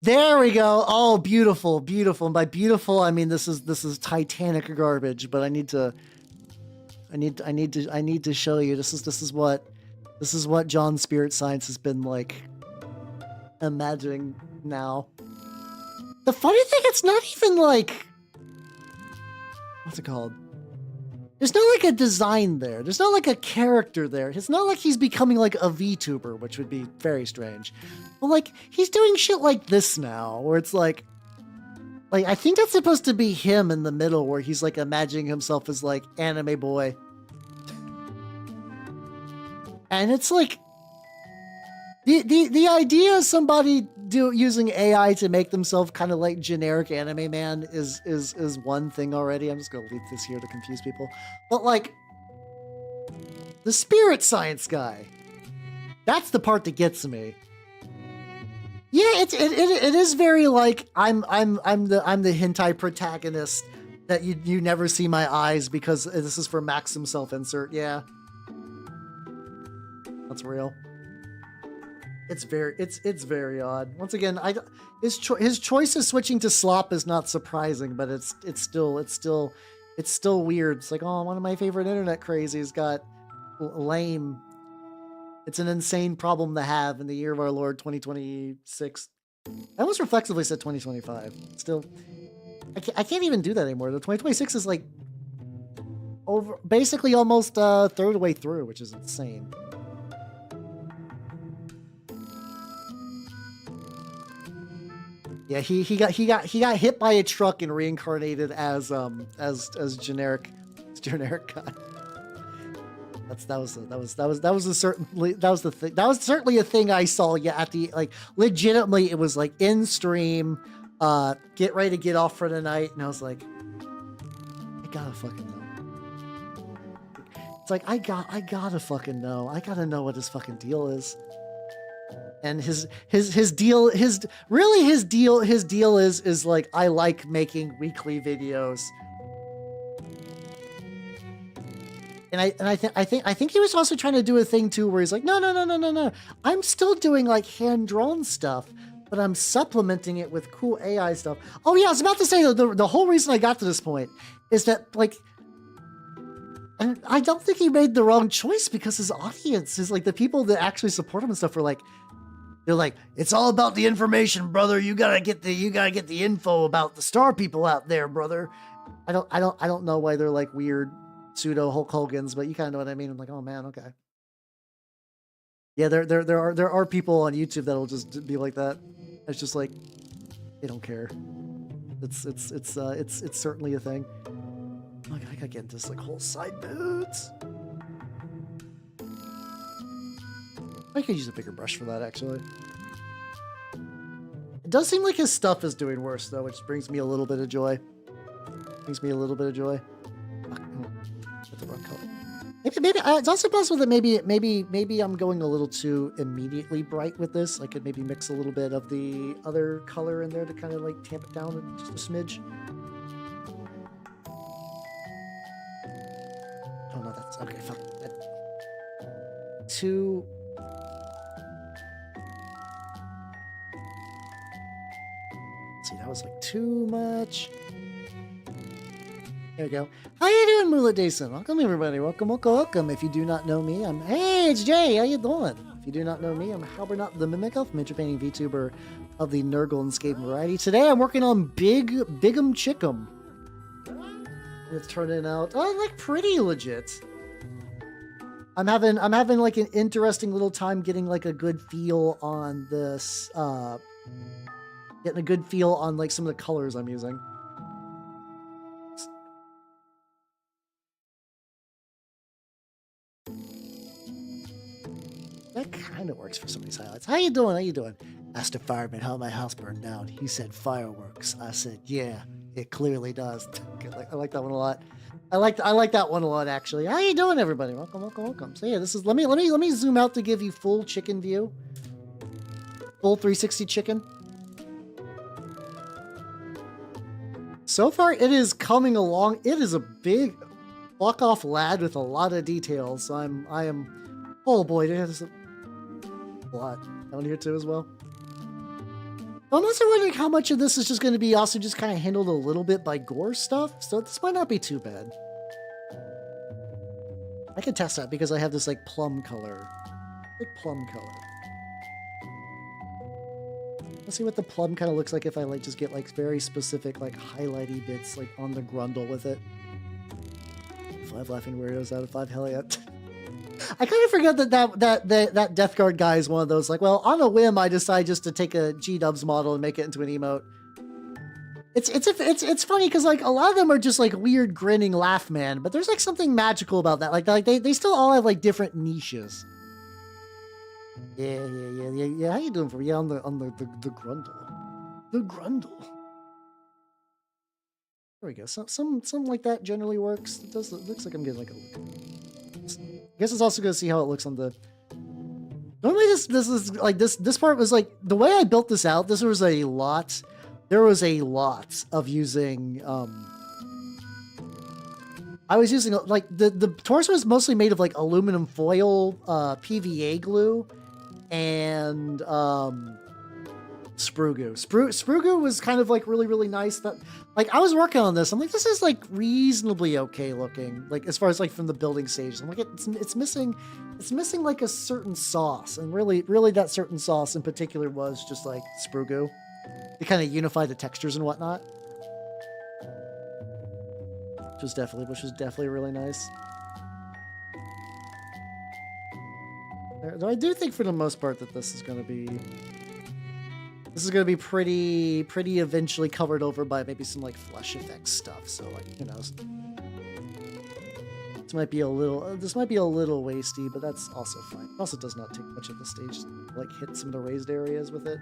There we go. Oh, beautiful, beautiful. And by beautiful, I mean this is Titanic garbage. But I need to show you. This is what John's Spirit Science has been like imagining now. The funny thing, it's not even like, what's it called? There's not like a design there. There's not like a character there. It's not like he's becoming like a VTuber, which would be very strange. But like, he's doing shit like this now, where it's like I think that's supposed to be him in the middle, where he's like imagining himself as like anime boy. And it's like, the idea of somebody using AI to make themselves kind of like generic anime man is one thing already. I'm just gonna leave this here to confuse people. But like the spirit science guy, that's the part that gets me. Yeah, it is very like I'm the hentai protagonist that you never see my eyes because this is for Maxim self-insert. Yeah, that's real. It's very odd. Once again, his choice of switching to slop is not surprising, but it's still weird. It's like, oh, one of my favorite internet crazies got lame. It's an insane problem to have in the year of our Lord 2026. I almost reflexively said 2025. Still, I can't even do that anymore. The 2026 is like over, basically almost third way through, which is insane. Yeah, he got hit by a truck and reincarnated as generic guy. That was certainly a thing I saw. Yeah, at the like legitimately, it was like in stream, get ready to get off for the night, and I was like, I gotta fucking know. It's like I gotta fucking know. I gotta know what his fucking deal is. And his deal is like, I like making weekly videos. And I think he was also trying to do a thing too where he's like, no. I'm still doing like hand-drawn stuff, but I'm supplementing it with cool AI stuff. Oh yeah, I was about to say the whole reason I got to this point is that like, and I don't think he made the wrong choice because his audience is like the people that actually support him and stuff are like, they're like, it's all about the information, brother. You gotta get the info about the star people out there, brother. I don't know why they're like weird pseudo Hulk Hogan's, but you kind of know what I mean. I'm like, oh man, okay. Yeah, there are people on YouTube that'll just be like that. It's just like they don't care. It's certainly a thing. Oh, I gotta get into this like whole side boots. I could use a bigger brush for that, actually. It does seem like his stuff is doing worse, though, which brings me a little bit of joy. That's the wrong color. Maybe it's also possible that maybe I'm going a little too immediately bright with this. I could maybe mix a little bit of the other color in there to kind of like tamp it down just a smidge. Oh no, that's okay. Fuck. Two. Let's see, that was like too much. There we go. How you doing, Moolah Dason? Welcome, everybody. Welcome, welcome, welcome. If you do not know me, hey, it's Jay. How you doing? If you do not know me, I'm Halbernot the Mimic Elf, miniature painting VTuber of the Nurgle and Skaven variety. Today, I'm working on Bigum Chickum. It's turning out like pretty legit. I'm having like an interesting little time getting like a good feel on this. Getting a good feel on like some of the colors I'm using. That kind of works for some of these highlights. How you doing? How you doing? Asked a fireman how my house burned down. He said fireworks. I said, yeah, it clearly does. I like that one a lot. I like that one a lot, actually. How you doing, everybody? Welcome, welcome, welcome. So yeah, this is let me zoom out to give you full chicken view. Full 360 chicken. So far, it is coming along. It is a big fuck off lad with a lot of details. So I am. Oh boy, there's a lot down here too as well. I'm also wondering how much of this is just going to be also just kind of handled a little bit by gore stuff. So this might not be too bad. I can test that because I have this like plum color. Like plum color. Let's see what the plum kind of looks like if I like just get like very specific like highlighty bits like on the grundle with it. 5 laughing weirdos out of 5, hell yeah. I kind of forget that Death Guard guy is one of those like, well, on a whim I decide just to take a G-dubs model and make it into an emote. It's funny because like a lot of them are just like weird grinning laugh man, but there's like something magical about that. Like they still all have like different niches. Yeah. How you doing for me? Yeah, on the grundle. The grundle. There we go. Something like that generally works. It looks like I'm getting like a look. I guess it's also gonna see how it looks on the. Normally this is like this part was like the way I built this out. There was a lot of using. I was using like the torso was mostly made of like aluminum foil, PVA glue, and sprue goo. Sprue goo was kind of like really nice. That like I was working on this. I'm like, this is like reasonably okay looking. Like as far as like from the building stages, I'm like it's missing like a certain sauce, and really that certain sauce in particular was just like sprue goo to kind of unify the textures and whatnot. Which was definitely really nice. Though I do think for the most part that this is going to be pretty eventually covered over by maybe some like flesh effects stuff. So like, who knows? This might be a little wasty, but that's also fine. It also does not take much of the stage to like hit some of the raised areas with it.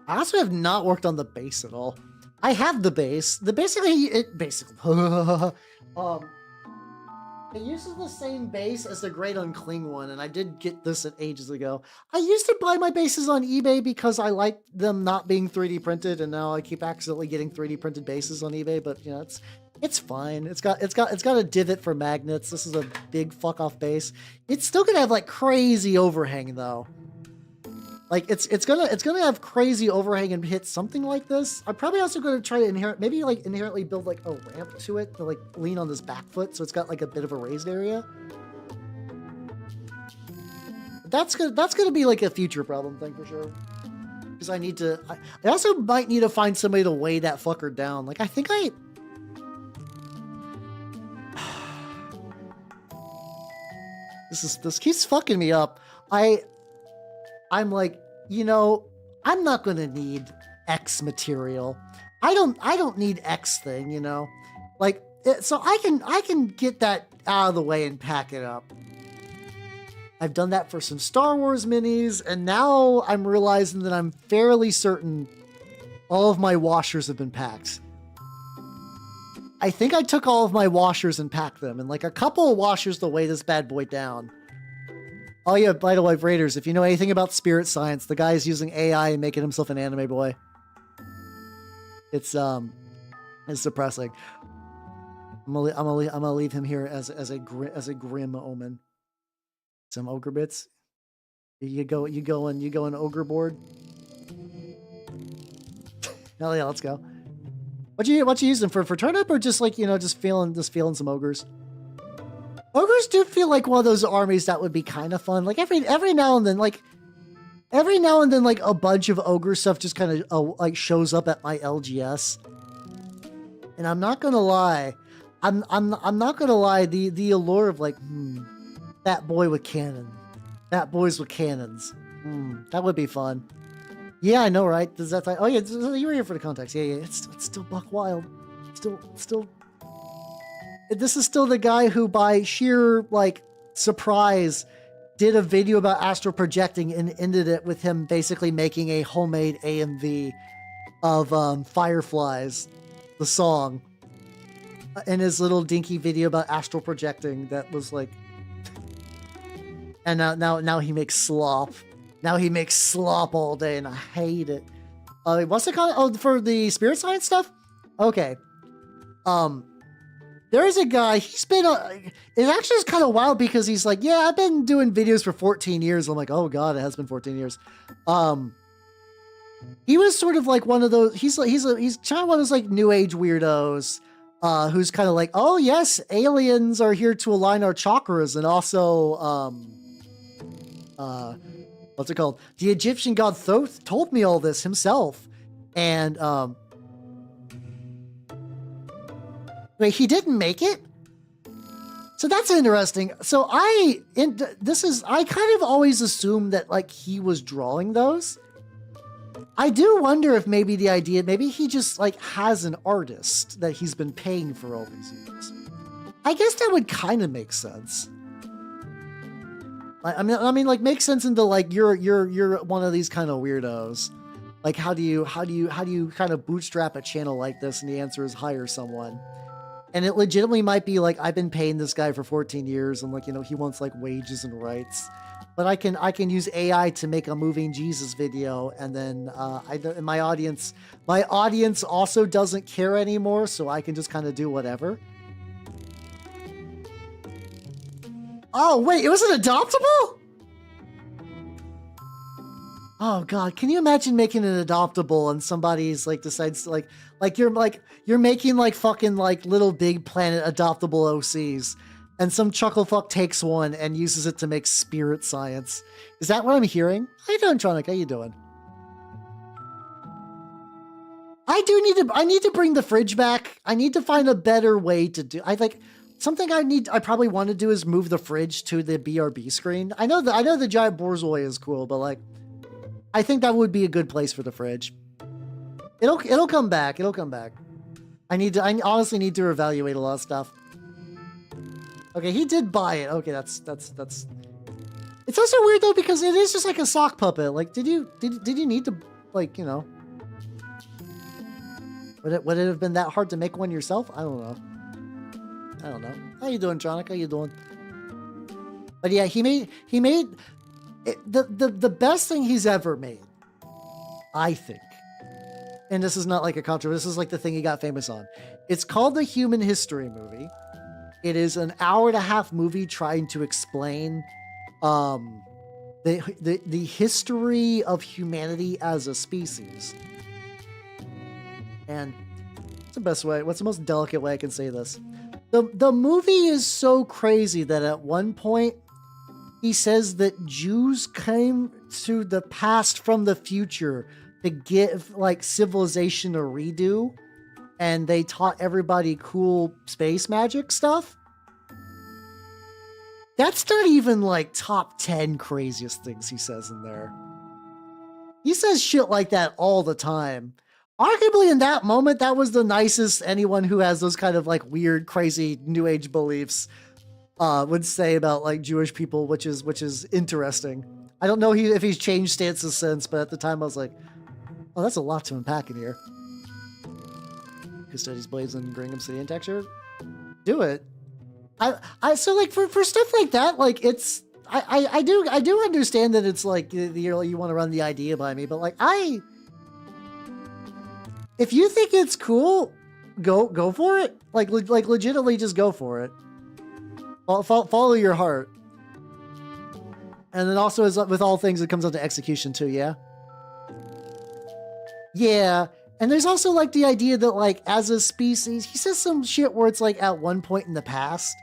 I also have not worked on the base at all. I have the base. It uses the same base as the Great Unclean one, and I did get this ages ago. I used to buy my bases on eBay because I liked them not being 3D printed, and now I keep accidentally getting 3D printed bases on eBay. But you know, it's fine. It's got a divot for magnets. This is a big fuck off base. It's still gonna have like crazy overhang though. Like it's gonna have crazy overhang and hit something like this. I'm probably also gonna try to inherently build like a ramp to it to like lean on this back foot, so it's got like a bit of a raised area. That's gonna be like a future problem thing for sure. Because I also might need to find somebody to weigh that fucker down. Like I think this keeps fucking me up. I'm like, you know, I'm not going to need X material. I don't need X thing, you know, like, so I can get that out of the way and pack it up. I've done that for some Star Wars minis, and now I'm realizing that I'm fairly certain all of my washers have been packed. I think I took all of my washers and packed them, and like a couple of washers to weigh this bad boy down. Oh yeah, by the way, Raiders, if you know anything about spirit science, the guy is using AI and making himself an anime boy. It's depressing. I'm gonna leave him here as a grim omen. Some ogre bits. You going ogre board. Hell yeah, let's go. What you using for turnip, or just like just feeling some ogres? Ogres do feel like one of those armies that would be kind of fun. Like every now and then, like a bunch of ogre stuff just kind of like shows up at my LGS. And I'm not gonna lie, I'm not gonna lie. The allure of like, that boy with cannon, that boys with cannons, that would be fun. Yeah, I know, right? Does that? Oh yeah, you were here for the context. Yeah. It's still Buck Wild. Still. This is still the guy who, by sheer like surprise, did a video about astral projecting and ended it with him basically making a homemade AMV of Fireflies, the song, in his little dinky video about astral projecting. That was like, and now he makes slop. Now he makes slop all day, and I hate it. What's it called? Oh, for the spirit science stuff? Okay. There is a guy, he's been, it actually is kind of wild because he's like, yeah, I've been doing videos for 14 years. I'm like, oh God, it has been 14 years. He was sort of like one of those, he's kind of one of those like new age weirdos, who's kind of like, oh yes, aliens are here to align our chakras. And also, what's it called? The Egyptian god Thoth told me all this himself. And, wait, he didn't make it? So that's interesting. So I kind of always assumed that like he was drawing those. I do wonder if maybe he just like has an artist that he's been paying for all these years. I guess that would kind of make sense. I mean, like makes sense into like you're one of these kind of weirdos. Like how do you kind of bootstrap a channel like this? And the answer is hire someone. And it legitimately might be like, I've been paying this guy for 14 years and like, he wants like wages and rights, but I can use AI to make a moving Jesus video. And then, my audience also doesn't care anymore. So I can just kind of do whatever. Oh, wait, it was an adoptable? Oh God, can you imagine making an adoptable and somebody's like decides to you're making like fucking like Little Big Planet adoptable OCs, and some chucklefuck takes one and uses it to make spirit science. Is that what I'm hearing? How you doing, Tronic? How you doing? I need to bring the fridge back. I need to find a better way to do. I probably want to do is move the fridge to the BRB screen. I know the giant borzoi is cool, but like, I think that would be a good place for the fridge. It'll come back. It'll come back. I honestly need to evaluate a lot of stuff. Okay, he did buy it. Okay, that's. It's also weird though because it is just like a sock puppet. Like, did you need to like would it have been that hard to make one yourself? I don't know. How you doing, Tronic? How you doing? But yeah, he made the best thing he's ever made, I think. And this is not like a controversy. This is like the thing he got famous on. It's called the Human History Movie. It is an 1.5-hour movie trying to explain the history of humanity as a species. And what's the best way? What's the most delicate way I can say this? The movie is so crazy that at one point he says that Jews came to the past from the future to give like civilization a redo, and they taught everybody cool space magic stuff. That's not even like top 10 craziest things he says in there. He says shit like that all the time. Arguably in that moment, that was the nicest anyone who has those kind of like weird, crazy new age beliefs would say about like Jewish people, which is interesting. I don't know if he's changed stances since, but at the time I was like, oh, that's a lot to unpack in here. Custodes Blades and bring Obsidian texture. Do it. So like for stuff like that, like it's I do understand that it's like you want to run the idea by me, but like if you think it's cool, go for it. Like legitimately just go for it. Follow your heart. And then also, as with all things, it comes down to execution too, yeah? Yeah. And there's also like the idea that like as a species, he says some shit where it's like at one point in the past,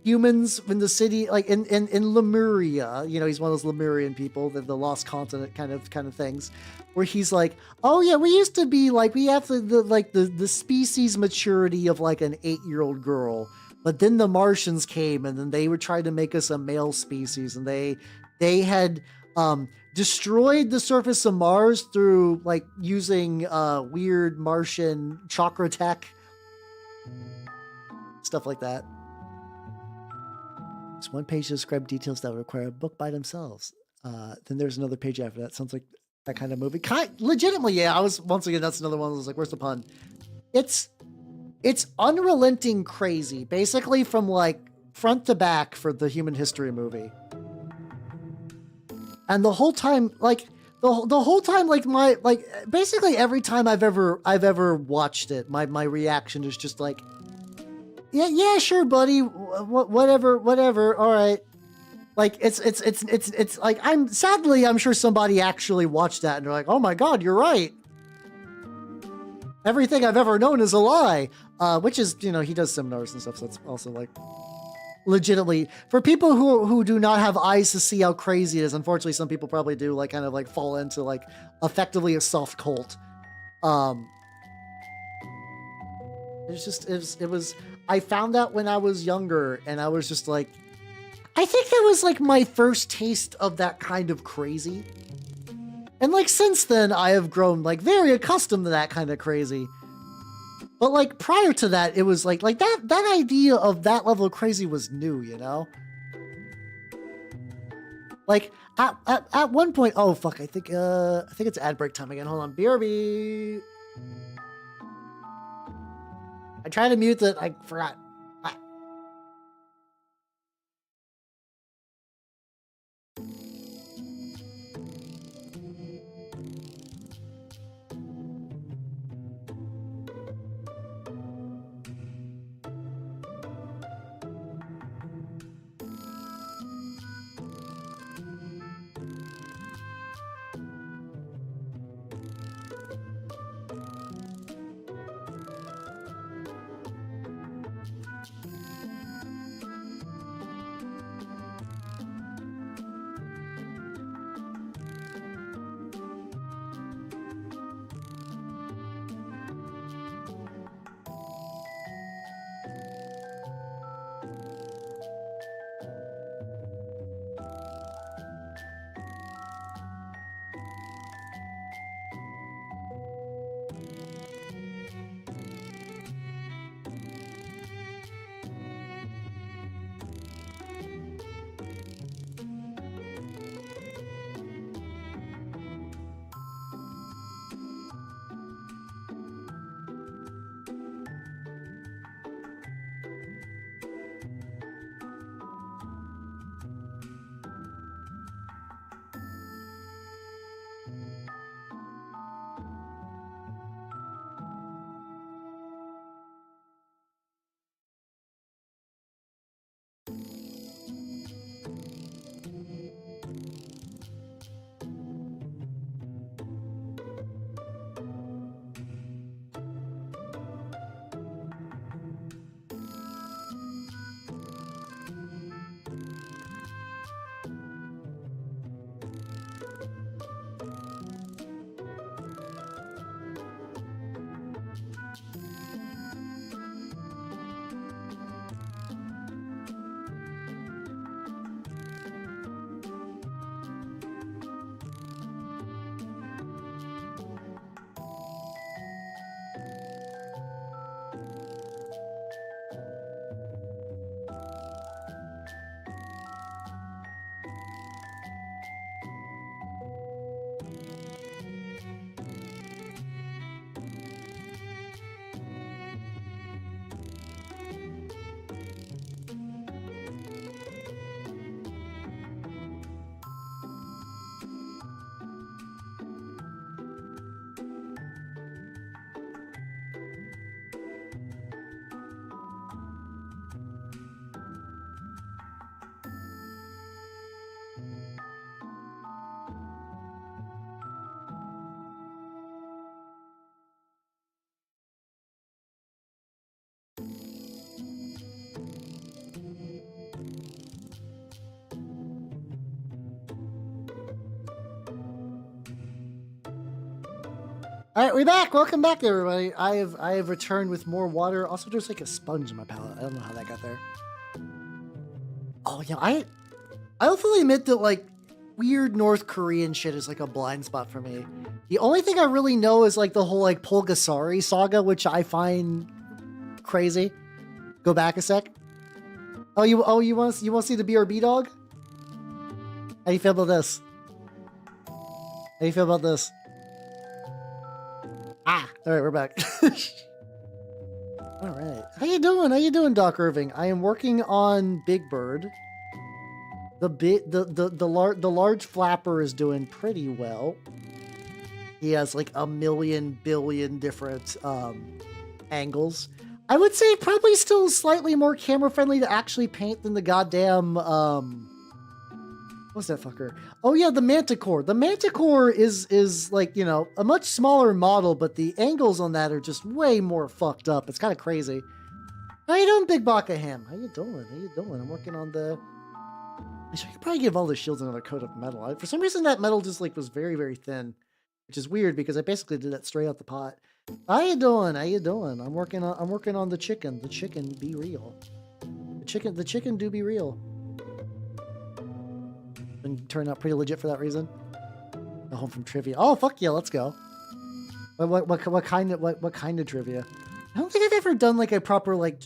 humans in the city, like in Lemuria, you know, he's one of those Lemurian people, the lost continent kind of things, where he's like, oh yeah, we used to be like, we have the species maturity of like an 8-year-old girl, but then the Martians came and then they were trying to make us a male species, and they had destroyed the surface of Mars through like using weird Martian chakra tech, stuff like that. There's one page to describe details that would require a book by themselves. Then there's another page after that. Sounds like that kind of movie. Legitimately, yeah. I was, once again, that's another one. I was like, where's the pun? It's unrelenting crazy, basically from like front to back for the human history movie. And the whole time, like the whole time, like basically every time I've ever watched it, my reaction is just like, yeah, sure, buddy. Whatever. All right. Like it's like I'm sure somebody actually watched that and they're like, oh my God, you're right. Everything I've ever known is a lie. Which is, you know, he does seminars and stuff. So it's also like legitimately for people who do not have eyes to see how crazy it is. Unfortunately, some people probably do like kind of like fall into like effectively a soft cult. It was, I found out when I was younger and I was just like, I think that was like my first taste of that kind of crazy. And like since then I have grown like very accustomed to that kind of crazy. But like prior to that, it was like that idea of that level of crazy was new, you know? Like at one point, oh fuck, I think it's ad break time again. Hold on. BRB. I tried to mute it, I forgot. All right, we're back. Welcome back, everybody. I have returned with more water. Also, there's like a sponge in my palate. I don't know how that got there. Oh yeah, I'll fully admit that like weird North Korean shit is like a blind spot for me. The only thing I really know is like the whole like Pulgasari saga, which I find crazy. Go back a sec. Oh you want to see the BRB dog? How do you feel about this? How do you feel about this? All right, we're back. All right, how you doing? How you doing, Doc Irving? I am working on Big Bird. The large flapper is doing pretty well. He has like a million billion different angles. I would say probably still slightly more camera friendly to actually paint than the goddamn what's that fucker? Oh yeah, the Manticore. The Manticore is like, you know, a much smaller model, but the angles on that are just way more fucked up. It's kind of crazy. How you doing, Big Baka Ham? How you doing? How you doing? I'm working on the... I should probably give all the shields another coat of metal. For some reason, that metal just like was very, very thin, which is weird because I basically did that straight out the pot. How you doing? How you doing? I'm working on the chicken. The chicken be real. The chicken do be real. And turned out pretty legit for that reason. Go home from trivia. Oh fuck yeah, let's go. What kind of trivia? I don't think I've ever done like a proper like.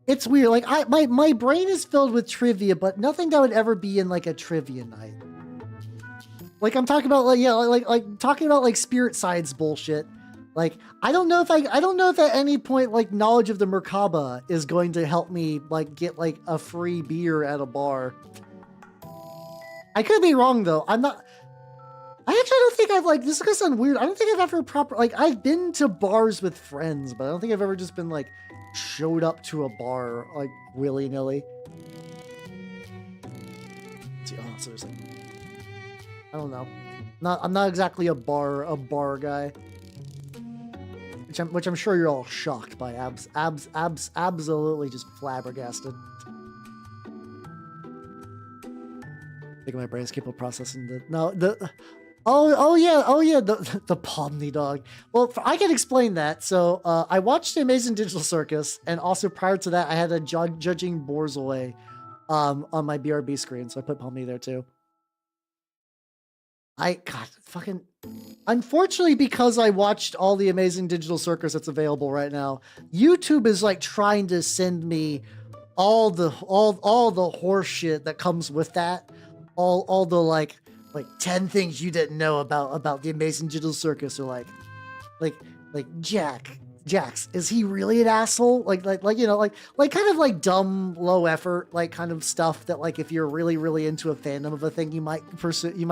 It's weird. Like my brain is filled with trivia, but nothing that would ever be in like a trivia night. Like I'm talking about like yeah like talking about like spirit science bullshit. Like I don't know if at any point like knowledge of the Merkaba is going to help me like get like a free beer at a bar. I could be wrong though. I actually don't think I've like, this is gonna sound weird. I don't think I've ever I've been to bars with friends, but I don't think I've ever just been like showed up to a bar like willy nilly. See, oh, so there's like, I don't know. I'm not exactly a bar guy. Which I'm sure you're all shocked by. Absolutely just flabbergasted. I think my brain's capable of processing the the Pomni dog. Well, I can explain that. So I watched the Amazing Digital Circus, and also prior to that, I had a judging Borzoi on my BRB screen, so I put Pomni there too. Unfortunately, because I watched all the Amazing Digital Circus that's available right now, YouTube is like trying to send me all the horse shit that comes with that. All the like 10 things you didn't know about the Amazing Digital Circus, or like Jax, is he really an asshole? Like you know, like kind of like dumb, low effort, like kind of stuff that like if you're really, really into a fandom of a thing, you might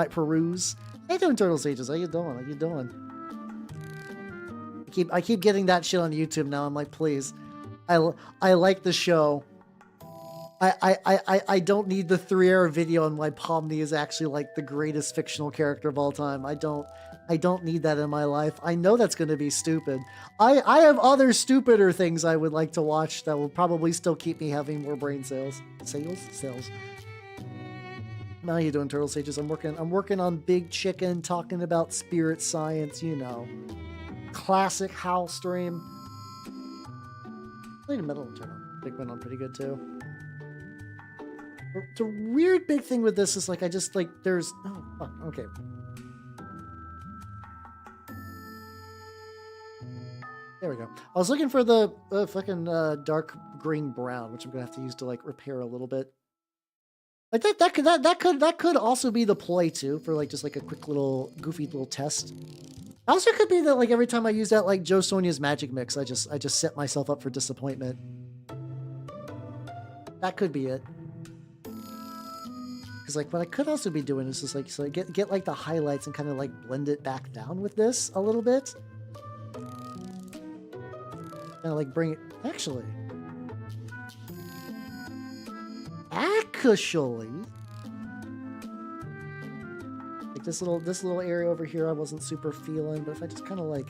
peruse. How you doing, Turtle Sages? How you doing? How you doing? I keep getting that shit on YouTube now. I'm like, please. I like the show. I don't need the 3-hour video on why Pomni is actually like the greatest fictional character of all time. I don't need that in my life. I know that's going to be stupid. I have other stupider things I would like to watch that will probably still keep me having more brain cells. Cells. How you doing, Turtle Sages? I'm working on Big Chicken, talking about spirit science, you know. Classic Howl stream. Played a metal turn on. Big went on pretty good too. The weird big thing with this is like I just like there's oh fuck, okay. There we go. I was looking for the fucking dark green brown, which I'm gonna have to use to like repair a little bit. Like that could also be the ploy too, for like just like a quick little goofy little test. Also could be that like every time I use that like Joe Sonia's magic mix, I just set myself up for disappointment. That could be it. Because like what I could also be doing is just like so I get like the highlights and kind of like blend it back down with this a little bit. Kind of like bring it actually. Like this little area over here I wasn't super feeling, but if I just kind of like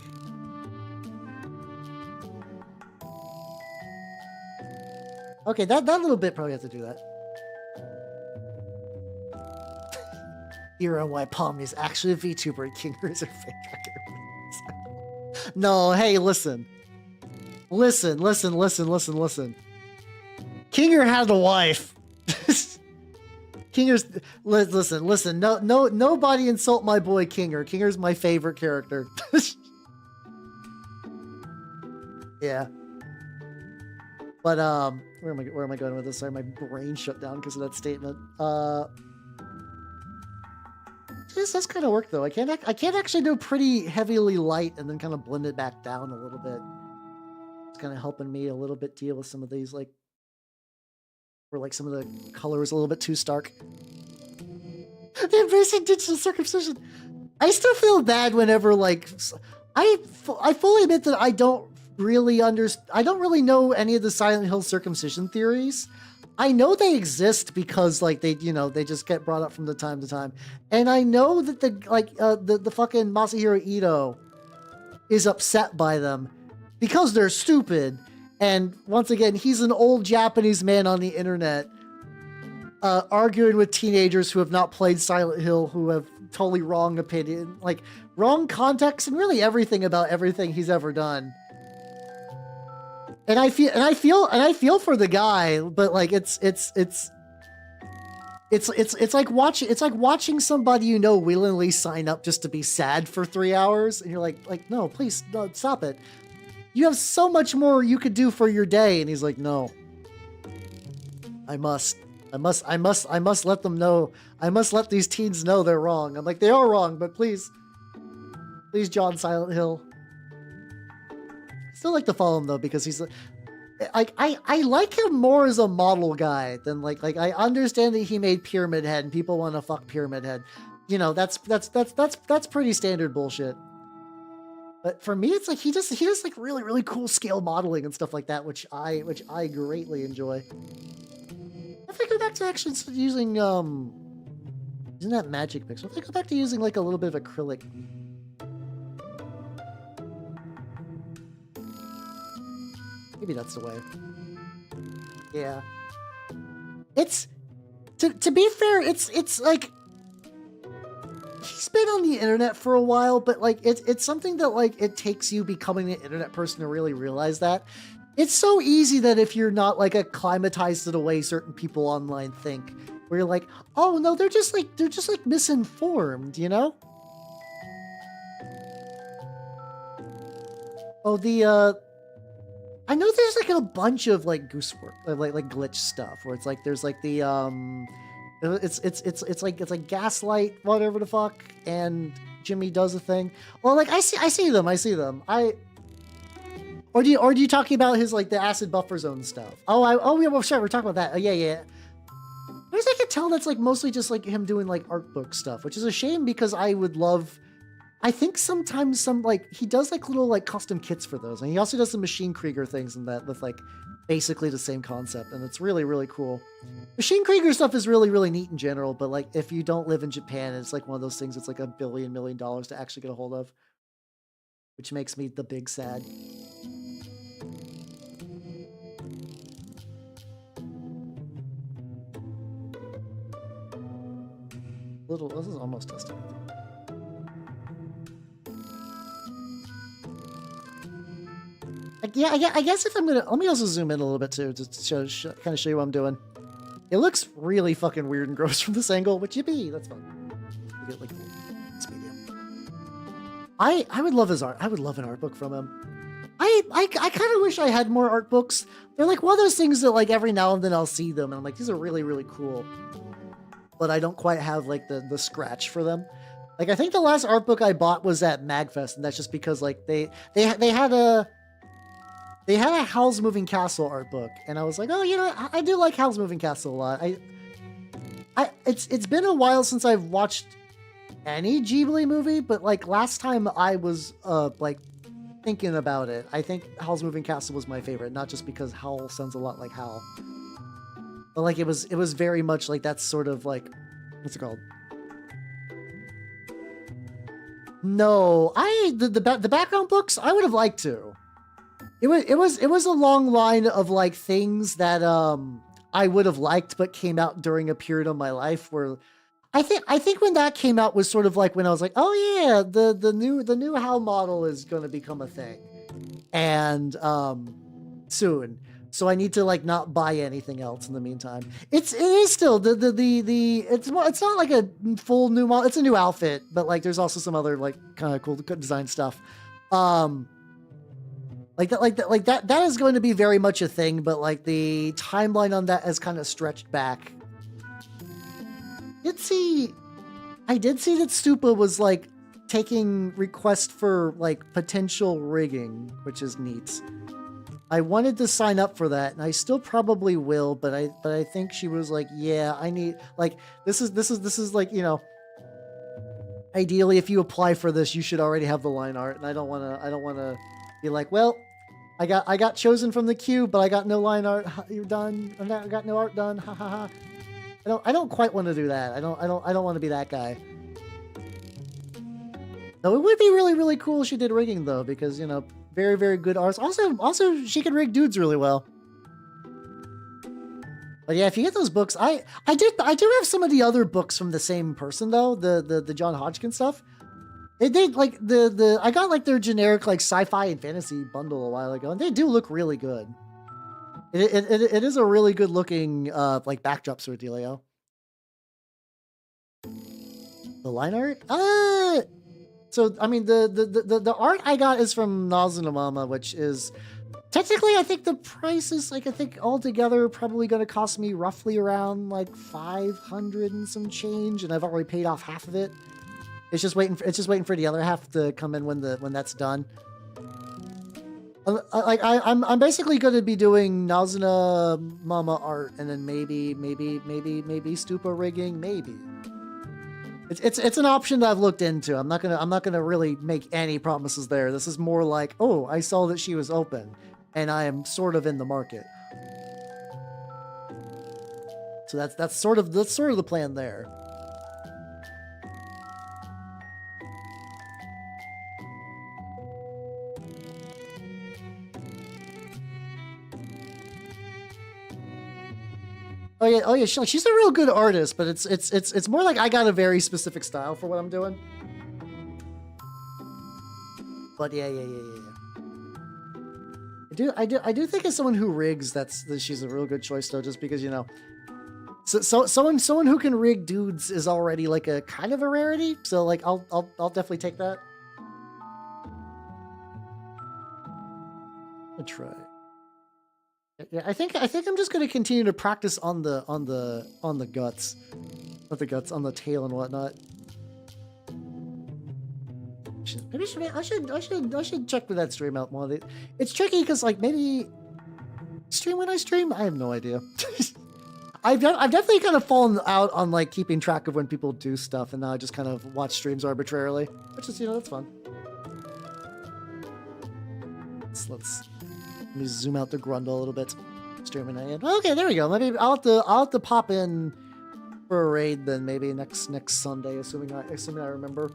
okay, that little bit probably have to do that. Here on why Pomni is actually a VTuber and King is her favorite. No, hey, listen. Listen. Kinger had a wife. Kinger's listen. No, nobody insult my boy Kinger. Kinger's my favorite character. Yeah. But where am I going with this? Sorry, my brain shut down because of that statement. This does kind of work though. I can't actually do pretty heavily light and then kind of blend it back down a little bit. It's kind of helping me a little bit deal with some of these where some of the color is a little bit too stark. The embracing digital circumcision. I still feel bad whenever I fully admit that I don't really know any of the Silent Hill circumcision theories. I know they exist because they just get brought up from the time to time, and I know that the fucking Masahiro Ito is upset by them because they're stupid. And once again, he's an old Japanese man on the internet arguing with teenagers who have not played Silent Hill, who have totally wrong opinion, wrong context, and really everything about everything he's ever done. And I feel for the guy, but it's like watching somebody willingly sign up just to be sad for 3 hours, and you're like no, please, no, stop it. You have so much more you could do for your day. And he's like, no, I must let them know. I must let these teens know they're wrong. I'm like, they are wrong, but please, John Silent Hill. I still like to follow him though, because he's I like him more as a model guy than I understand that he made Pyramid Head and people want to fuck Pyramid Head. That's pretty standard bullshit. But for me, it's he does really, really cool scale modeling and stuff like that, which I greatly enjoy. If I go back to actually using that magic mix, if I go back to using a little bit of acrylic. Maybe that's the way. Yeah. It's to be fair, it's he's been on the internet for a while, but it's something that it takes you becoming an internet person to really realize that. It's so easy that if you're not acclimatized to the way certain people online think, where you're like, oh no, they're just misinformed, Oh, I know there's a bunch of goose work, glitch stuff where it's there's the it's Gaslight, whatever the fuck, and Jimmy does a thing. Well, I see them. Or do you talking about his the acid buffer zone stuff? Oh yeah, well sure, we're talking about that. Oh yeah. Whereas I can tell that's mostly just him doing art book stuff, which is a shame because I would love. I think sometimes he does little custom kits for those, and he also does some Machine Krieger things and that with basically the same concept, and it's really, really cool. Machine Krieger stuff is really, really neat in general, but if you don't live in Japan, it's one of those things that's $1 billion to actually get a hold of, which makes me the big sad. This is almost tested. Yeah, I guess if I'm gonna, let me also zoom in a little bit too, to kind of show you what I'm doing. It looks really fucking weird and gross from this angle, but yippee, that's fun. You get this medium. I would love his art. I would love an art book from him. I kind of wish I had more art books. They're one of those things that every now and then I'll see them and I'm these are really, really cool. But I don't quite have the scratch for them. I think the last art book I bought was at MagFest, and that's just because they had a Howl's Moving Castle art book, and I was like, oh, I do like Howl's Moving Castle a lot. It's been a while since I've watched any Ghibli movie, but last time I was thinking about it, I think Howl's Moving Castle was my favorite, not just because Howl sounds a lot like Howl, but it was very much that sort of what's it called? No, the background books I would have liked to. It was a long line of things that I would have liked but came out during a period of my life where I think when that came out was sort of like when I was like, oh yeah, the new HAL model is going to become a thing, and soon. So I need to like not buy anything else in the meantime. It is still it's not like a full new model. It's a new outfit, but like there's also some other like kind of cool design stuff. Like that is going to be very much a thing, but like the timeline on that has kind of stretched back. I did see that Stupa was like taking requests for like potential rigging, which is neat. I wanted to sign up for that, and I still probably will, but I think she was like, yeah, I need like this is like, you know, ideally if you apply for this, you should already have the line art, and I don't wanna be like, well, I got chosen from the queue, but I got no line art. You're done. I got no art done. Ha ha ha. I don't quite want to do that. I don't want to be that guy. No, it would be really, really cool if she did rigging though, because, you know, very, very good arts. Also she can rig dudes really well. But yeah, if you get those books, I do have some of the other books from the same person though, the John Hodgkin stuff. It did like I got like their generic like sci-fi and fantasy bundle a while ago, and they do look really good. It is a really good looking like backdrop sort of dealio. The line art? So I mean the art I got is from Nazunamama, which is technically I think the price is like I think altogether probably gonna cost me roughly around like 500 and some change, and I've already paid off half of it. It's just waiting for the other half to come in when that's done. I'm basically going to be doing Nazunamama art, and then maybe Stupa rigging, maybe. It's an option that I've looked into. I'm not gonna really make any promises there. This is more like, oh, I saw that she was open, and I am sort of in the market. So that's sort of the plan there. Oh yeah, she's a real good artist, but it's more like I got a very specific style for what I'm doing. But yeah. I do think as someone who rigs, that she's a real good choice though, just because, you know, so someone who can rig dudes is already like a kind of a rarity. So like I'll definitely take that. I'll try. Yeah, I think I'm just gonna continue to practice on the guts, not the guts, on the tail and whatnot. Maybe I should check with that stream out more. It's tricky because like maybe stream when I stream. I have no idea. I've definitely kind of fallen out on like keeping track of when people do stuff, and now I just kind of watch streams arbitrarily, which is, you know, that's fun. Let me zoom out the Grundle a little bit. Streaming in. Okay, there we go. Maybe I'll have to pop in for a raid then, maybe next Sunday, assuming I remember.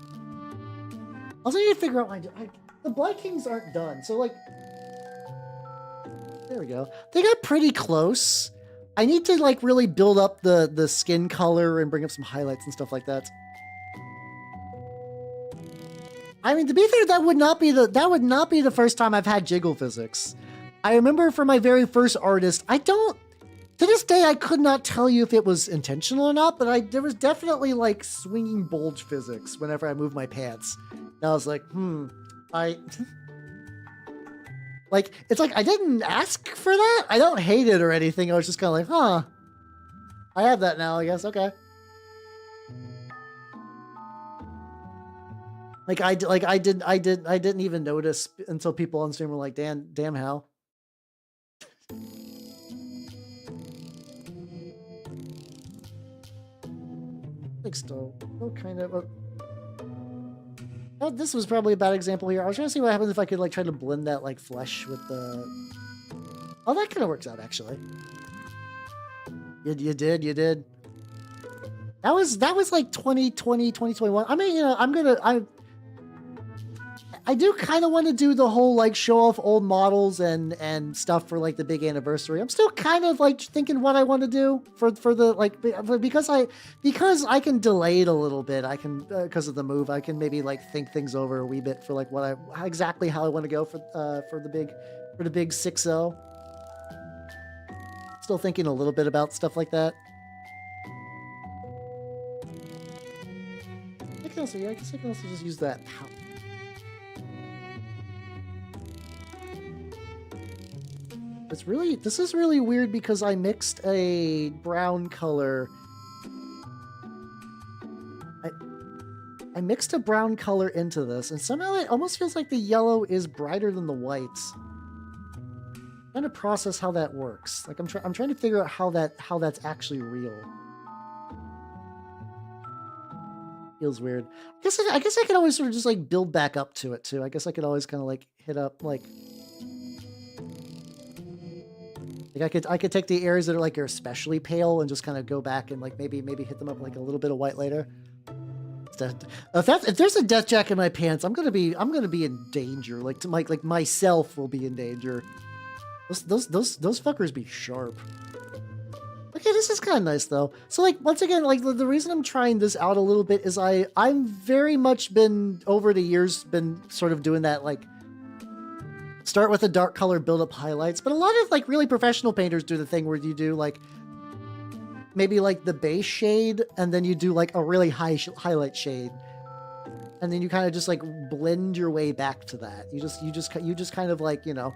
Also need to figure out the Blight Kings aren't done, so like there we go. They got pretty close. I need to like really build up the skin color and bring up some highlights and stuff like that. I mean, to be fair, that would not be the first time I've had jiggle physics. I remember for my very first artist, to this day, I could not tell you if it was intentional or not, but there was definitely like swinging bulge physics whenever I moved my pants. And I was like, like, it's like, I didn't ask for that. I don't hate it or anything. I was just kind of like, huh, I have that now, I guess. Okay. Like I didn't even notice until people on stream were like, damn how. Like still kind of. Oh, this was probably a bad example here. I was trying to see what happens if I could like try to blend that like flesh with the. Oh, that kind of works out actually. You did. That was like 2020, 2021. I mean, you know, I do kind of want to do the whole like show off old models and stuff for like the big anniversary. I'm still kind of like thinking what I want to do for the like, because I can delay it a little bit. I can because of the move. I can maybe like think things over a wee bit for like exactly how I want to go for the big 6-0. Still thinking a little bit about stuff like that. I guess I can also just use that. This is really weird because I mixed a brown color. I mixed a brown color into this, and somehow it almost feels like the yellow is brighter than the whites. I'm trying to process how that works. Like I'm trying to figure out how that's actually real. Feels weird. I guess I could always sort of just like build back up to it too. I guess I could always kind of like hit up like I could take the areas that are like are especially pale and just kind of go back and like maybe hit them up like a little bit of white later. If there's a death jack in my pants, I'm gonna be in danger. Like myself will be in danger. Those fuckers be sharp. Okay, this is kind of nice though. So like once again, like the reason I'm trying this out a little bit is I'm very much been over the years been sort of doing that like. Start with a dark color, build up highlights. But a lot of like really professional painters do the thing where you do like maybe like the base shade and then you do like a really high highlight shade. And then you kind of just like blend your way back to that. You just kind of like, you know,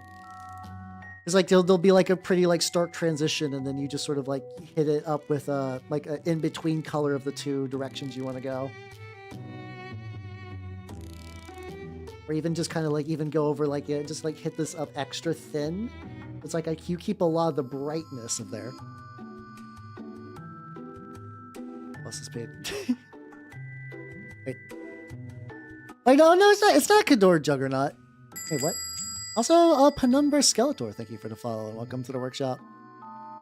it's like there'll be like a pretty like stark transition and then you just sort of like hit it up with like an in-between color of the two directions you want to go. Or even just kind of like even go over like just like hit this up extra thin. It's like you keep a lot of the brightness of there. What's this paint? Wait. Wait, no, it's not Cador Juggernaut. Hey, what? Also, Penumbra Skeletor, thank you for the follow and welcome to the workshop.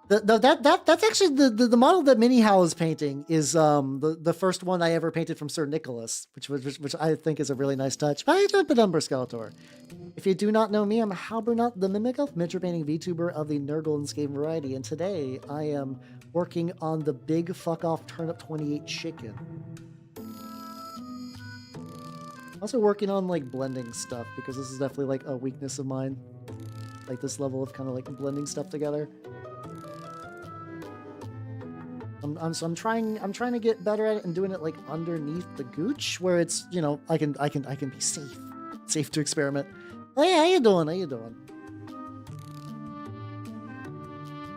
That's actually the model that Minihow is painting is the first one I ever painted from Sir Nicholas, which I think is a really nice touch. Hi, Penumbra Skeletor. If you do not know me, I'm Halbernut the Mimic, miniature painting VTuber of the Nurgle variety, and today I am working on the big fuck off Turnip28 chicken. Also working on like blending stuff because this is definitely like a weakness of mine, like this level of kind of like blending stuff together. So I'm trying to get better at it and doing it like underneath the gooch where it's, you know, I can be safe to experiment. Hey, how you doing?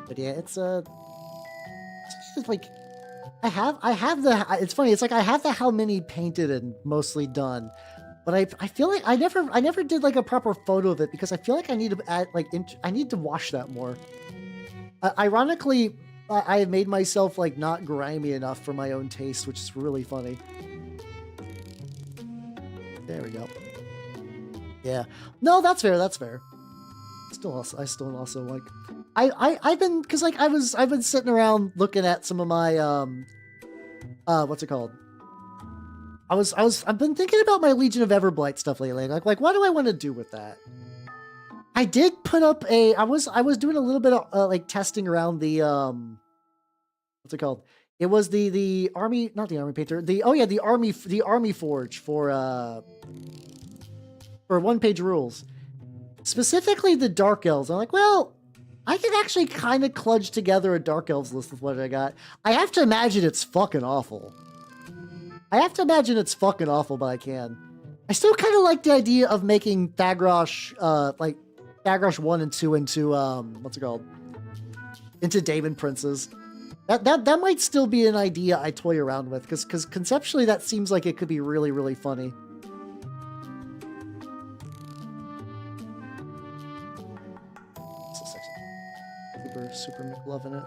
But yeah, it's like I have the, it's funny, it's like I have the how many painted and mostly done, but I feel like I never did like a proper photo of it because I feel like I need to add like I need to wash that more. Ironically, I have made myself like not grimy enough for my own taste, which is really funny. There we go. Yeah. No, that's fair. I still also like I've been because like I've been sitting around looking at some of my what's it called? I've been thinking about my Legion of Everblight stuff lately. Like what do I want to do with that? I did put up I was doing a little bit of like testing around the what's it called? It was the army, not the army painter. The army forge for one-page rules. Specifically the Dark Elves. I'm like, well, I can actually kind of kludge together a Dark Elves list with what I got. I have to imagine it's fucking awful. But I can. I still kind of like the idea of making Thagrosh like Thagrosh 1 and 2 into what's it called? Into Daemon Princes. That might still be an idea I toy around with because conceptually that seems like it could be really, really funny. So sexy. Super loving it.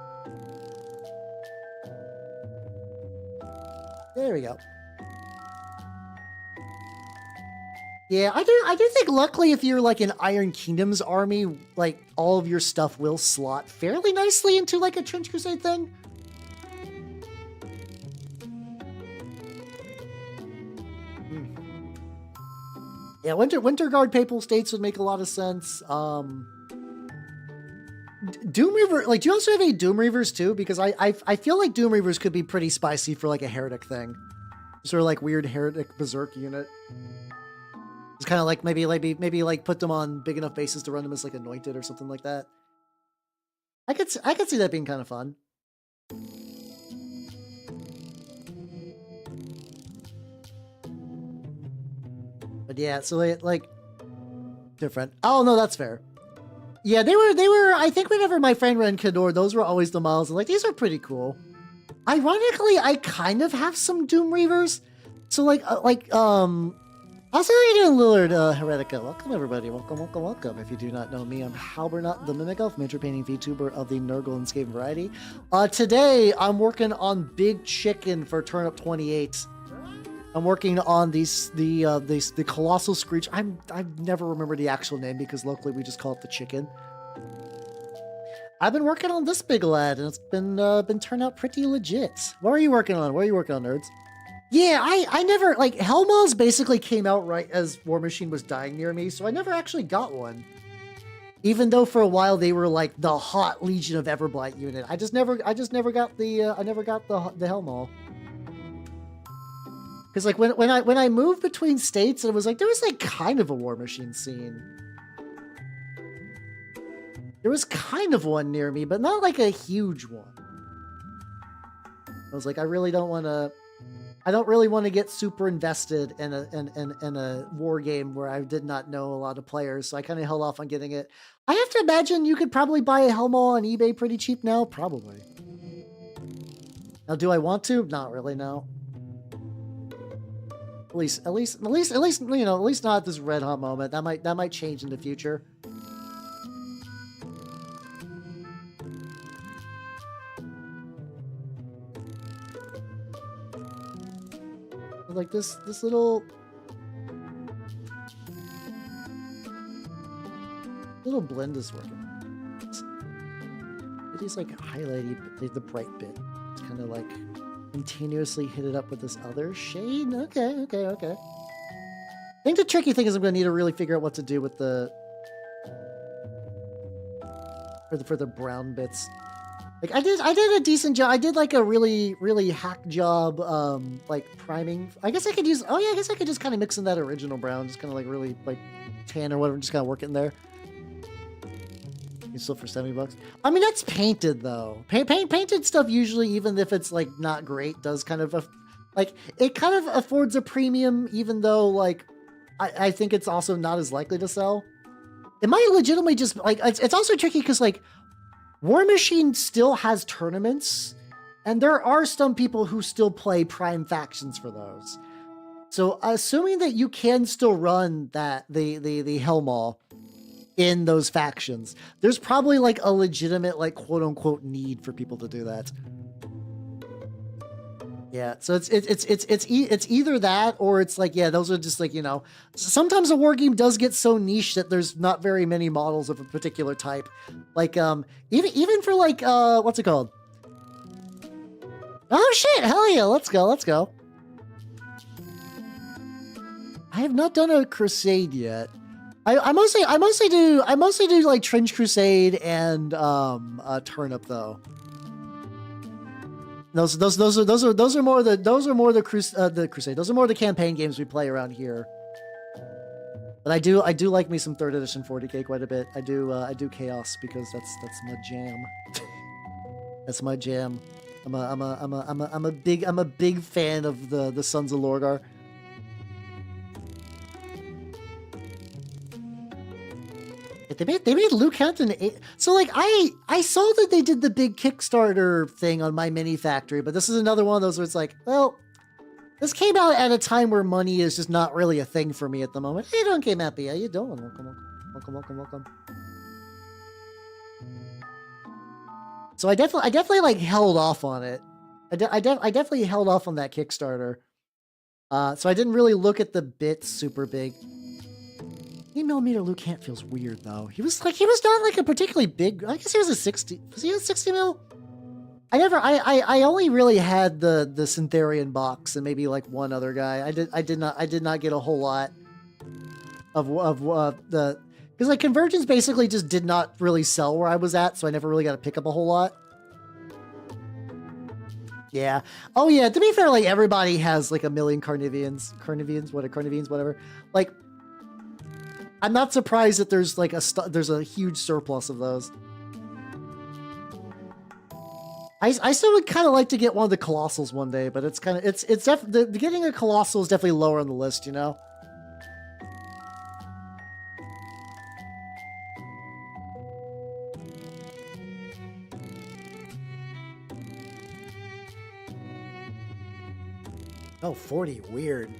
There we go. Yeah, I do think luckily if you're like an Iron Kingdom's army, like all of your stuff will slot fairly nicely into like a Trench Crusade thing. Yeah, Winter Guard Papal States would make a lot of sense. Doom Reaver, like, do you also have any Doom Reavers too? Because I feel like Doom Reavers could be pretty spicy for like a heretic thing, sort of like weird heretic berserk unit. It's kind of like maybe like put them on big enough bases to run them as like anointed or something like that. I could see that being kind of fun. But yeah, so like different. Oh no, that's fair. Yeah, they were. I think whenever my friend ran Khador, those were always the models. Like, these are pretty cool. Ironically, I kind of have some Doom Reavers. So also, how you doing, Lillard Heretica? Welcome, everybody. Welcome. If you do not know me, I'm Halbernut the Mimic Elf, miniature painting VTuber of the Nurgle and Skaven variety. Today, I'm working on Big Chicken for Turnip28. I'm working on the Colossal Screech. I've never remembered the actual name because locally we just call it the chicken. I've been working on this big lad, and it's been turned out pretty legit. What are you working on? What are you working on, nerds? Yeah, I never, like, Helmals basically came out right as War Machine was dying near me, so I never actually got one. Even though for a while they were like the hot Legion of Everblight unit, I just never got the Helmal. Because like when I moved between states, it was like there was like kind of a War Machine scene. There was kind of one near me, but not like a huge one. I was like, I don't really want to get super invested in a war game where I did not know a lot of players, so I kind of held off on getting it. I have to imagine you could probably buy a Helmal on eBay pretty cheap now, probably. Now, do I want to? Not really, no. At least, you know, at least not at this red hot moment. That might change in the future. Like this little blend is working. It is like highlighting the bright bit. It's kind of like continuously hit it up with this other shade. Okay. I think the tricky thing is I'm going to need to really figure out what to do with the for the brown bits. Like I did a decent job. I did like a really hack job, like priming. I guess I could use. Oh yeah, I guess I could just kind of mix in that original brown, just kind of like really like tan or whatever. Just kind of work it in there. You still for $70. I mean, that's painted though. Painted stuff usually, even if it's like not great, does kind of like it kind of affords a premium, even though like I think it's also not as likely to sell. It might legitimately just like it's also tricky because like. War Machine still has tournaments, and there are some people who still play prime factions for those. So, assuming that you can still run the Helmal in those factions, there's probably like a legitimate like quote unquote need for people to do that. Yeah, so it's either that or it's like, yeah, those are just like, you know, sometimes a war game does get so niche that there's not very many models of a particular type. Like even for like what's it called? Oh shit, hell yeah, let's go. I have not done a crusade yet. I mostly do like Trench Crusade and Turnip though. Those are more the crusade. Those are more the campaign games we play around here. But I do like me some 3rd edition 40k quite a bit. I do chaos because that's my jam. That's my jam. I'm a big fan of the Sons of Lorgar. They made Luke Hampton 8. So like I saw that they did the big Kickstarter thing on my mini factory, but this is another one of those where it's like, well, this came out at a time where money is just not really a thing for me at the moment. How you doing, K-Mappy? How you doing? Welcome. So I definitely like held off on it. I definitely held off on that Kickstarter. So I didn't really look at the bits super big. 8mm Luke Camp feels weird though. He was not like a particularly big. I guess he was a 60. Was he a 60 mil? I only really had the Syntherian box and maybe like one other guy. I did not get a whole lot. the because like Convergence basically just did not really sell where I was at, so I never really got to pick up a whole lot. Yeah. Oh yeah. To be fair, like everybody has like a million Carnivians, whatever. Like, I'm not surprised that there's like there's a huge surplus of those. I still would kind of like to get one of the Colossals one day, but it's kind of getting a Colossal is definitely lower on the list, you know. Oh, 40, weird.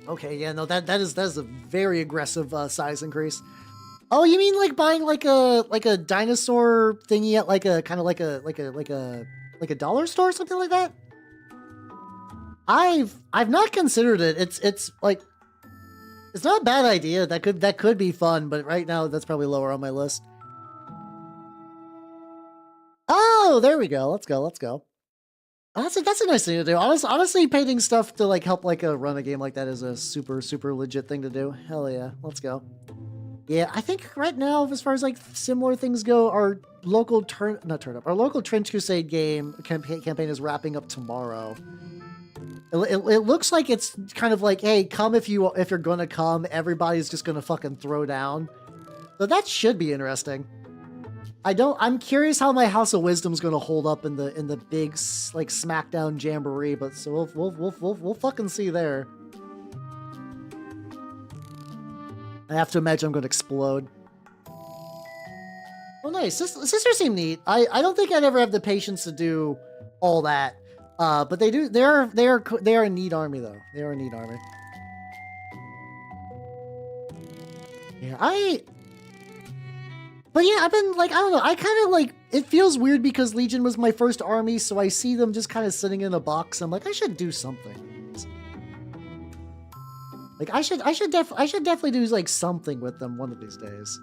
Okay, yeah, no, that is a very aggressive size increase. Oh, you mean like buying like a dinosaur thingy at like a kind of like a dollar store or something like that? I've not considered it. It's like it's not a bad idea. That could be fun, but right now that's probably lower on my list. Oh, there we go. Let's go. That's a nice thing to do. Honestly, painting stuff to like help like run a game like that is a super legit thing to do. Hell yeah, let's go. Yeah, I think right now, as far as like similar things go, our local our local Trench Crusade game campaign is wrapping up tomorrow. It looks like it's kind of like, hey, come if you're gonna come. Everybody's just gonna fucking throw down. So that should be interesting. I'm curious how my House of Wisdom's gonna hold up in the big like Smackdown Jamboree, but so we'll fucking see there. I have to imagine I'm gonna explode. Oh, nice. Sisters seem neat. I don't think I'd ever have the patience to do all that. But they do. They are a neat army though. They are a neat army. Yeah, But yeah, I've been like, I don't know. I kind of like, it feels weird because Legion was my first army, so I see them just kind of sitting in a box. I'm like, I should do something. Like I should definitely do like something with them one of these days.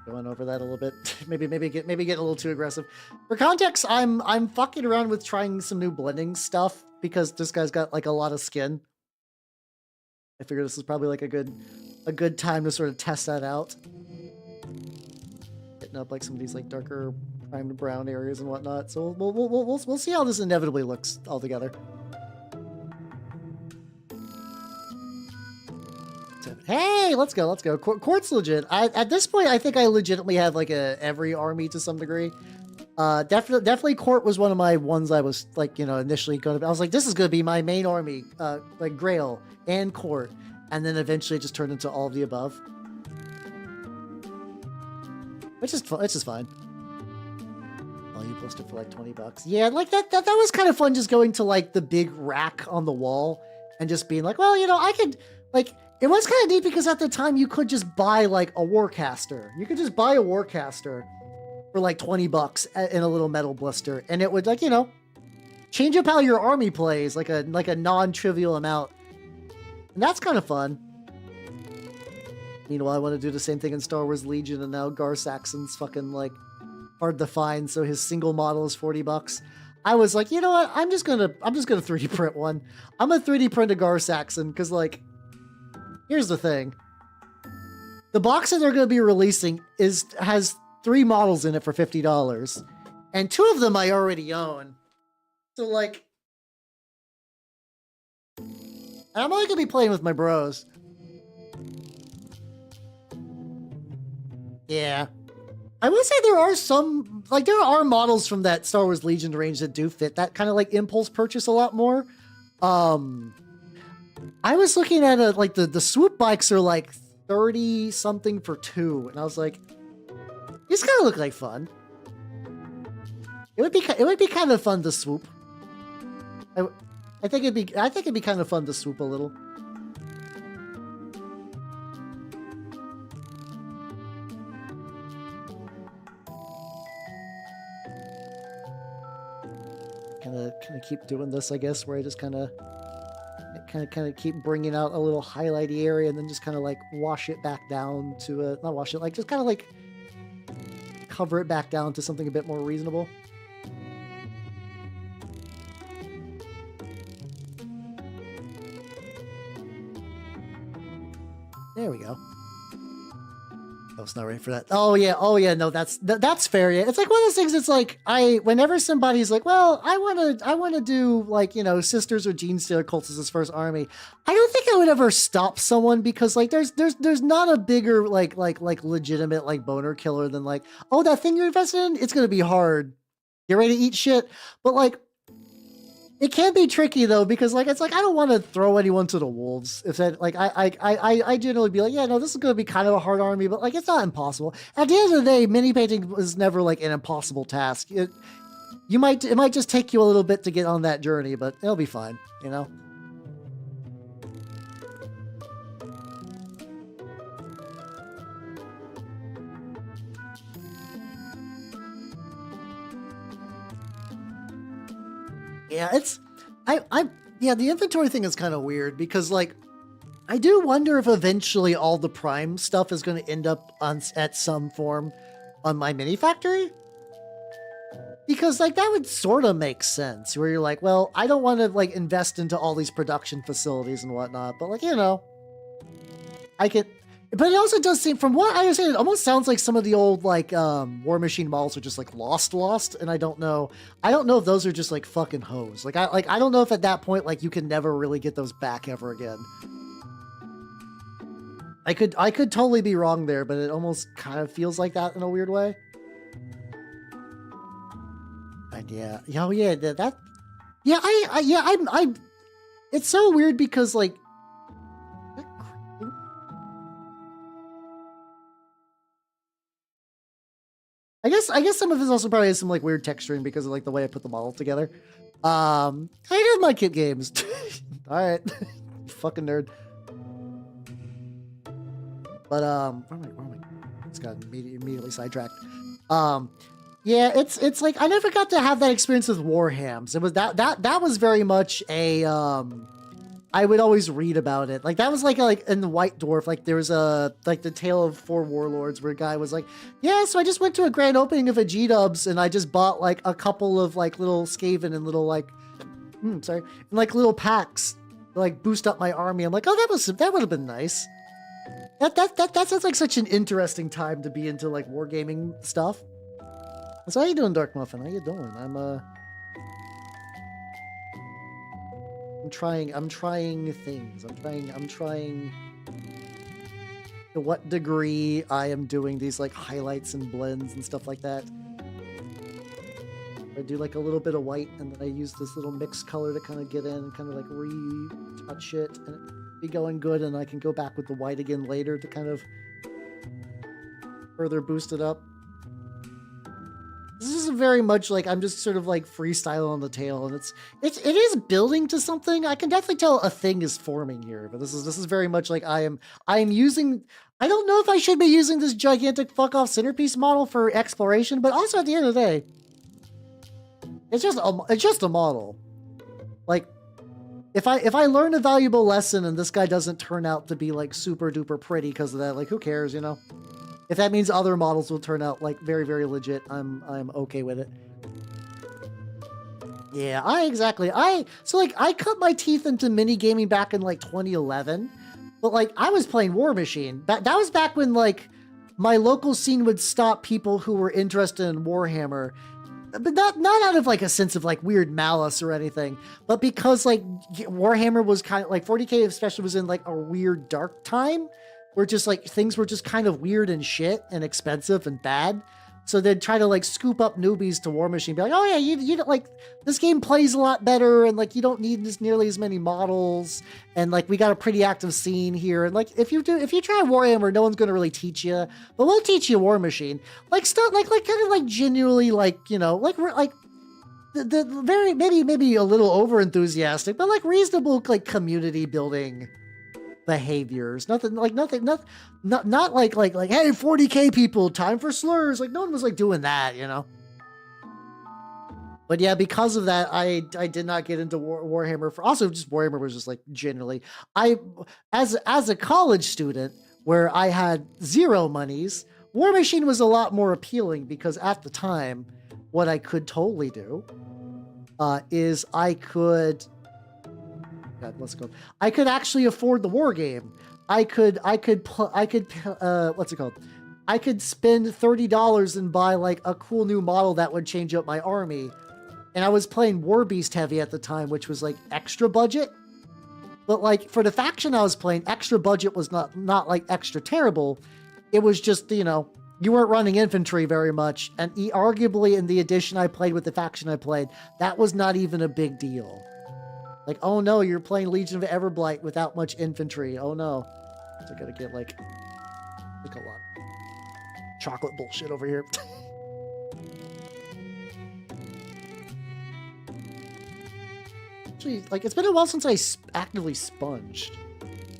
Going over that a little bit. maybe get a little too aggressive. For context, I'm fucking around with trying some new blending stuff because this guy's got like a lot of skin. I figure this is probably like a good time to sort of test that out. Hitting up like some of these like darker primed brown areas and whatnot. So we'll see how this inevitably looks altogether. Hey, let's go. Court's legit. At this point, I think I legitimately have like every army to some degree. Definitely Court was one of my ones I was like, you know, initially going to, I was like, this is going to be my main army, like Grail and Court. And then eventually it just turned into all of the above. Which is fun. It's just fine. Oh, you posted for like $20. Yeah, like that was kind of fun just going to like the big rack on the wall and just being like, well, you know, I could like, it was kind of neat because at the time you could just buy like a Warcaster. You could just buy a Warcaster for like $20 in a little metal blister, and it would like, you know, change up how your army plays like a non-trivial amount. And that's kind of fun. Meanwhile, I want to do the same thing in Star Wars Legion, and now Gar Saxon's fucking like hard to find, so his single model is $40. I was like, you know what? I'm just gonna 3D print one. I'm gonna 3D print a Gar Saxon because like, here's the thing. The box that they're gonna be releasing has 3 models in it for $50, and 2 of them I already own. So like, I'm only gonna be playing with my bros. Yeah. I would say there are some, like there are models from that Star Wars Legion range that do fit that kind of like impulse purchase a lot more. I was looking at like the swoop bikes are like 30 something for 2. And I was like, these kind of look like fun. It would be kind of fun to swoop. I think it'd be kind of fun to swoop a little. Kind of keep doing this, I guess, where I just kind of keep bringing out a little highlighty area and then just kind of like wash it back down to not wash it, like just kind of like cover it back down to something a bit more reasonable. There we go. I was not ready for that. Oh yeah. No, that's fair. Yeah, it's like one of those things. It's like whenever somebody's like, well, I want to do like Sisters or Genestealer cults as his first army. I don't think I would ever stop someone because like there's not a bigger like legitimate like boner killer than like, oh, that thing you're invested in, it's gonna be hard. Get ready to eat shit. But like, it can be tricky though, because like, it's like, I don't want to throw anyone to the wolves. If that, like, I generally be like, yeah, no, this is going to be kind of a hard army, but like, it's not impossible. At the end of the day, mini painting was never like an impossible task. It might just take you a little bit to get on that journey, but it'll be fine, you know? Yeah, yeah, the inventory thing is kind of weird because like, I do wonder if eventually all the Prime stuff is going to end up at some form on my mini factory. Because like, that would sort of make sense where you're like, well, I don't want to like invest into all these production facilities and whatnot, but like, I could. But it also does seem, from what I understand, it almost sounds like some of the old like War Machine models are just like lost, and I don't know if those are just like fucking hoes. Like I don't know if at that point like you can never really get those back ever again. I could totally be wrong there, but it almost kind of feels like that in a weird way. And yeah, I'm. It's so weird because like. I guess some of this also probably has some like weird texturing because of like the way I put the model together. I did my kit games. All right, fucking nerd. But where am I? It's got immediately sidetracked. Yeah, it's like I never got to have that experience with Warhams. It was that was very much a I would always read about it. Like that was like in the White Dwarf, like there was a like the Tale of Four Warlords where a guy was like, yeah, so I just went to a grand opening of a G-Dubs and I just bought like a couple of like little Skaven and little like and like little packs to like boost up my army. I'm like, oh, that would have been nice. That sounds like such an interesting time to be into like wargaming stuff. So how you doing, Dark Muffin? How you doing? I'm trying things. I'm trying to what degree I am doing these like highlights and blends and stuff like that. I do like a little bit of white and then I use this little mixed color to kind of get in and kind of like retouch it and it be going good, and I can go back with the white again later to kind of further boost it up. This is very much like I'm just sort of like freestyle on the tail, and it is building to something. I can definitely tell a thing is forming here, but this is very much like I am using. I don't know if I should be using this gigantic fuck off centerpiece model for exploration, but also at the end of the day, it's just a model. Like if I learn a valuable lesson and this guy doesn't turn out to be like super duper pretty because of that, like who cares, you know? If that means other models will turn out like very, very legit, I'm okay with it. Yeah, so like I cut my teeth into mini gaming back in like 2011, but like I was playing War Machine. That was back when like my local scene would stop people who were interested in Warhammer, but not out of like a sense of like weird malice or anything, but because like Warhammer was kind of like 40K especially was in like a weird dark time where just like things were just kind of weird and shit and expensive and bad. So they'd try to like scoop up newbies to War Machine, be like, oh yeah, you don't like this game plays a lot better, and like you don't need nearly as many models, and like we got a pretty active scene here, and like if you try Warhammer, no one's gonna really teach you, but we'll teach you War Machine, like stuff like kind of like genuinely like like the very maybe a little over enthusiastic, but like reasonable like community building behaviors. Not like hey 40K people, time for slurs. Like no one was like doing that, you know. But yeah, because of that, I did not get into Warhammer. For also just Warhammer was just like generally as a college student where I had zero monies, War Machine was a lot more appealing because at the time, what I could totally do is I could God, what's it called? I could actually afford the war game. I could what's it called? I could spend $30 and buy like a cool new model that would change up my army. And I was playing War Beast heavy at the time, which was like extra budget. But like for the faction I was playing, extra budget was not like extra terrible. It was just, you know, you weren't running infantry very much. And arguably in the edition I played with the faction I played, that was not even a big deal. Like, oh no, you're playing Legion of Everblight without much infantry. Oh no. So I gotta get like a lot of chocolate bullshit over here. Actually, like, it's been a while since I actively sponged.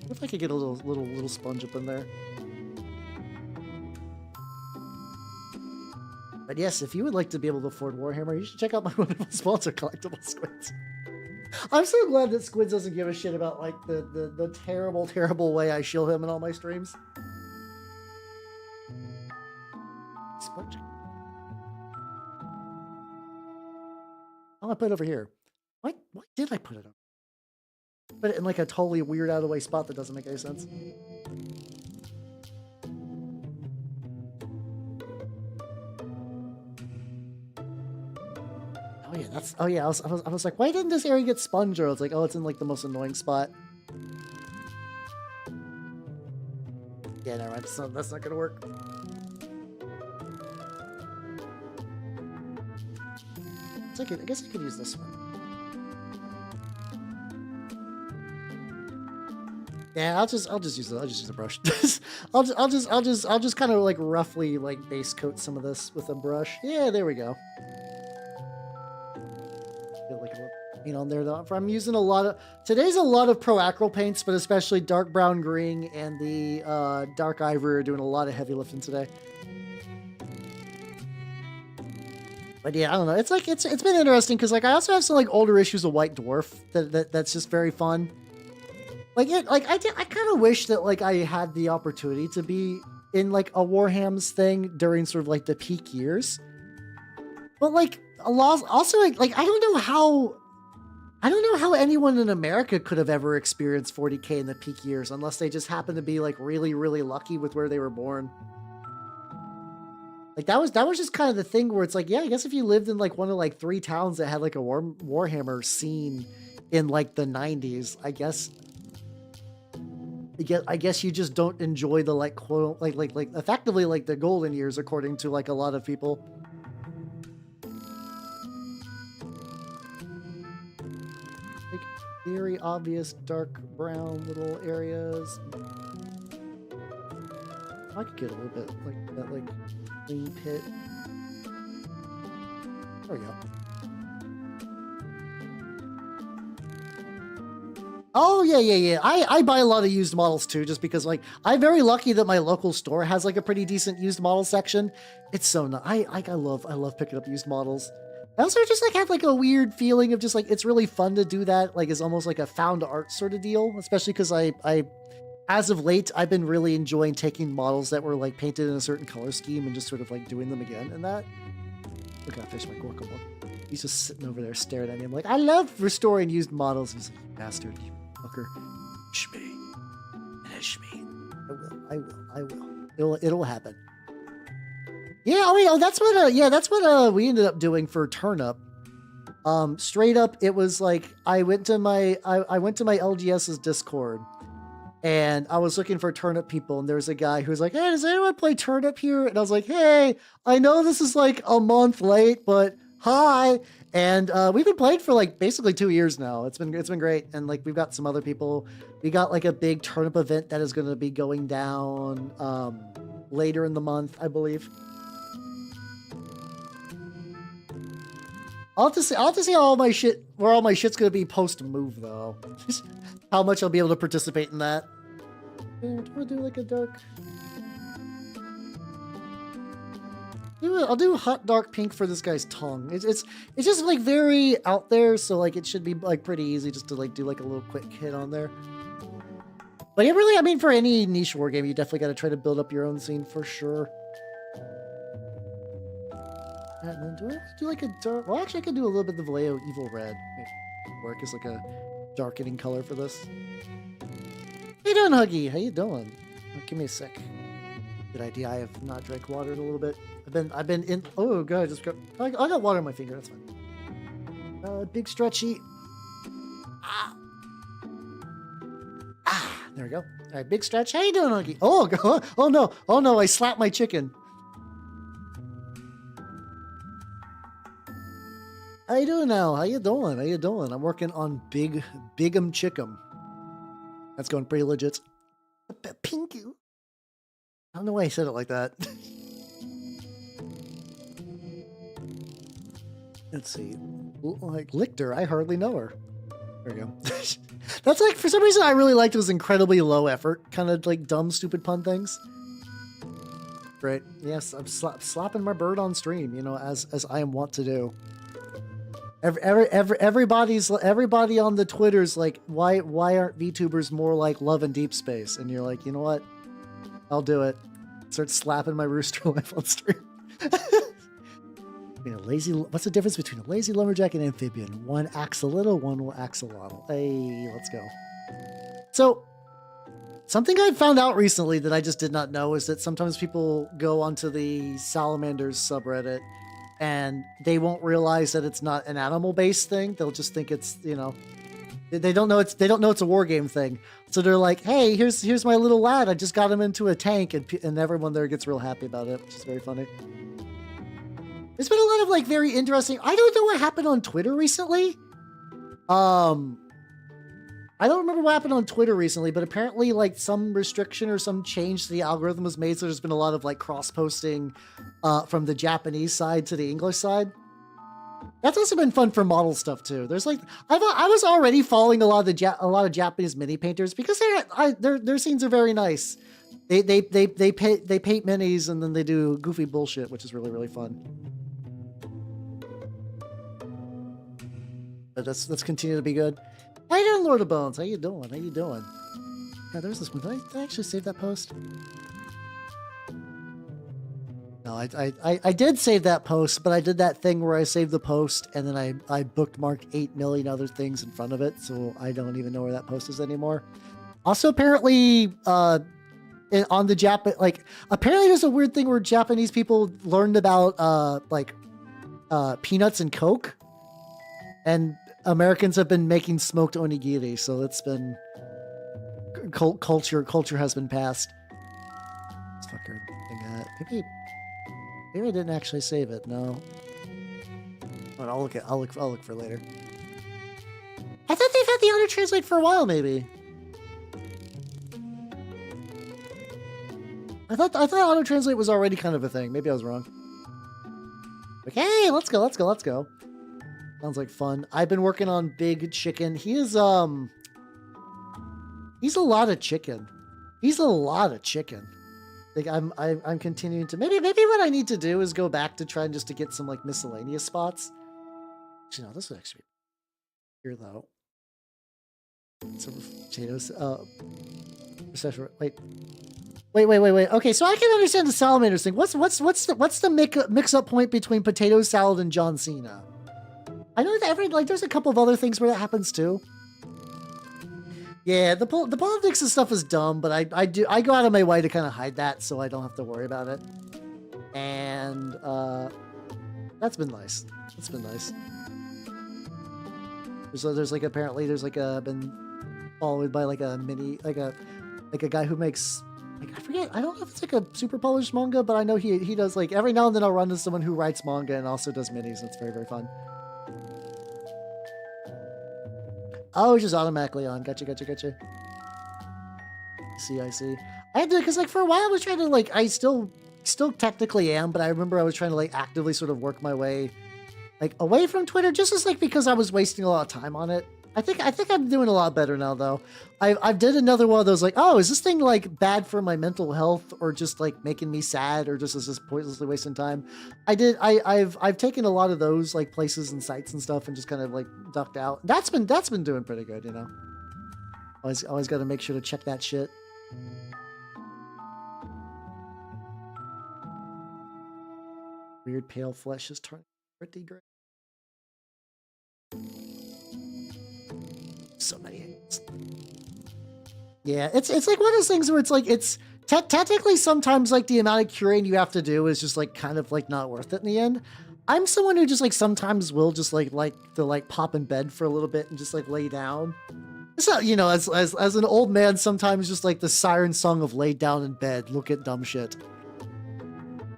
What if I could get a little sponge up in there? But yes, if you would like to be able to afford Warhammer, you should check out my wonderful sponsor, Collectible Squids. I'm so glad that Squids doesn't give a shit about like the terrible way I shield him in all my streams. Sponge. Oh, I put it over here. Why did I put it up? Put it in like a totally weird out of the way spot that doesn't make any sense. Oh yeah, that's, oh yeah, I was like, why didn't this area get sponged? Or I was like, oh, it's in like the most annoying spot. Yeah, never mind, that's not gonna work. I guess I could use this one. Yeah, I'll just use a brush. I'll just kind of like roughly like base coat some of this with a brush. Yeah, there we go. Get like a little paint on there though. I'm using today's a lot of pro acryl paints, but especially dark brown green and the dark ivory are doing a lot of heavy lifting today. But yeah, I don't know. It's like it's been interesting because like I also have some like older issues of White Dwarf that's just very fun. Like I kind of wish that like I had the opportunity to be in like a Warham's thing during sort of like the peak years. But like a lot also like I don't know how anyone in America could have ever experienced 40K in the peak years unless they just happened to be like really lucky with where they were born. Like that was just kind of the thing where it's like, yeah, I guess if you lived in like one of like 3 towns that had like a Warhammer scene in like the 90s, I guess you just don't enjoy the like quote like effectively like the golden years according to like a lot of people. Like very obvious dark brown little areas. I could get a little bit like that like green pit. There we go. Oh yeah. I buy a lot of used models too, just because like I'm very lucky that my local store has like a pretty decent used model section. It's so nice. I love picking up used models. I also just like have like a weird feeling of just like it's really fun to do that. Like it's almost like a found art sort of deal, especially because I as of late I've been really enjoying taking models that were like painted in a certain color scheme and just sort of like doing them again and that. Look at that fish, my guacamole. He's just sitting over there staring at me. I'm like, I love restoring used models. He's like, you bastard, you fucker. Shme. I will. It'll happen. Yeah, that's what we ended up doing for Turnip. Straight up, it was like I went to my LGS's Discord and I was looking for Turnip people, and there was a guy who was like, hey, does anyone play Turnip here? And I was like, hey, I know this is like a month late, but hi. And we've been playing for like basically 2 years now. It's been great. And like we've got some other people. We got like a big Turnip event that is going to be going down later in the month, I believe. I'll have to see where all my shit's going to be post move though. How much I'll be able to participate in that. Do you want to do like a dark? I'll do hot dark pink for this guy's tongue. It's just like very out there, so like it should be like pretty easy just to like do like a little quick hit on there. But yeah, really, I mean, for any niche war game, you definitely got to try to build up your own scene for sure. And then do I do like a dark? Well, actually, I could do a little bit of Vallejo Evil Red. Maybe work as like a darkening color for this. How you doing, Huggy? How you doing? Oh, give me a sec. Good idea. I have not drank water in a little bit. I've been in. Oh god, I got water on my finger. That's fine. Big stretchy. Ah. There we go. All right, big stretch. How you doing, Huggy? Oh god. Oh no. Oh no. I slapped my chicken. How you doing now? How you doing? How you doing? I'm working on Bigum Chickum. That's going pretty legit. Pinky. I don't know why I said it like that. Let's see. Like Lichter, I hardly know her. There we go. That's like, for some reason, I really liked those incredibly low effort, kind of like dumb, stupid pun things. Right. Yes, I'm slapping my bird on stream, you know, as I am wont to do. Everybody on the Twitter's like, why aren't VTubers more like Love and Deep Space? And you're like, you know what? I'll do it. Start slapping my rooster life on stream. What's the difference between a lazy lumberjack and amphibian? One acts a little, one will act a lot. Hey, let's go. So, something I found out recently that I just did not know is that sometimes people go onto the salamanders subreddit and they won't realize that it's not an animal-based thing. They'll just think it's, you know, they don't know it's a war game thing. So they're like, hey, here's my little lad. I just got him into a tank, and everyone there gets real happy about it, which is very funny. There's been a lot of like very interesting. I don't know what happened on Twitter recently. I don't remember what happened on Twitter recently, but apparently like some restriction or some change to the algorithm was made. So there's been a lot of like cross posting from the Japanese side to the English side. That's also been fun for model stuff too. There's like I was already following a lot of Japanese mini painters because their scenes are very nice. They paint minis and then they do goofy bullshit, which is really, really fun. But let's continue to be good. How you doing, Lord of Bones? How you doing? How you doing? Yeah, there's this one. Did I actually save that post? No, I did save that post, but I did that thing where I saved the post and then I bookmarked 8 million other things in front of it, so I don't even know where that post is anymore. Also, apparently, on the apparently there's a weird thing where Japanese people learned about peanuts and Coke, and Americans have been making smoked onigiri, so it's been culture has been passed. This fucker thing. Maybe I didn't actually save it. No. But I'll look for later. I thought they've had the auto translate for a while, maybe. I thought auto translate was already kind of a thing. Maybe I was wrong. Okay, let's go. Sounds like fun. I've been working on Big Chicken. He's a lot of chicken. Like I'm continuing to maybe what I need to do is go back to try just to get some like miscellaneous spots. Actually, no, this would actually be here though. Some potatoes. Wait. Okay, so I can understand the salamanders thing. What's the mix up point between potato salad and John Cena? I know that there's a couple of other things where that happens too. Yeah, the politics and stuff is dumb, but I go out of my way to kind of hide that so I don't have to worry about it. And that's been nice. That's been nice. There's been followed by like a mini like a guy who makes I forget, I don't know if it's like a super polished manga, but I know he does like every now and then I'll run into someone who writes manga and also does minis, and it's very, very fun. Oh, it's just automatically on. Gotcha. I see. I had to, because like for a while I was trying to like, I still technically am, but I remember I was trying to like actively sort of work my way like away from Twitter, just as like because I was wasting a lot of time on it. I think I'm doing a lot better now though. I did another one of those like, oh, is this thing like bad for my mental health or just like making me sad or just is just pointlessly wasting time? I've taken a lot of those like places and sites and stuff and just kind of like ducked out. That's been doing pretty good, you know. Always got to make sure to check that shit. Weird pale flesh is turning pretty gray. So many angles. Yeah, it's like one of those things where it's like it's technically sometimes like the amount of curating you have to do is just like kind of like not worth it in the end. I'm someone who just like sometimes will just like to like pop in bed for a little bit and just like lay down. It's not, you know, as an old man, sometimes just like the siren song of lay down in bed, look at dumb shit.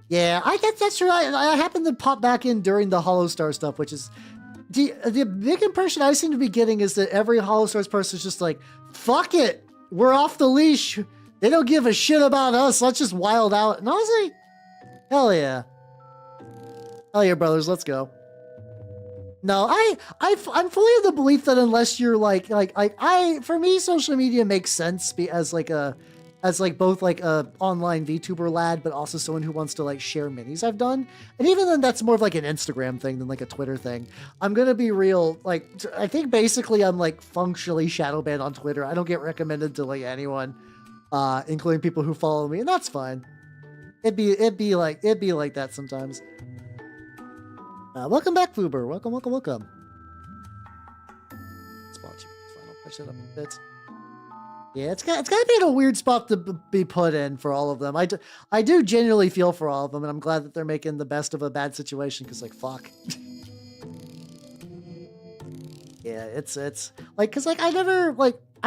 Yeah, I guess that's true. I happened to pop back in during the Hollow Star stuff, which is the big impression I seem to be getting is that every Hollow Stars person is just like, fuck it, we're off the leash. They don't give a shit about us. Let's just wild out. And honestly, hell yeah. Hell yeah, brothers, let's go. No, I'm fully of the belief that unless you're for me, social media makes sense as both like a online VTuber lad, but also someone who wants to like share minis I've done. And even then that's more of like an Instagram thing than like a Twitter thing. I'm going to be real. Like, I think basically I'm like functionally shadow banned on Twitter. I don't get recommended to like anyone, including people who follow me, and that's fine. It'd be like that sometimes. Welcome back, Vtuber. Welcome. Spot you. Fine, I'll push it up a bit. Yeah, it's got to be in a weird spot to be put in for all of them. I do genuinely feel for all of them, and I'm glad that they're making the best of a bad situation, because, like, fuck. Yeah, it's like, because, like, I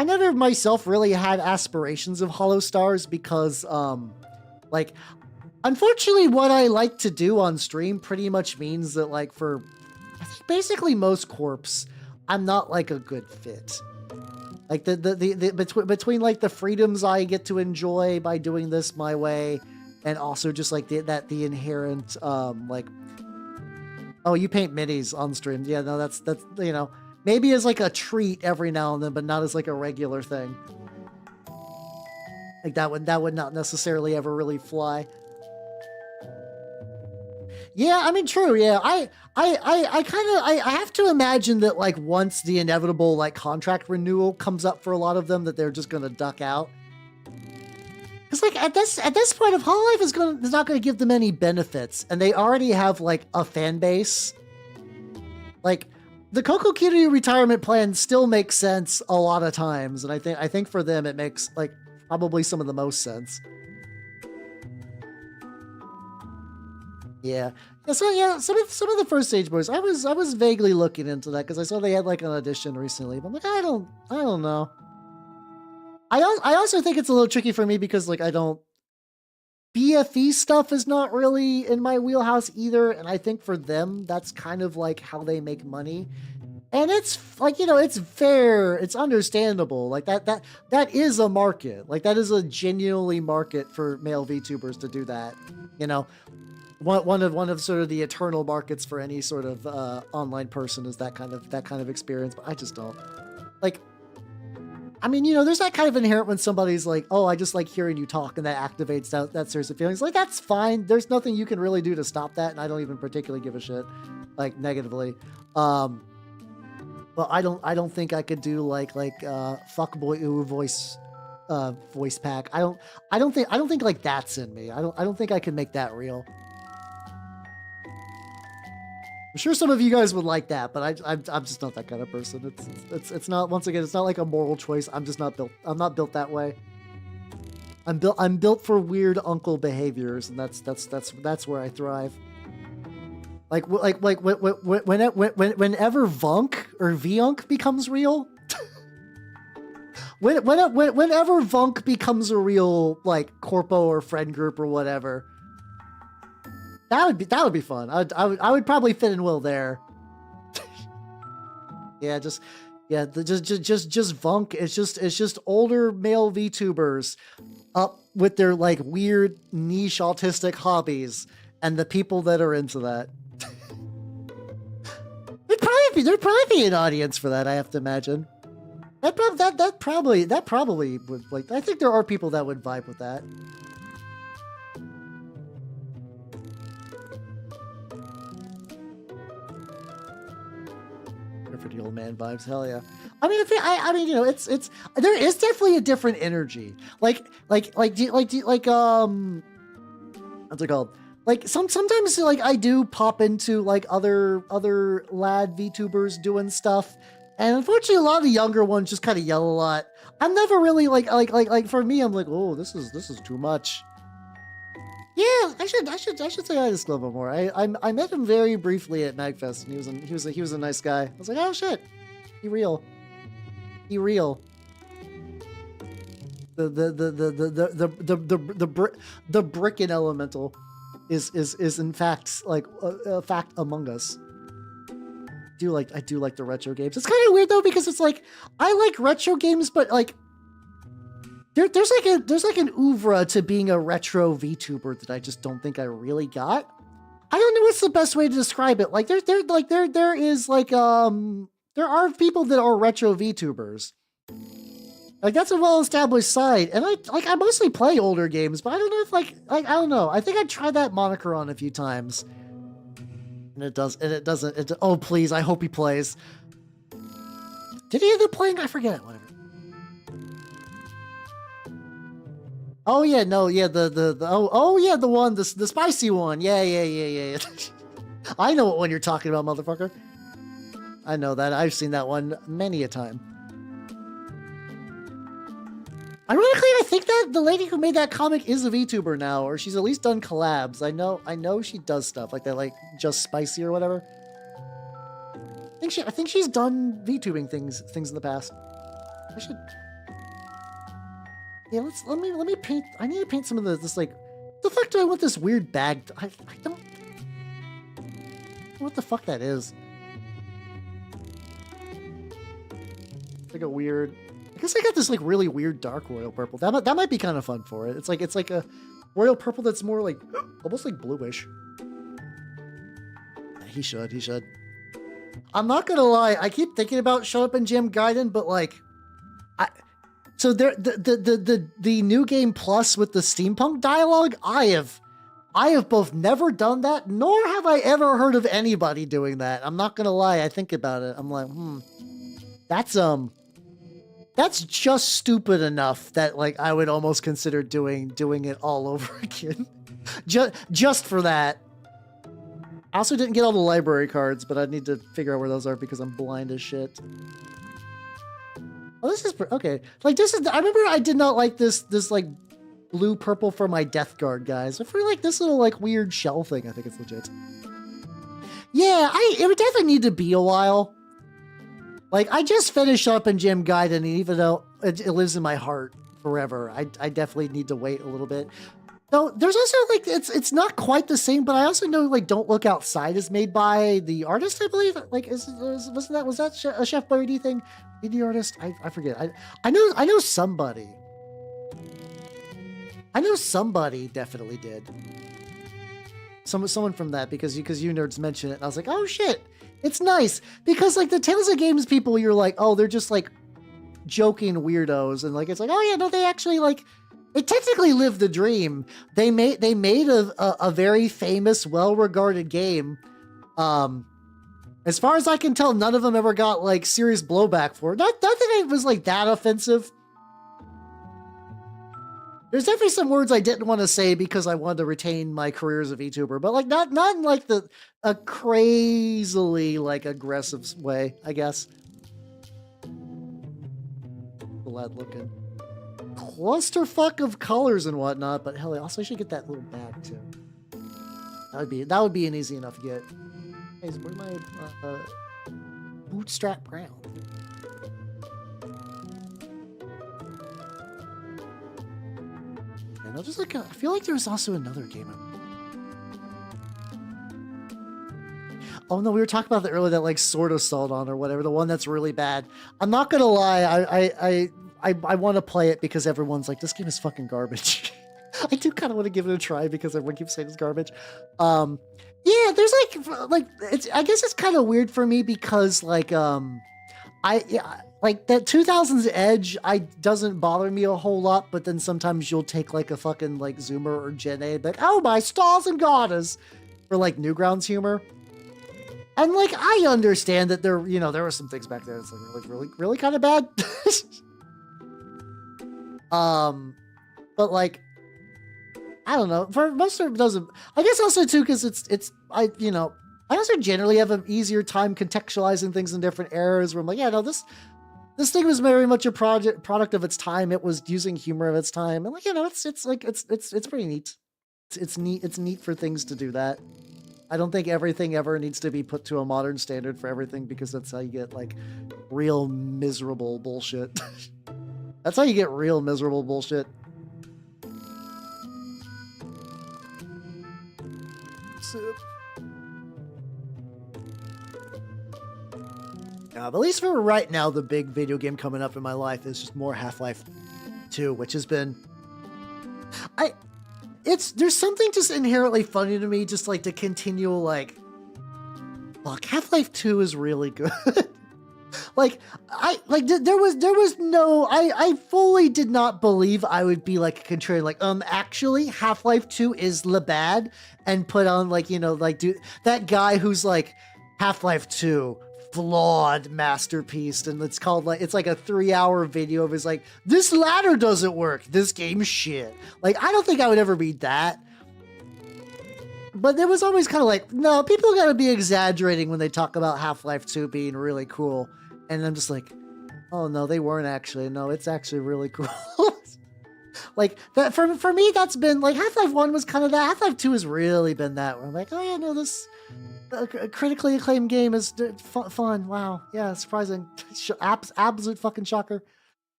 never myself really had aspirations of Hollow Stars because, like, unfortunately, what I like to do on stream pretty much means that, like, for I think basically most corps, I'm not like a good fit. Like between like the freedoms I get to enjoy by doing this my way, and also just like the inherent like, oh, you paint minis on stream. Yeah, no, that's you know, maybe as like a treat every now and then, but not as like a regular thing. Like that would not necessarily ever really fly. Yeah, I mean, true. Yeah, I have to imagine that like once the inevitable like contract renewal comes up for a lot of them, that they're just gonna duck out. Because like at this point, if Hololive is not gonna give them any benefits, and they already have like a fan base, like the Coco Kiryu retirement plan still makes sense a lot of times, and I think for them it makes like probably some of the most sense. Yeah. So yeah, some of the first stage boys, I was vaguely looking into that because I saw they had like an audition recently, but I'm like, I don't know. I also think it's a little tricky for me because like BFE stuff is not really in my wheelhouse either, and I think for them that's kind of like how they make money. And it's like, you know, it's fair, it's understandable. Like that is a market. Like that is a genuinely market for male VTubers to do that. You know, one of sort of the eternal markets for any sort of online person is that kind of experience. But I just don't like. I mean, you know, there's that kind of inherent when somebody's like, "Oh, I just like hearing you talk," and that activates that series of feelings. Like that's fine. There's nothing you can really do to stop that, and I don't even particularly give a shit, like negatively. But I don't think I could do like fuckboy ooh voice pack. I don't think like that's in me. I don't think I can make that real. I'm sure some of you guys would like that, but I'm just not that kind of person. It's not, once again, it's not like a moral choice. I'm just not built. I'm not built that way. I'm built for weird uncle behaviors, and that's where I thrive. Whenever Vunk or Vunk becomes real, whenever Vunk becomes a real like corpo or friend group or whatever, that would be fun. I would probably fit in well there. Yeah, just Vunk. It's just older male VTubers up with their like weird niche autistic hobbies and the people that are into that. There'd probably be an audience for that, I have to imagine. That probably would, like, I think there are people that would vibe with that. For the old man vibes, hell yeah. I mean, you know, it's there is definitely a different energy. What's it called? Like sometimes like I do pop into like other lad VTubers doing stuff, And unfortunately, a lot of the younger ones just kind of yell a lot. I'm never really like for me, I'm like, oh, this is too much. Yeah, I should say hi to Slobo more. I met him very briefly at Magfest, and he was a nice guy. I was like, oh shit, he real. The Brickin elemental is in fact like a fact among us. I do like the retro games. It's kind of weird though, because it's like I like retro games, but like there's like an oeuvre to being a retro VTuber that I just don't think I really got. I don't know what's the best way to describe it. Like there are people that are retro VTubers. Like that's a well-established side, and I mostly play older games, but I don't know if like I don't know. I think I tried that moniker on a few times, and it doesn't. Oh please, I hope he plays. Did he end up playing? I forget. Whatever. Oh yeah, no, yeah, the one, the spicy one. Yeah. I know what one you're talking about, motherfucker. I know that. I've seen that one many a time. Ironically, I think that the lady who made that comic is a VTuber now, or she's at least done collabs. I know she does stuff like that, like Just Spicy or whatever. I think she's done VTubing things in the past. I should. Yeah, let me paint. I need to paint some of this like. The fuck do I want this weird bag? I don't know what the fuck that is. It's like a weird. I guess I got this like really weird dark royal purple. That might be kind of fun for it. It's like a royal purple that's more like almost like bluish. He should. I'm not gonna lie. I keep thinking about Shut Up and Jam Gaiden, but like, so there the new game plus with the steampunk dialogue. I have both never done that, nor have I ever heard of anybody doing that. I'm not gonna lie. I think about it. I'm like, that's just stupid enough that like I would almost consider doing it all over again. just for that. I also didn't get all the library cards, but I need to figure out where those are because I'm blind as shit. Oh, this is okay. Like this is. I remember I did not like this like blue purple for my Death Guard guys. I feel like this little like weird shell thing. I think it's legit. Yeah, it would definitely need to be a while. Like, I just finished Up in Jam Gaiden, and even though it lives in my heart forever, I definitely need to wait a little bit. Though, there's also, like, it's not quite the same, but I also know, like, Don't Look Outside is made by the artist, I believe. Like, was that a Chef Boyardee thing? The artist? I forget. I know somebody. I know somebody definitely did. Someone from that, because you nerds mentioned it, and I was like, oh, shit. It's nice because like the Tales of Games people, you're like, oh, they're just like joking weirdos, and like it's like, oh yeah, no, they actually like they technically lived the dream. They made a very famous, well-regarded game. As far as I can tell, none of them ever got like serious blowback for it. Not that it was like that offensive. There's definitely some words I didn't want to say because I wanted to retain my career as a VTuber, but like not in like a crazily like aggressive way, I guess. Glad looking clusterfuck of colors and whatnot, but hell, also I should get that little bag too. That would be an easy enough get. Hey, so where's my bootstrap brown? I'll just like, I feel like there's also another game. Oh no, we were talking about that earlier, that like Sword Assault on or whatever, the one that's really bad. I'm not gonna lie, I want to play it because everyone's like, this game is fucking garbage. I do kind of want to give it a try because everyone keeps saying it's garbage. Yeah, there's like it's. I guess it's kind of weird for me because like like that 2000s edge, doesn't bother me a whole lot, but then sometimes you'll take like a fucking like Zoomer or Gen A, like, oh my stars and garters, for like Newgrounds humor. And like, I understand that there were some things back there that's like really kind of bad. But like, I don't know, for most of it doesn't, I guess also too, cause it's I also generally have an easier time contextualizing things in different eras where I'm like, yeah, no, this thing was very much a product of its time. It was using humor of its time. And like, you know, it's pretty neat. It's neat. It's neat for things to do that. I don't think everything ever needs to be put to a modern standard for everything, because that's how you get like real miserable bullshit. That's how you get real miserable bullshit. But at least for right now, the big video game coming up in my life is just more Half-Life 2, which has been... There's something just inherently funny to me, just like to continue, like, fuck, Half-Life 2 is really good. There was no, I fully did not believe I would be like contrarian, like, actually Half-Life 2 is the bad, and put on like, you know, like, dude, that guy who's like, Half-Life 2, flawed masterpiece, and it's called like, it's like a 3-hour video of his like, this ladder doesn't work, this game's shit. Like, I don't think I would ever read that. But there was always kind of like, no, people gotta be exaggerating when they talk about Half-Life 2 being really cool. And I'm just like, oh no, they weren't actually. No, it's actually really cool. Like that for me, that's been like, Half-Life 1 was kind of that. Half-Life 2 has really been that, where I'm like, oh yeah, no, this critically acclaimed game is fun. Wow, yeah, surprising, absolute fucking shocker.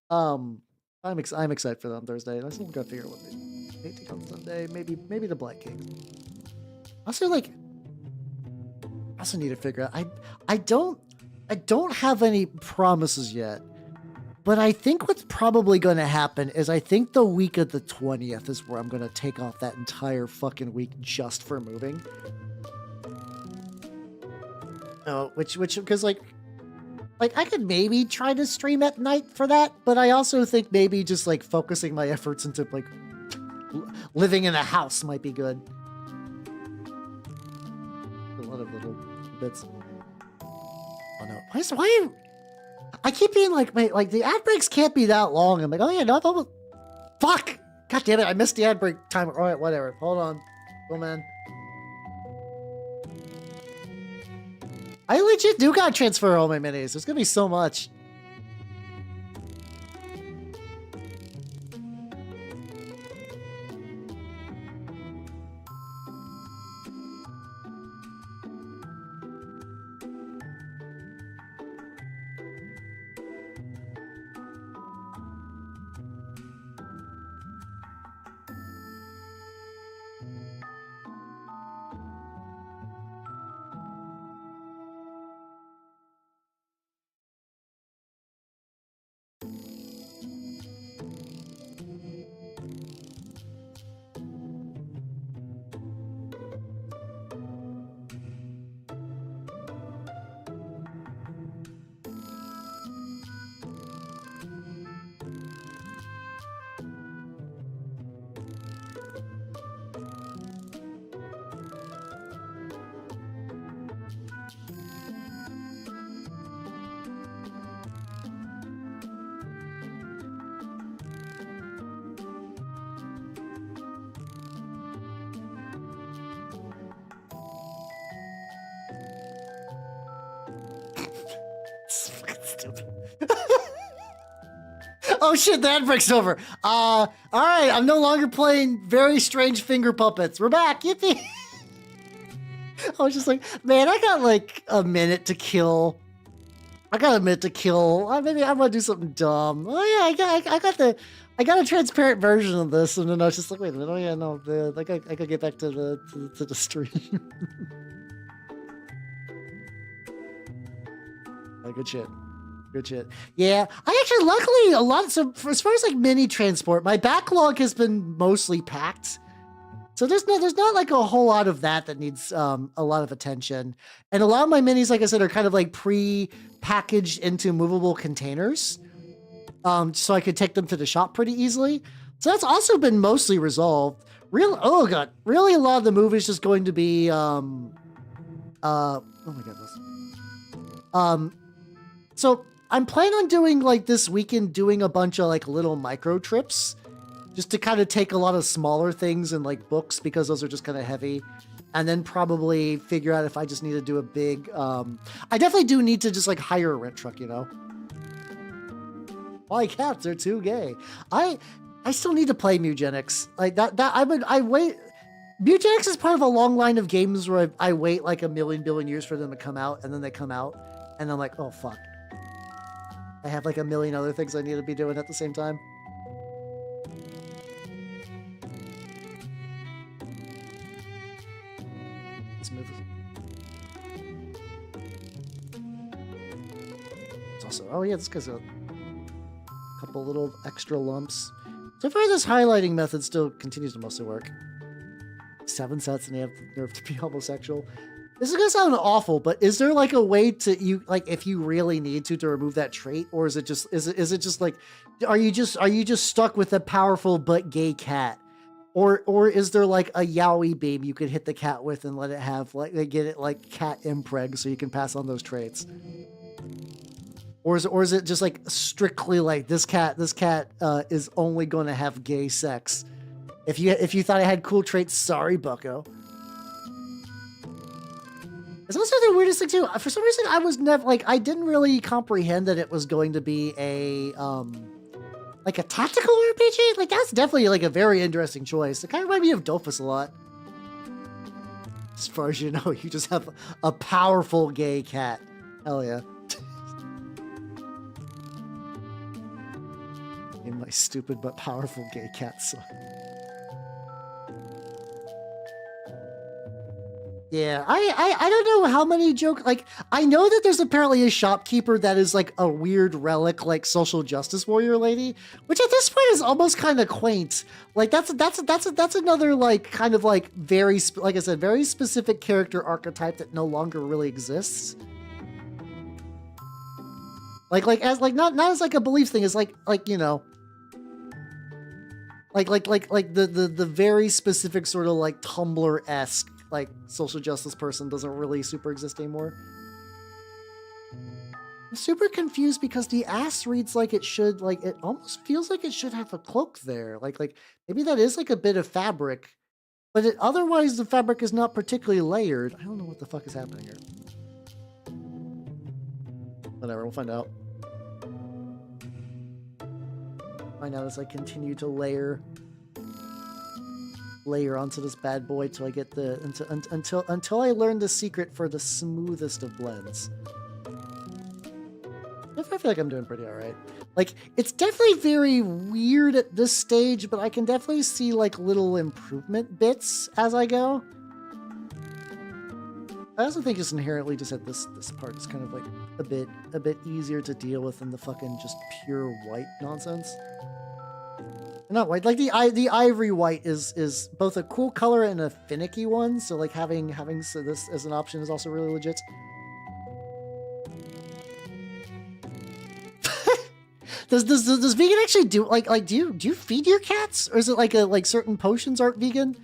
I'm excited for that on Thursday. I still gotta figure out what they take on Sunday. Maybe the Black King. Also, like, I also need to figure out. I don't have any promises yet, but I think what's probably going to happen is I think the week of the 20th is where I'm going to take off that entire fucking week just for moving. No, which because like I could maybe try to stream at night for that, but I also think maybe just like focusing my efforts into like living in a house might be good. A lot of little bits. Oh no! Why? I keep being like, wait, like the ad breaks can't be that long. I'm like, oh yeah, no, almost... Fuck! God damn it! I missed the ad break time. All right, whatever. Hold on, oh man. I legit do gotta transfer all my minis. There's gonna be so much. Oh shit, the ad break's over. All right, I'm no longer playing very strange finger puppets. We're back, yippee! I was just like, man, I got like a minute to kill. Maybe I'm gonna do something dumb. Oh yeah, I got a transparent version of this, and then I was just like, wait a minute. Oh yeah, no, I gotta get back to the stream. Oh, good shit. Good shit. Yeah, I actually, luckily, a lot. So as far as like mini transport, my backlog has been mostly packed. So there's not like a whole lot of that needs a lot of attention. And a lot of my minis, like I said, are kind of like pre-packaged into movable containers, so I could take them to the shop pretty easily. So that's also been mostly resolved. Really, a lot of the move is just going to be oh my goodness. So I'm planning on doing like this weekend, doing a bunch of like little micro trips, just to kind of take a lot of smaller things and like books, because those are just kind of heavy. and then probably figure out if I just need to do a big, I definitely do need to just like hire a rent truck, you know? My cats are too gay. I still need to play Mugenics. Like I wait. Mugenics is part of a long line of games where I wait like a billion years for them to come out, and then they come out, and I'm like, oh fuck. I have like a million other things I need to be doing at the same time. Let's move this. It's also, oh yeah, this guy's a couple little extra lumps. So far, this highlighting method still continues to mostly work. 7 sets and they have the nerve to be homosexual. This is gonna sound awful, but is there like a way to if you really need to remove that trait, or is it just like, are you just stuck with a powerful but gay cat, or is there like a yaoi beam you could hit the cat with and let it have like they get it like cat impreg so you can pass on those traits, or is it just like strictly like this cat is only going to have gay sex? If you thought I had cool traits, sorry, bucko. It's also the weirdest thing too. For some reason, I was never like, I didn't really comprehend that it was going to be a like a tactical RPG. Like that's definitely like a very interesting choice. It kind of reminded me of Dofus a lot. As far as you know, you just have a powerful gay cat. Hell yeah. In my stupid but powerful gay cat son. Yeah, I don't know how many jokes, like, I know that there's apparently a shopkeeper that is like a weird relic, like social justice warrior lady, which at this point is almost kind of quaint. Like that's another like kind of like very, like I said, very specific character archetype that no longer really exists. Like as like not as like a belief thing, it's like you know, like the very specific sort of like Tumblr-esque like social justice person doesn't really super exist anymore. I'm super confused because the ass reads like it should, like it almost feels like it should have a cloak there. Like maybe that is like a bit of fabric, but otherwise the fabric is not particularly layered. I don't know what the fuck is happening here. Whatever, we'll find out. Find out as I continue to layer onto this bad boy till I get the until I learn the secret for the smoothest of blends. I feel like I'm doing pretty all right. Like it's definitely very weird at this stage, but I can definitely see like little improvement bits as I go. I also think it's inherently just that this part is kind of like a bit easier to deal with than the fucking just pure white nonsense. Not white, like the ivory white is both a cool color and a finicky one. So like having so this as an option is also really legit. Does vegan actually do like do you feed your cats, or is it like certain potions aren't vegan?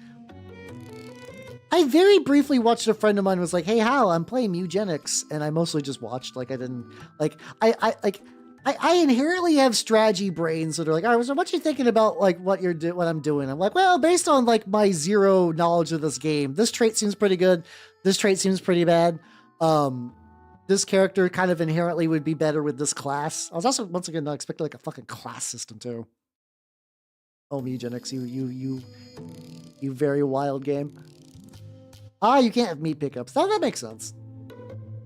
I very briefly watched a friend of mine was like, "Hey Hal, I'm playing Mugenics," and I mostly just watched. Like I didn't like I inherently have strategy brains that are like, all right, so what you thinking about like what I'm doing? I'm like, well, based on like my zero knowledge of this game, this trait seems pretty good. This trait seems pretty bad. This character kind of inherently would be better with this class. I was also once again not expecting like a fucking class system too. Oh, Mugenics, you very wild game. Ah, you can't have meat pickups. That makes sense.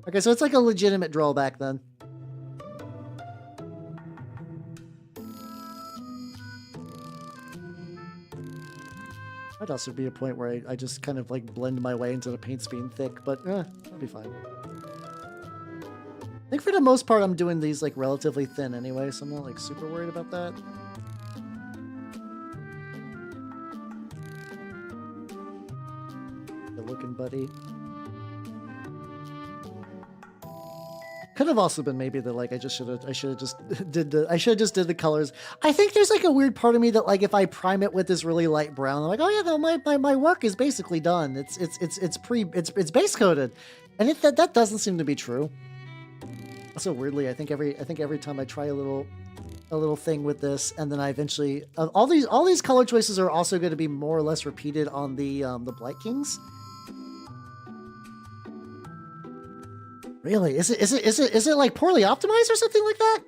Okay, so it's like a legitimate drawback then. Might also be a point where I just kind of like blend my way into the paints being thick, but that'll be fine. I think for the most part I'm doing these like relatively thin anyway, so I'm not like super worried about that. Good looking buddy. Could have also been maybe that like I should have just did the colors. I think there's like a weird part of me that like if I prime it with this really light brown, I'm like, oh yeah, no, my work is basically done. It's base coated, and that doesn't seem to be true. Also weirdly, I think every time I try a little thing with this, and then I eventually all these color choices are also going to be more or less repeated on the Blight Kings. Really? Is it like poorly optimized or something like that?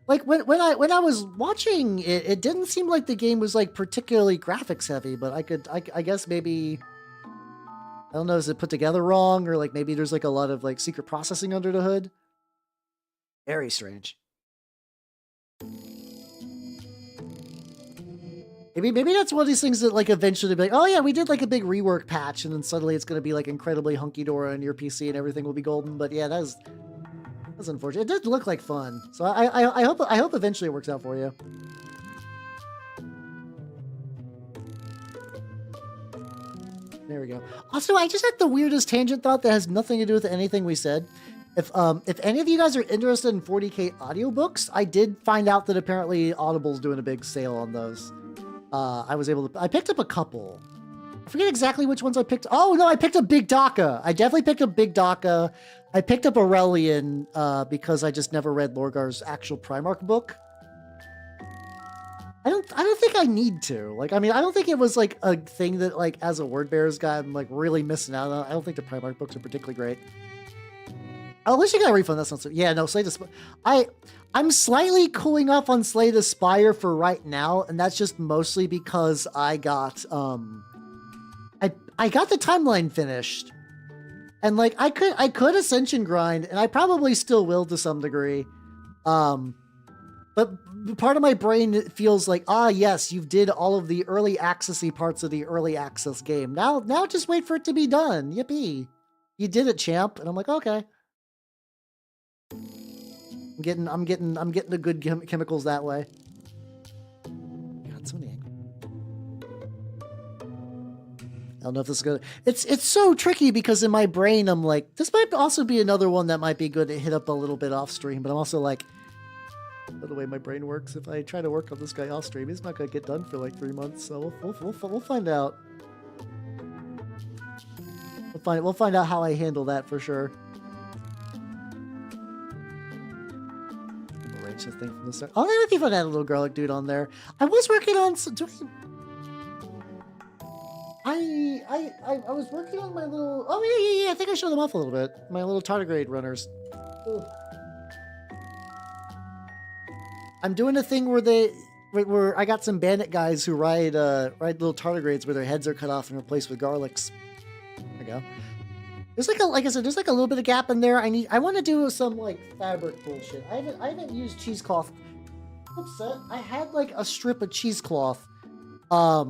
Like when I was watching it, it didn't seem like the game was like particularly graphics heavy, but I guess maybe, I don't know, is it put together wrong, or like maybe there's like a lot of like secret processing under the hood? Very strange. Maybe that's one of these things that like eventually be like, oh yeah, we did like a big rework patch, and then suddenly it's going to be like incredibly hunky-dory on your PC and everything will be golden. But yeah, that's unfortunate. It did look like fun, so I hope eventually it works out for you. There we go. Also, I just had the weirdest tangent thought that has nothing to do with anything we said. If any of you guys are interested in 40K audiobooks, I did find out that apparently Audible's doing a big sale on those. I picked up a couple. I forget exactly which ones I picked. Oh no, I picked up Big Daka. I definitely picked up Big Daka. I picked up Aurelian because I just never read Lorgar's actual Primarch book. I don't think I need to. Like, I mean, I don't think it was like a thing that like as a word bearer's guy I'm like really missing out on. I don't think the Primarch books are particularly great. Oh, at least you got a refund. That's not so. Yeah, no, Slay the Spire. I'm slightly cooling off on Slay the Spire for right now, and that's just mostly because I got I got the timeline finished, and like I could Ascension grind, and I probably still will to some degree, but part of my brain feels like, ah, yes, you did all of the early accessy parts of the early access game. Now just wait for it to be done. Yippee! You did it, champ. And I'm like, okay. I'm getting the good chemicals that way. God, so many. I don't know if this is good. It's so tricky because in my brain I'm like, this might also be another one that might be good to hit up a little bit off stream, but I'm also like, by the way my brain works, if I try to work on this guy off stream, he's not gonna get done for like 3 months. So we'll find out. We'll find out how I handle that for sure. Thing from the start. Oh, that would be fun to have a little garlic dude on there. I was working on some. I was working on my little. Oh yeah. I think I showed them off a little bit. My little tardigrade runners. Ugh. I'm doing a thing where I got some bandit guys who ride little tardigrades where their heads are cut off and replaced with garlics. There we go. There's like I said, there's like a little bit of gap in there. I want to do some like fabric bullshit. I haven't used cheesecloth. I'm upset. I had like a strip of cheesecloth. I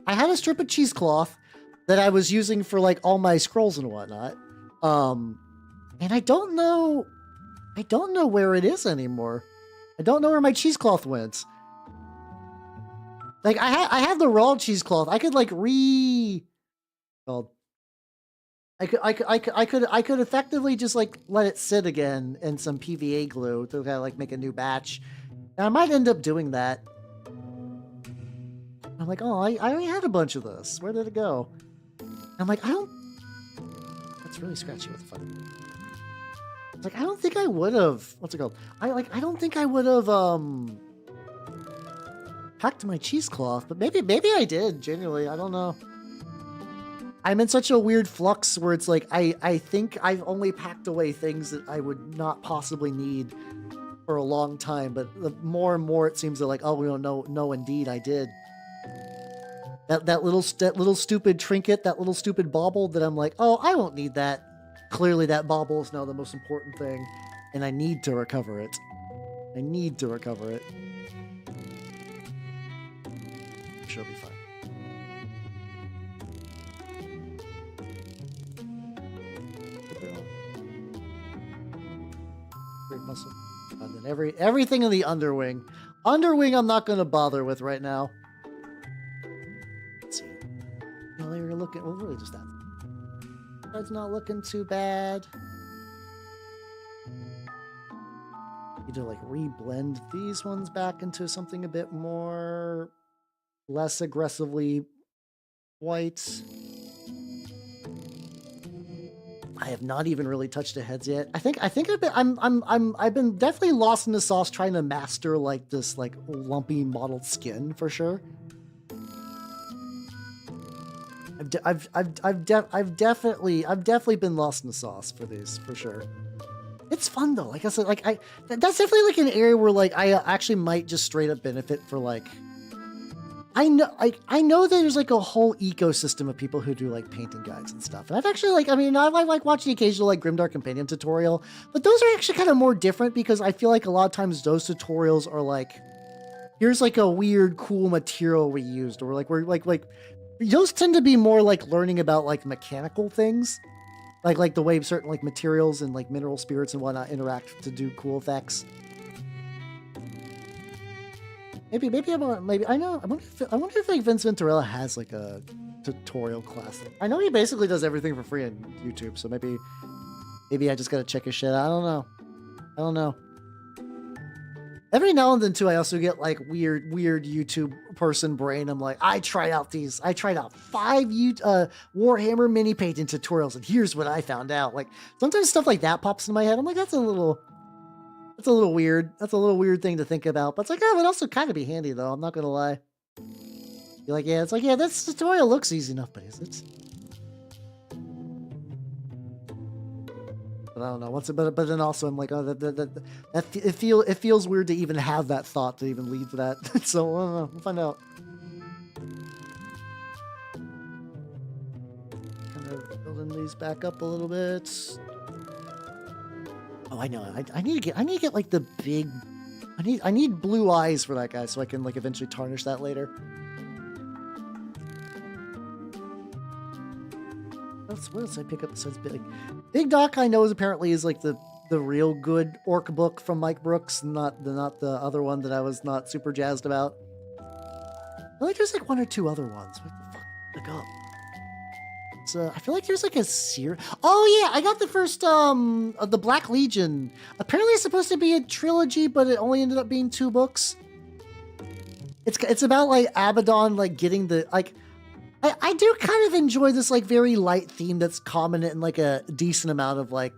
had a strip of cheesecloth that I was using for like all my scrolls and whatnot. And I don't know where it is anymore. I don't know where my cheesecloth went. Like I had the raw cheesecloth. I could like I could effectively just like let it sit again in some PVA glue to kind of like make a new batch. And I might end up doing that. I'm like, oh, I already had a bunch of this. Where did it go? I'm like, that's really scratchy. What the fuck? Like, I don't think I would have. What's it called? I don't think I would have packed my cheesecloth, but maybe I did. Genuinely, I don't know. I'm in such a weird flux where it's like I think I've only packed away things that I would not possibly need for a long time, but the more and more it seems that like, oh, we don't know. No, indeed, I did. That little stupid trinket, that little stupid bauble that I'm like, oh, I won't need that. Clearly, that bauble is now the most important thing, and I need to recover it. I need to recover it. I'm sure it'll be fine. Great muscle. And then everything in the underwing. Underwing I'm not going to bother with right now. Let's see. You know, you're looking... Well, really just that. That's not looking too bad. You to like re-blend these ones back into something a bit more... less aggressively white. I have not even really touched the heads yet. I think I've been definitely lost in the sauce trying to master like this like lumpy mottled skin for sure. I've definitely been lost in the sauce for these for sure. It's fun though. Like I said, like that's definitely like an area where like I actually might just straight up benefit for like. I know that there's like a whole ecosystem of people who do like painting guides and stuff. And I've actually like, I mean, I like watching the occasional like Grimdark Companion tutorial, but those are actually kind of more different because I feel like a lot of times those tutorials are like, here's like a weird, cool material we used, or like we're like those tend to be more like learning about like mechanical things, like the way certain like materials and like mineral spirits and whatnot interact to do cool effects. Maybe I know. I wonder if like Vince Venturella has like a tutorial class. I know he basically does everything for free on YouTube, so maybe I just gotta check his shit out. I don't know. Every now and then too, I also get like weird YouTube person brain. I'm like, I tried out 5 Warhammer mini painting tutorials, and here's what I found out. Like sometimes stuff like that pops in my head. I'm like, that's a little weird. That's a little weird thing to think about. But it's like, oh, it would also kind of be handy though. I'm not gonna lie. You're like, yeah, it's like, yeah, this tutorial looks easy enough, but is it? But I don't know. But then also I'm like, oh, it feels weird to even have that thought to even lead to that. So I don't know. We'll find out. Kind of building these back up a little bit. Oh, I know. I need to get like the big. I need blue eyes for that guy so I can like eventually tarnish that later. What else I pick up besides Big Doc? I know is like the real good orc book from Mike Brooks, not the other one that I was not super jazzed about. I feel like there's like 1 or 2 other ones. What the fuck? Look up. I feel like there's like a series. Oh yeah, I got the first the Black Legion. Apparently it's supposed to be a trilogy, but it only ended up being 2 books. It's about like Abaddon like getting the like. I do kind of enjoy this like very light theme that's common in like a decent amount of like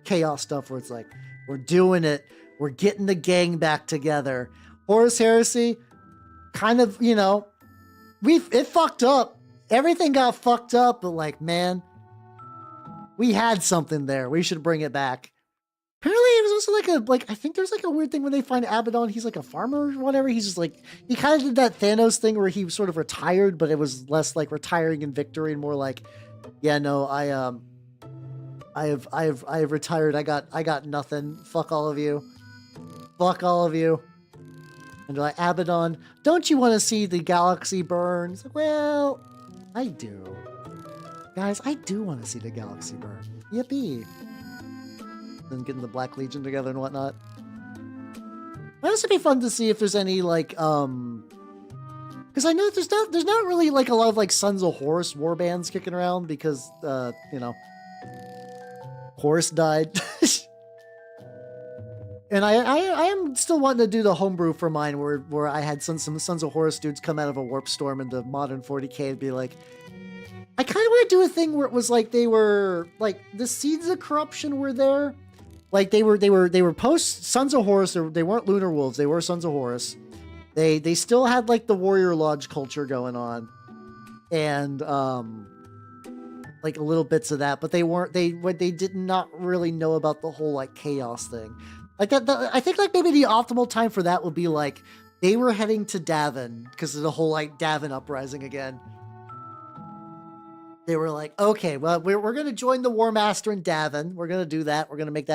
chaos stuff where it's like we're doing it, we're getting the gang back together. Horus Heresy, kind of, you know, it fucked up. Everything got fucked up, but like, man, we had something there. We should bring it back. Apparently, it was also like I think there's like a weird thing when they find Abaddon. He's like a farmer or whatever. He's just like, he kind of did that Thanos thing where he sort of retired, but it was less like retiring in victory and more like, yeah, no, I have retired. I got nothing. Fuck all of you. Fuck all of you. And they're like, Abaddon, don't you want to see the galaxy burn? It's like, well, I do. Guys, I do want to see the galaxy burn. Yippee. And getting the Black Legion together and whatnot. Might also be fun to see if there's any like because I know there's not really like a lot of like Sons of Horus war bands kicking around because you know, Horus died. And I am still wanting to do the homebrew for mine where I had some Sons of Horus dudes come out of a warp storm into modern 40k and be like, I kind of want to do a thing where it was like they were like the seeds of corruption were there. Like they were post Sons of Horus. They weren't Lunar Wolves. They were Sons of Horus. They still had like the Warrior Lodge culture going on, and like little bits of that. But they did not really know about the whole like chaos thing. Like that. I think like maybe the optimal time for that would be like they were heading to Davin because of the whole like Davin uprising again. They were like, okay, well, we're going to join the War Master in Davin. We're going to do that. We're going to make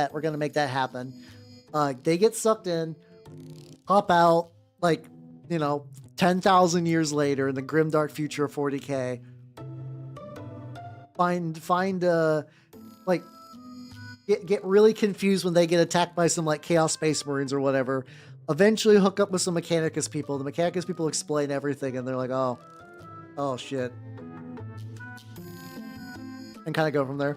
that happen. They get sucked in, hop out, like, you know, 10,000 years later in the grimdark future of 40k. Like, get really confused when they get attacked by some, like, Chaos Space Marines or whatever. Eventually hook up with some Mechanicus people. The Mechanicus people explain everything, and they're like, oh, shit. And kind of go from there.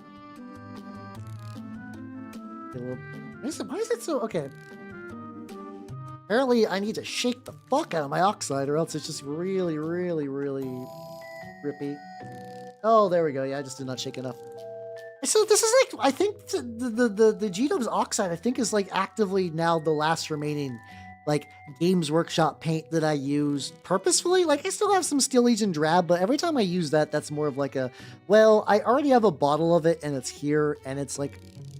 Why is it so... Okay. Apparently, I need to shake the fuck out of my oxide, or else it's just really, really, really rippy. Oh, there we go. Yeah, I just did not shake enough. So this is like... I think the G-Dub's oxide, I think, is like actively now the last remaining like Games Workshop paint that I use purposefully. Like I still have some Steel Legion drab, but every time I use that, that's more of like a, well, I already have a bottle of it and it's here and it's like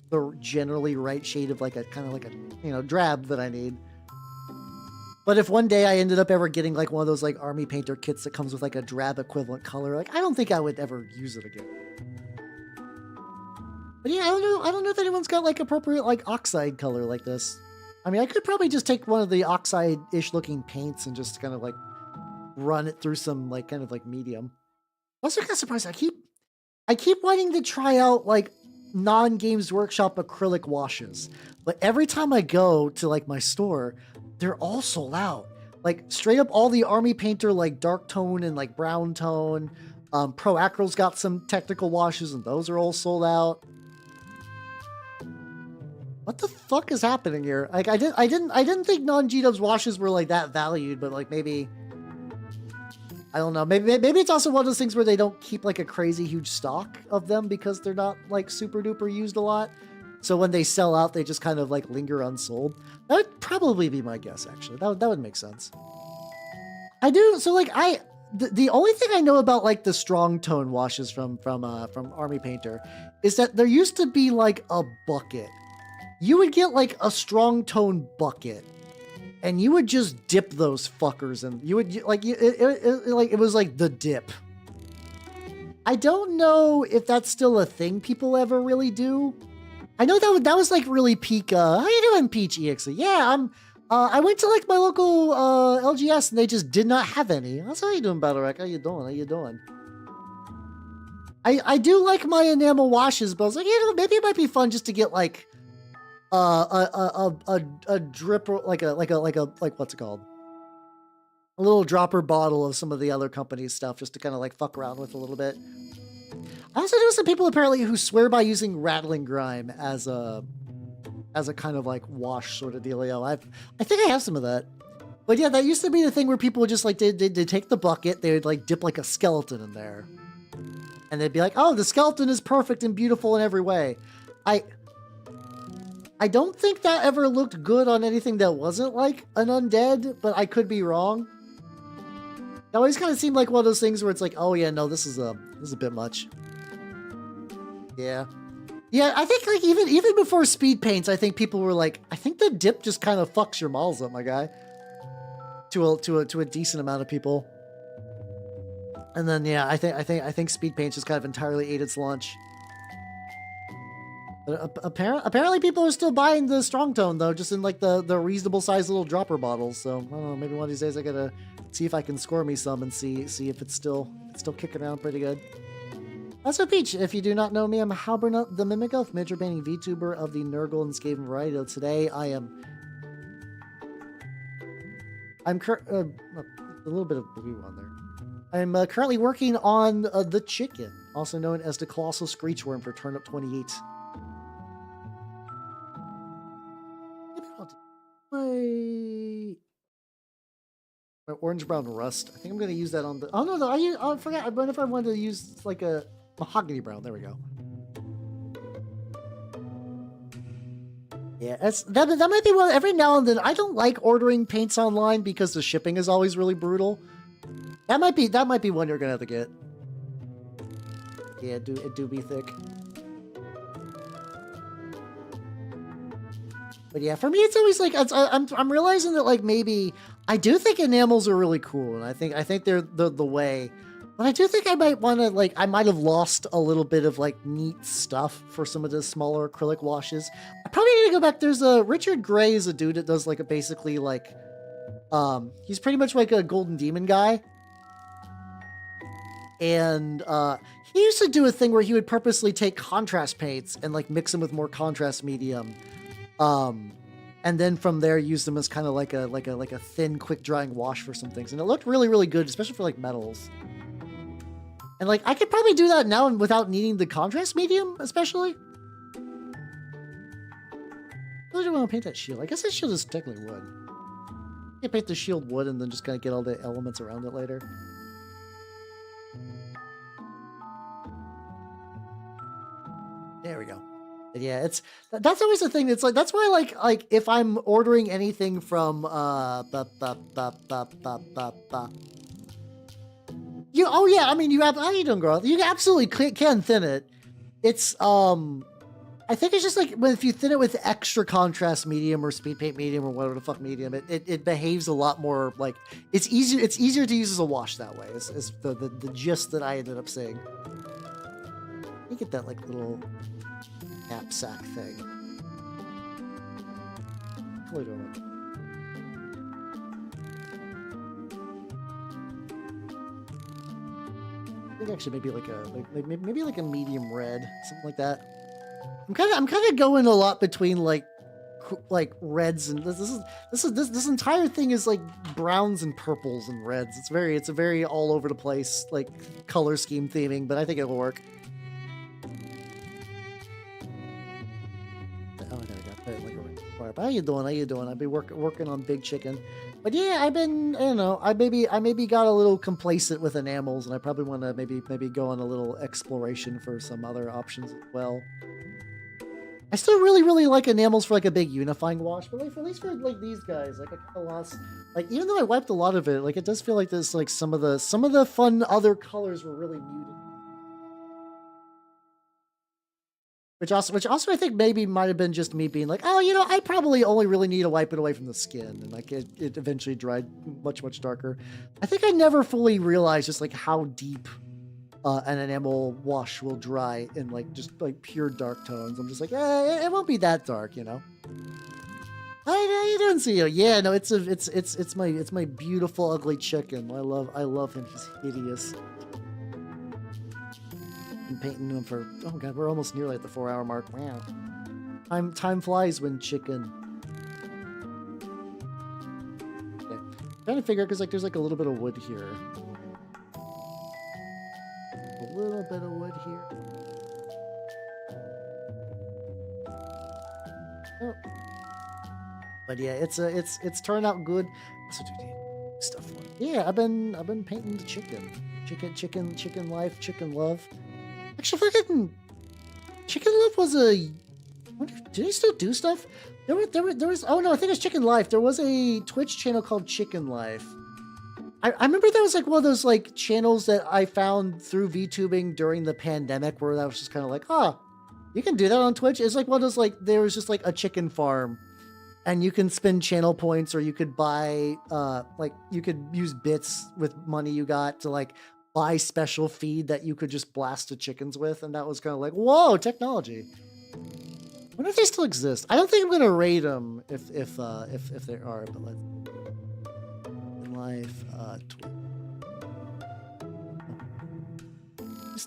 the generally right shade of like a kind of like a, you know, drab that I need. But if one day I ended up ever getting like one of those like army painter kits that comes with like a drab equivalent color, like I don't think I would ever use it again. But yeah, I don't know if anyone's got like appropriate like oxide color like this. I mean, I could probably just take one of the oxide-ish looking paints and just kind of like run it through some like kind of like medium. Also kind of surprised. I keep wanting to try out like non-Games Workshop acrylic washes, but every time I go to like my store, they're all sold out. Like straight up all the army painter like dark tone and like brown tone. Pro Acryl's got some technical washes and those are all sold out. What the fuck is happening here? Like I didn't think non-G-dubs washes were like that valued, but like maybe I don't know. Maybe it's also one of those things where they don't keep like a crazy huge stock of them because they're not like super duper used a lot. So when they sell out, they just kind of like linger unsold. That would probably be my guess, actually. That would make sense. I do. So like the only thing I know about like the strong tone washes from Army Painter is that there used to be like a bucket. You would get like a strong tone bucket and you would just dip those fuckers and you would like, it was like the dip. I don't know if that's still a thing people ever really do. I know that was like really peak, how you doing, Peach EXE? Yeah, I went to like my local, LGS and they just did not have any. That's how you doing, Battlerek? How you doing? How you doing? I do like my enamel washes, but I was like, you know, maybe it might be fun just to get like, a drip, like what's it called? A little dropper bottle of some of the other company's stuff just to kind of like fuck around with a little bit. I also know some people apparently who swear by using rattling grime as a kind of like wash sort of dealio. I think I have some of that. But yeah, that used to be the thing where people would just like, they'd take the bucket, they would like dip like a skeleton in there. And they'd be like, oh, the skeleton is perfect and beautiful in every way. I don't think that ever looked good on anything that wasn't like an undead, but I could be wrong. It always kind of seemed like one of those things where it's like, oh yeah, no, this is a bit much. Yeah. Yeah, I think like even before speed paints, I think people were like, I think the dip just kind of fucks your malls up, my guy. To a decent amount of people. And then yeah, I think speed paints just kind of entirely ate its lunch. Apparently people are still buying the strong tone though, just in like the reasonable sized little dropper bottles. So I don't know, maybe one of these days I gotta see if I can score me some and see if it's still kicking around pretty good. That's a Peach. If you do not know me, I'm Halbernut the Mimic Elf, miniature painting VTuber of the Nurgle and Skaven variety. Today I am a little bit of blue on there. I'm currently working on the chicken, also known as the Colossal Screech Wyrm for Turnip28. My orange brown rust. I think I'm gonna use that on the. Oh no, I forgot. What if I wanted to use like a mahogany brown? There we go. Yeah, that might be one. Every now and then, I don't like ordering paints online because the shipping is always really brutal. That might be one you're gonna have to get. Yeah, it do be thick. But yeah, for me, it's always like I'm realizing that like maybe I do think enamels are really cool, and I think they're the way. But I do think I might want to like I might have lost a little bit of like neat stuff for some of the smaller acrylic washes. I probably need to go back. There's a Richard Gray is a dude that does like a basically like he's pretty much like a Golden Demon guy, and he used to do a thing where he would purposely take contrast paints and like mix them with more contrast medium. And then from there use them as kind of like a thin, quick drying wash for some things. And it looked really, really good, especially for like metals. And like, I could probably do that now without needing the contrast medium, especially. I really want to paint that shield. I guess that shield is technically wood. I can paint the shield wood and then just kind of get all the elements around it later. There we go. Yeah, that's always the thing. It's like that's why like if I'm ordering anything from you oh yeah, I mean you have how you doing, girl? You absolutely can thin it. It's I think it's just like if you thin it with extra contrast medium or speed paint medium or whatever the fuck medium, it behaves a lot more like it's easier to use as a wash that way. Is the gist that I ended up saying. You get that like little knapsack thing. What are you doing? I think actually maybe like a medium red, something like that. I'm kind of going a lot between like reds and this entire thing is like browns and purples and reds. It's a very all over the place like color scheme theming, but I think it'll work. Oh, there we go. How you doing? How you doing? I've been working on Big Chicken, but yeah, I don't know. I maybe got a little complacent with enamels, and I probably want to maybe go on a little exploration for some other options as well. I still really like enamels for like a big unifying wash, but like at least for like these guys, like I kind of lost. Like even though I wiped a lot of it, like it does feel like there's like some of the fun other colors were really muted. Which also I think maybe might have been just me being like, oh, I probably only really need to wipe it away from the skin, and like it eventually dried much darker. I think I never fully realized just like how deep an enamel wash will dry in like just like pure dark tones. I'm just like, it won't be that dark, How you doing, CEO? Yeah, no, it's my beautiful ugly chicken. I love him. He's hideous. Been painting him for oh god, we're almost nearly at the 4-hour mark. Wow, time flies when chicken. Okay, trying to figure out because like there's like a little bit of wood here, a little bit of wood here. Oh. But yeah, it's turned out good. Also, stuff. Yeah, I've been painting the chicken life, chicken love. Actually, fucking Chicken Love was a. Did he still do stuff? There was. Oh no, I think it's Chicken Life. There was a Twitch channel called Chicken Life. I remember that was like one of those like channels that I found through VTubing during the pandemic, where that was just kind of like, you can do that on Twitch. It's like one of those like there was just like a chicken farm, and you can spend channel points, or you could buy like you could use bits with money you got to like buy special feed that you could just blast the chickens with, and that was kind of like, whoa, technology. I wonder if they still exist. I don't think I'm gonna raid them if they are, but let's life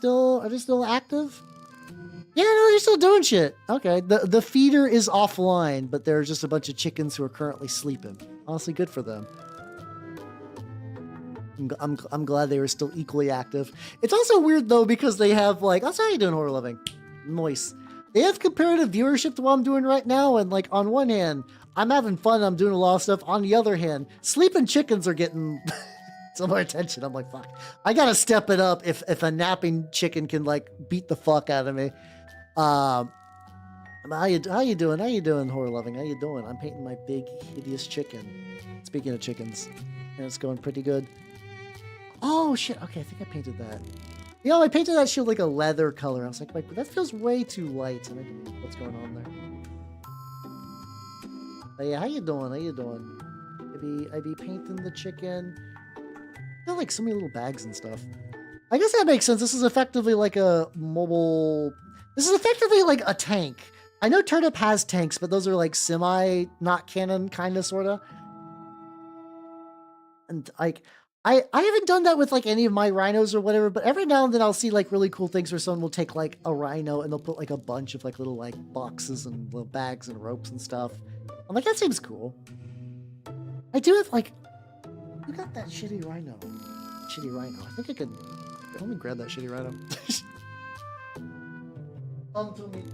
are they still active? Yeah, no, they're still doing shit. Okay, the feeder is offline, but there's just a bunch of chickens who are currently sleeping. Honestly, good for them. I'm glad they were still equally active. It's also weird though because they have like, that's how you doing, Horror Loving. Moist. They have comparative viewership to what I'm doing right now, and like on one hand, I'm having fun. I'm doing a lot of stuff. On the other hand, sleeping chickens are getting some more attention. I'm like, fuck, I gotta step it up if a napping chicken can like beat the fuck out of me. How you doing? How you doing, Horror Loving? How you doing? I'm painting my big hideous chicken. Speaking of chickens, and it's going pretty good. Oh shit! Okay, I think I painted that. I painted that shield like a leather color. I was like, that feels way too light. And I don't know what's going on there. But yeah, how you doing? How you doing? I be painting the chicken. I got like so many little bags and stuff. I guess that makes sense. This is effectively like a mobile. This is effectively like a tank. I know Turnip has tanks, but those are like semi, not cannon, kind of, sort of. And like, I haven't done that with like any of my rhinos or whatever, but every now and then I'll see like really cool things where someone will take like a rhino and they'll put like a bunch of like little like boxes and little bags and ropes and stuff. I'm like, that seems cool. I do have like, who got that shitty rhino? I think I could, let me grab that shitty rhino. To me.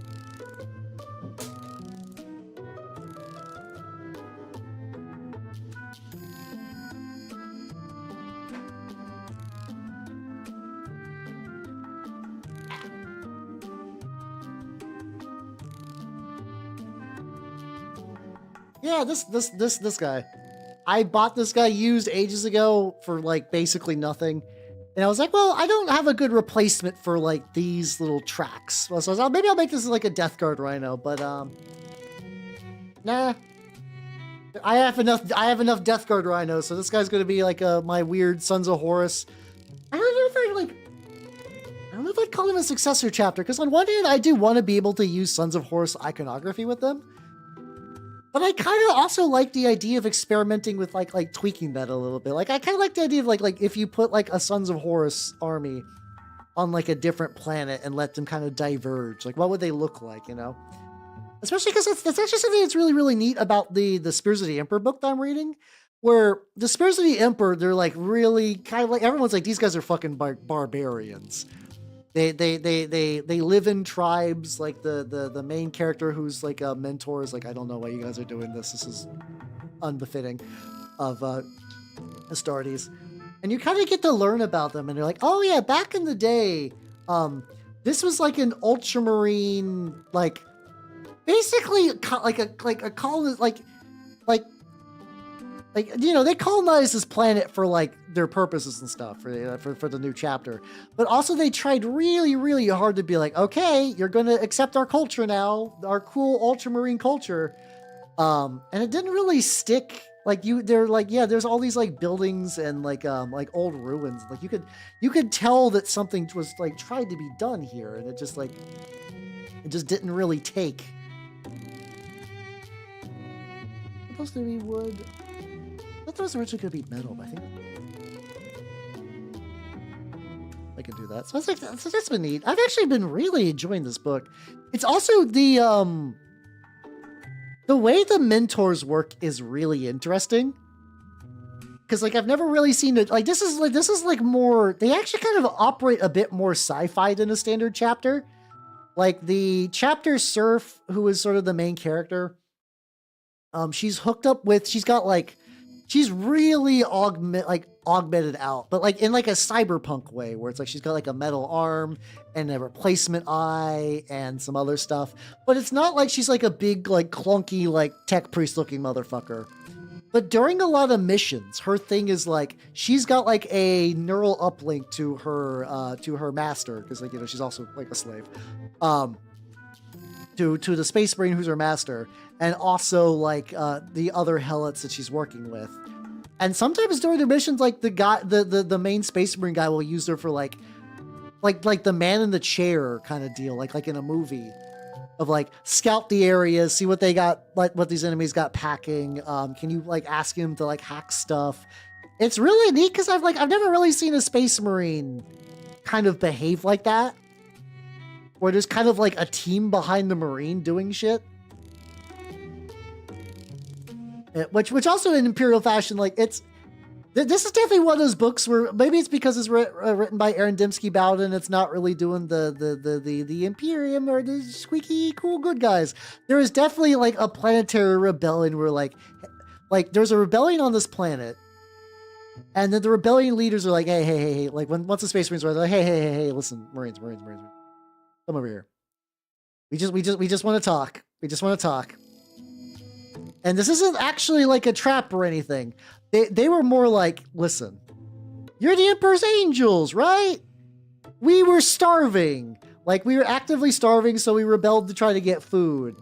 Yeah, this guy. I bought this guy used ages ago for like basically nothing. And I was like, well, I don't have a good replacement for like these little tracks. Well, so I was like, maybe I'll make this like a Death Guard Rhino, but nah. I have enough Death Guard Rhinos, so this guy's gonna be like my weird Sons of Horus. I don't know if I'd call him a successor chapter, because on one hand, I do want to be able to use Sons of Horus iconography with them. But I kind of also like the idea of experimenting with like tweaking that a little bit. Like I kind of like the idea of like if you put like a Sons of Horus army on like a different planet and let them kind of diverge. Like what would they look like, you know? Especially because that's actually something that's really, really neat about the Spears of the Emperor book that I'm reading, where the Spears of the Emperor, they're like really kind of like, everyone's like, these guys are fucking barbarians. They live in tribes. Like the main character who's like a mentor is like, I don't know why you guys are doing this. This is unbefitting of Astartes. And you kind of get to learn about them, and they're like, oh yeah, back in the day, this was like an ultramarine, like basically like a colony, like you know, they colonized this planet for like their purposes and stuff for the new chapter, but also they tried really, really hard to be like, okay, you're gonna accept our culture now, our cool ultramarine culture, and it didn't really stick. Like they're like, yeah, there's all these like buildings and like old ruins. Like you could tell that something was like tried to be done here, and it just didn't really take. Supposed to be wood. I thought it was originally going to be metal, but I think I can do that. So it's like, so that's been neat. I've actually been really enjoying this book. It's also the way the mentors work is really interesting. Cause like, I've never really seen it. Like, this is like more, they actually kind of operate a bit more sci-fi than a standard chapter. Like the chapter Surf, who is sort of the main character. She's hooked up with, she's really augmented out, but like in like a cyberpunk way, where it's like she's got like a metal arm and a replacement eye and some other stuff. But it's not like she's like a big, like clunky, like tech priest looking motherfucker. But during a lot of missions, her thing is like she's got like a neural uplink to her master, because like, you know, she's also like a slave. To the Space Marine who's her master, and also like the other helots that she's working with. And sometimes during the missions, like the main Space Marine guy will use her for like the man in the chair kind of deal, like in a movie, of like scout the area, see what they got, like what these enemies got packing. Can you like ask him to like hack stuff? It's really neat because I've never really seen a Space Marine kind of behave like that, where there's kind of like a team behind the Marine doing shit. Which also in Imperial fashion, like this is definitely one of those books where maybe it's because it's written by Aaron Dembski Bowden. It's not really doing the Imperium or the squeaky cool good guys. There is definitely like a planetary rebellion where like there's a rebellion on this planet, and then the rebellion leaders are like, hey, like once the Space Marines are like, hey, listen, Marines, come over here. We just want to talk. We just want to talk. And this isn't actually like a trap or anything. They were more like, listen, you're the Emperor's angels, right? We were starving. Like, we were actively starving, so we rebelled to try to get food.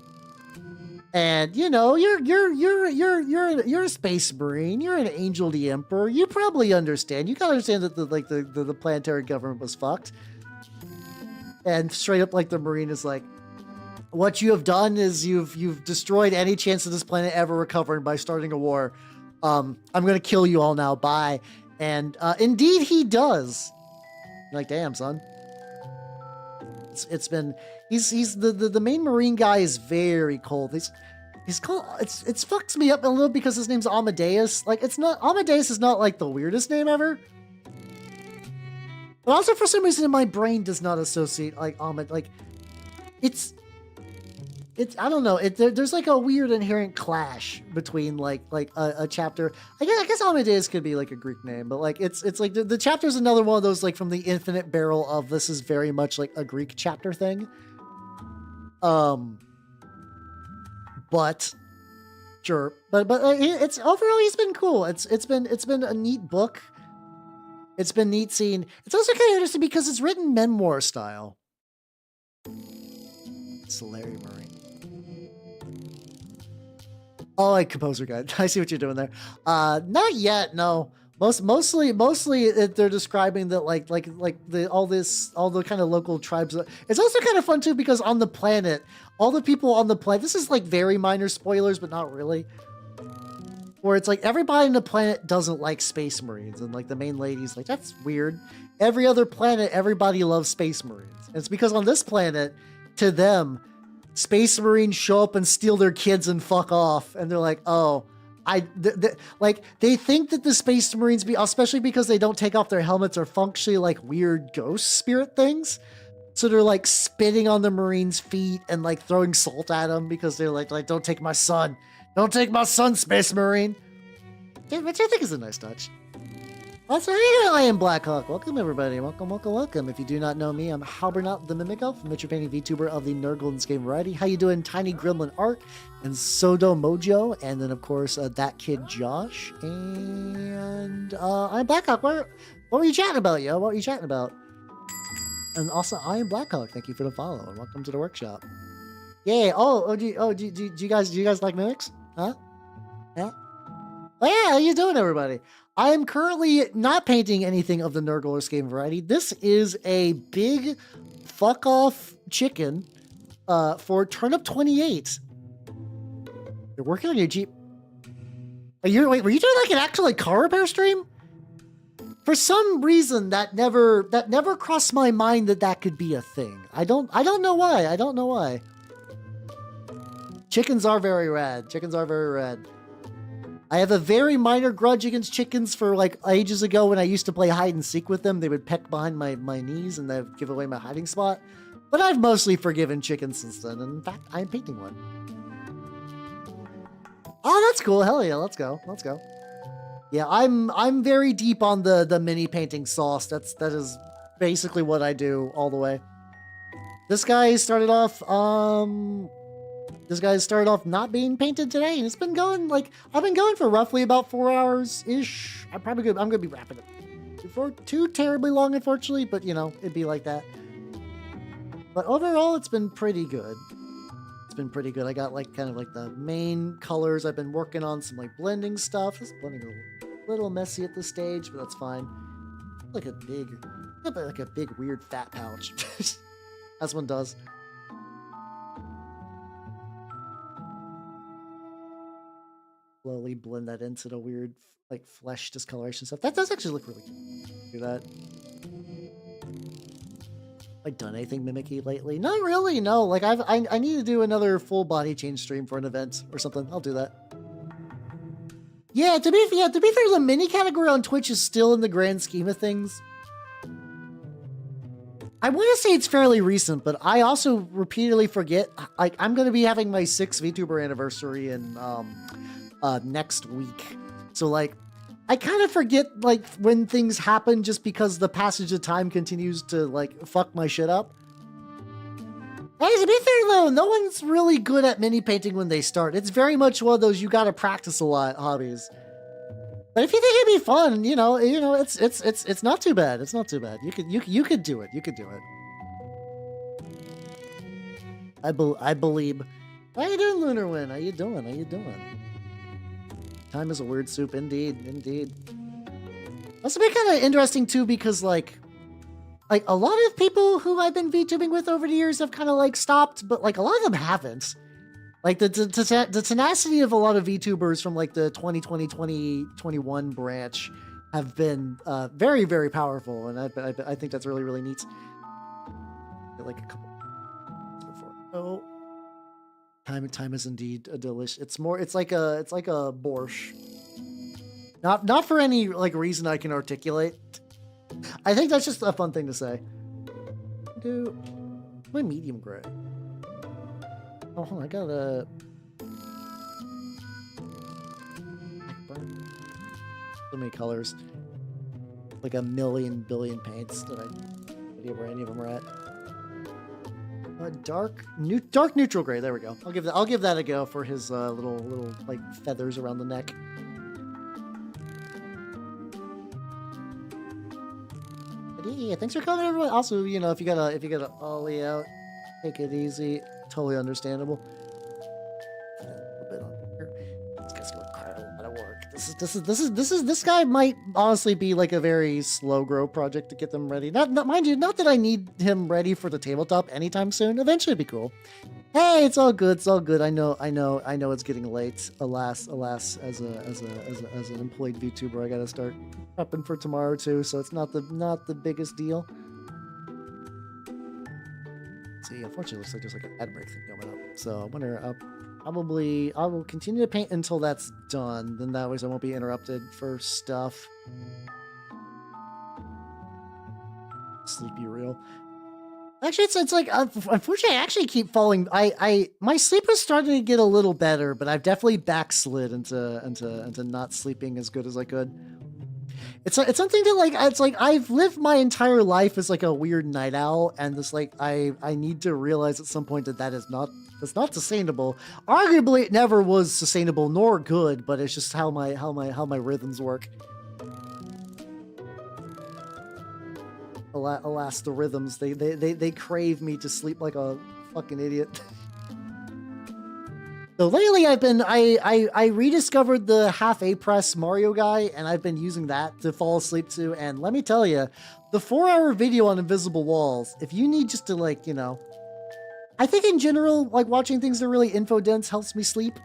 And you know, you're a Space Marine. You're an angel of the Emperor. You probably understand. You gotta understand that the planetary government was fucked. And straight up, like, the Marine is like, what you have done is you've destroyed any chance of this planet ever recovering by starting a war. I'm gonna kill you all now. Bye. And indeed he does. You're like, damn, son. It's been he's the main Marine guy is very cold. He's cold. It's fucks me up a little because his name's Amadeus. Like, it's not, Amadeus is not like the weirdest name ever. But also for some reason my brain does not associate like it's I don't know. There's like a weird inherent clash between like a chapter. I guess Amadeus could be like a Greek name, but like it's like the chapter is another one of those like from the infinite barrel of this is very much like a Greek chapter thing. But Sure, but it's overall he's been cool. It's been a neat book. It's been neat seeing. It's also kind of interesting because it's written memoir style. Solari Marine. Oh, like composer guide. I see what you're doing there. Not yet. No. Mostly they're describing that like all the kind of local tribes. It's also kind of fun too because on the planet, all the people on the planet. This is like very minor spoilers, but not really. Where it's like everybody on the planet doesn't like Space Marines, and like the main lady's like, that's weird. Every other planet, everybody loves Space Marines. And it's because on this planet, to them, Space Marines show up and steal their kids and fuck off, and they're like, oh. Like they think that the Space Marines especially because they don't take off their helmets, are functionally like weird ghost spirit things. So they're like spitting on the Marines' feet and like throwing salt at them because they're like don't take my son, Space Marine. Yeah, which I think is a nice touch. Also, hey, I am Blackhawk. Welcome everybody. Welcome. If you do not know me, I'm Halbernaut the Mimic Elf, Miniature Painting VTuber of the Nurgle's Game Variety. How you doing, Tiny Gremlin Art and Sodo Mojo, and then of course that kid Josh. And I'm Blackhawk. What were you chatting about, yo? What were you chatting about? And also, I am Blackhawk. Thank you for the follow and welcome to the workshop. Yay! Do you guys like mimics? Huh? Yeah. Oh yeah, how you doing, everybody? I am currently not painting anything of the Nurgle's Game Variety. This is a big fuck off chicken for Turnip28. You're working on your Jeep. Were you doing like an actual like car repair stream? For some reason that never crossed my mind that could be a thing. I don't know why. Chickens are very rad. I have a very minor grudge against chickens for like ages ago when I used to play hide and seek with them. They would peck behind my knees and they'd give away my hiding spot. But I've mostly forgiven chickens since then. And in fact, I'm painting one. Oh, that's cool. Hell yeah, let's go. Yeah, I'm very deep on the mini painting sauce. That is basically what I do all the way. This guy started off not being painted today, and it's been going like I've been going for roughly about 4 hours ish. I'm gonna be wrapping it before too terribly long, unfortunately, but you know it'd be like that. But overall, it's been pretty good. I got like kind of like the main colors. I've been working on some like blending stuff. This blending a little messy at this stage, but that's fine. Like a big weird fat pouch, as one does. Slowly blend that into the weird like flesh discoloration stuff. That does actually look really good. Do that. Like done anything mimicky lately? Not really, no. Like I need to do another full body change stream for an event or something. I'll do that. Yeah, to be fair, the mini category on Twitch is still in the grand scheme of things. I want to say it's fairly recent, but I also repeatedly forget. Like I'm going to be having my 6th VTuber anniversary in next week. So like I kind of forget like when things happen just because the passage of time continues to like fuck my shit up. Hey, to be fair though, no one's really good at mini painting when they start. It's very much one of those you gotta practice a lot hobbies. But if you think it'd be fun, you know, it's not too bad. It's not too bad. You could do it. You could do it. I believe. How you doing, Lunar Wind? How you doing? Time is a weird soup, indeed. That's been kind of interesting too, because like a lot of people who I've been VTubing with over the years have kind of like stopped, but like a lot of them haven't. Like the tenacity of a lot of VTubers from like the 2020, 2021 branch have been very, very powerful, and I think that's really, really neat. Like a couple before. Oh. Time is indeed a delish. It's like a borscht. Not for any like reason I can articulate. I think that's just a fun thing to say. My medium gray. Oh, hold on, I got a so many colors. Like a million billion paints that I don't know where any of them are at. dark neutral gray. There we go. I'll give that a go for his little like feathers around the neck. But yeah, thanks for coming, everyone. Also, you know, if you gotta ollie out, take it easy. Totally understandable. A little bit on here. This guy's gonna require a lot of work. This guy might honestly be like a very slow grow project to get them ready. Not mind you, not that I need him ready for the tabletop anytime soon. Eventually it'd be cool. Hey, it's all good. It's all good. I know it's getting late. Alas, as an employed VTuber, I gotta start prepping for tomorrow too, so it's not the biggest deal. See, unfortunately, it looks like there's like an ad break thing coming up. So I'm gonna I will continue to paint until that's done. Then that way I won't be interrupted for stuff. Sleepy real. Actually, it's like unfortunately I actually keep falling. My sleep has started to get a little better, but I've definitely backslid into not sleeping as good as I could. It's something that like it's like I've lived my entire life as like a weird night owl, and this like I need to realize at some point that's not sustainable. Arguably, it never was sustainable nor good, but it's just how my rhythms work. Alas, the rhythms they crave me to sleep like a fucking idiot. So lately I rediscovered the half A press Mario guy, and I've been using that to fall asleep to. And let me tell you, the 4-hour video on invisible walls, if you need just to like, you know, I think in general, like watching things that are really info dense helps me sleep.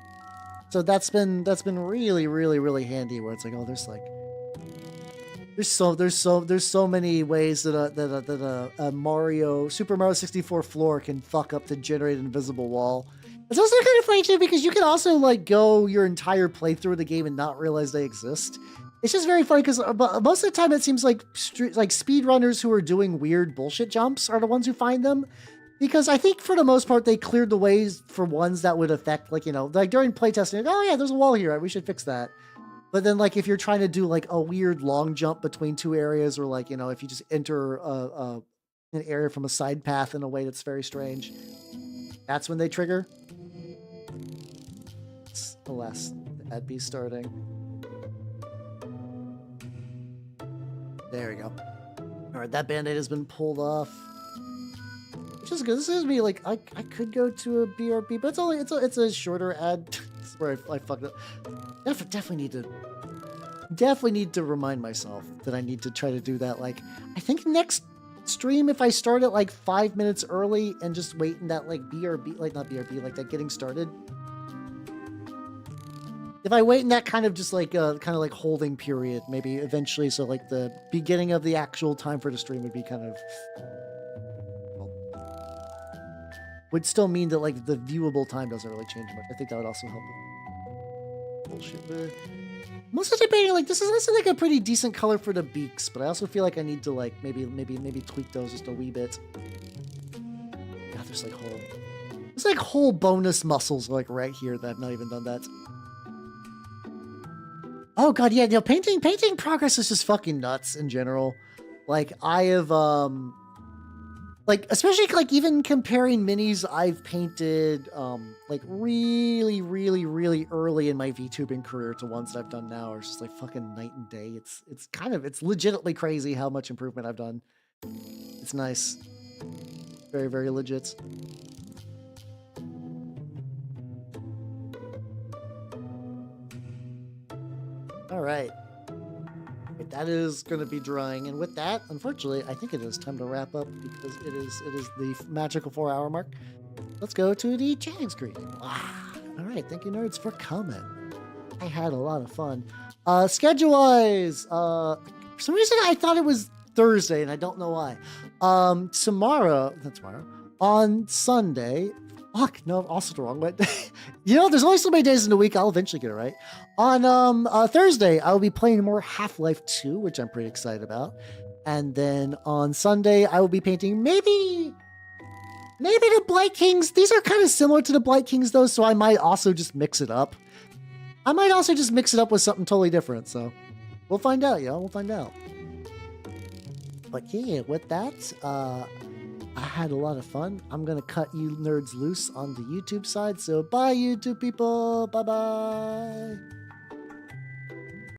So that's been really handy, where it's like, oh, there's so many ways that a Super Mario 64 floor can fuck up to generate an invisible wall. It's also kind of funny too, because you can also like go your entire playthrough of the game and not realize they exist. It's just very funny because most of the time it seems like speedrunners who are doing weird bullshit jumps are the ones who find them. Because I think for the most part, they cleared the ways for ones that would affect, like, you know, like during playtesting, like, oh yeah, there's a wall here, we should fix that. But then, like, if you're trying to do like a weird long jump between two areas, or like, you know, if you just enter an area from a side path in a way that's very strange, that's when they trigger. Alas, the ad be starting. There we go. All right, that band-aid has been pulled off. Which is good. This is me like I could go to a BRB, but it's a shorter ad. This is where I fucked up. Definitely need to remind myself that I need to try to do that. Like, I think next stream, if I start at like 5 minutes early and just wait in that like BRB, like not BRB, like that getting started. If I wait in that kind of just like kind of like holding period, maybe eventually, so like the beginning of the actual time for the stream would be kind of, well, would still mean that like the viewable time doesn't really change much. I think that would also help. Bullshit. Most of the debating, like, this is also like a pretty decent color for the beaks, but I also feel like I need to like maybe tweak those just a wee bit. God, there's like whole bonus muscles like right here that I've not even done that. Oh god, yeah, you know, painting progress is just fucking nuts in general. Like, I have like, especially like even comparing minis I've painted like really early in my VTubing career to ones that I've done now are just like fucking night and day. It's legitimately crazy how much improvement I've done. It's nice. Very legit. All right. That is going to be drying, and with that, unfortunately, I think it is time to wrap up, because it is the magical 4-hour mark. Let's go to the chatting screen. Wow. All right, thank you, nerds, for coming. I had a lot of fun. Schedule-wise, for some reason I thought it was Thursday, and I don't know why. Tomorrow, on Sunday. Fuck, no, also the wrong way. You know, there's only so many days in the week. I'll eventually get it right. On Thursday, I will be playing more Half-Life 2, which I'm pretty excited about. And then on Sunday, I will be painting maybe the Blight Kings. These are kind of similar to the Blight Kings, though, so I might also just mix it up. I might also just mix it up with something totally different, so we'll find out, y'all. We'll find out. But yeah, with that, I had a lot of fun. I'm going to cut you nerds loose on the YouTube side. So bye, YouTube people. Bye-bye.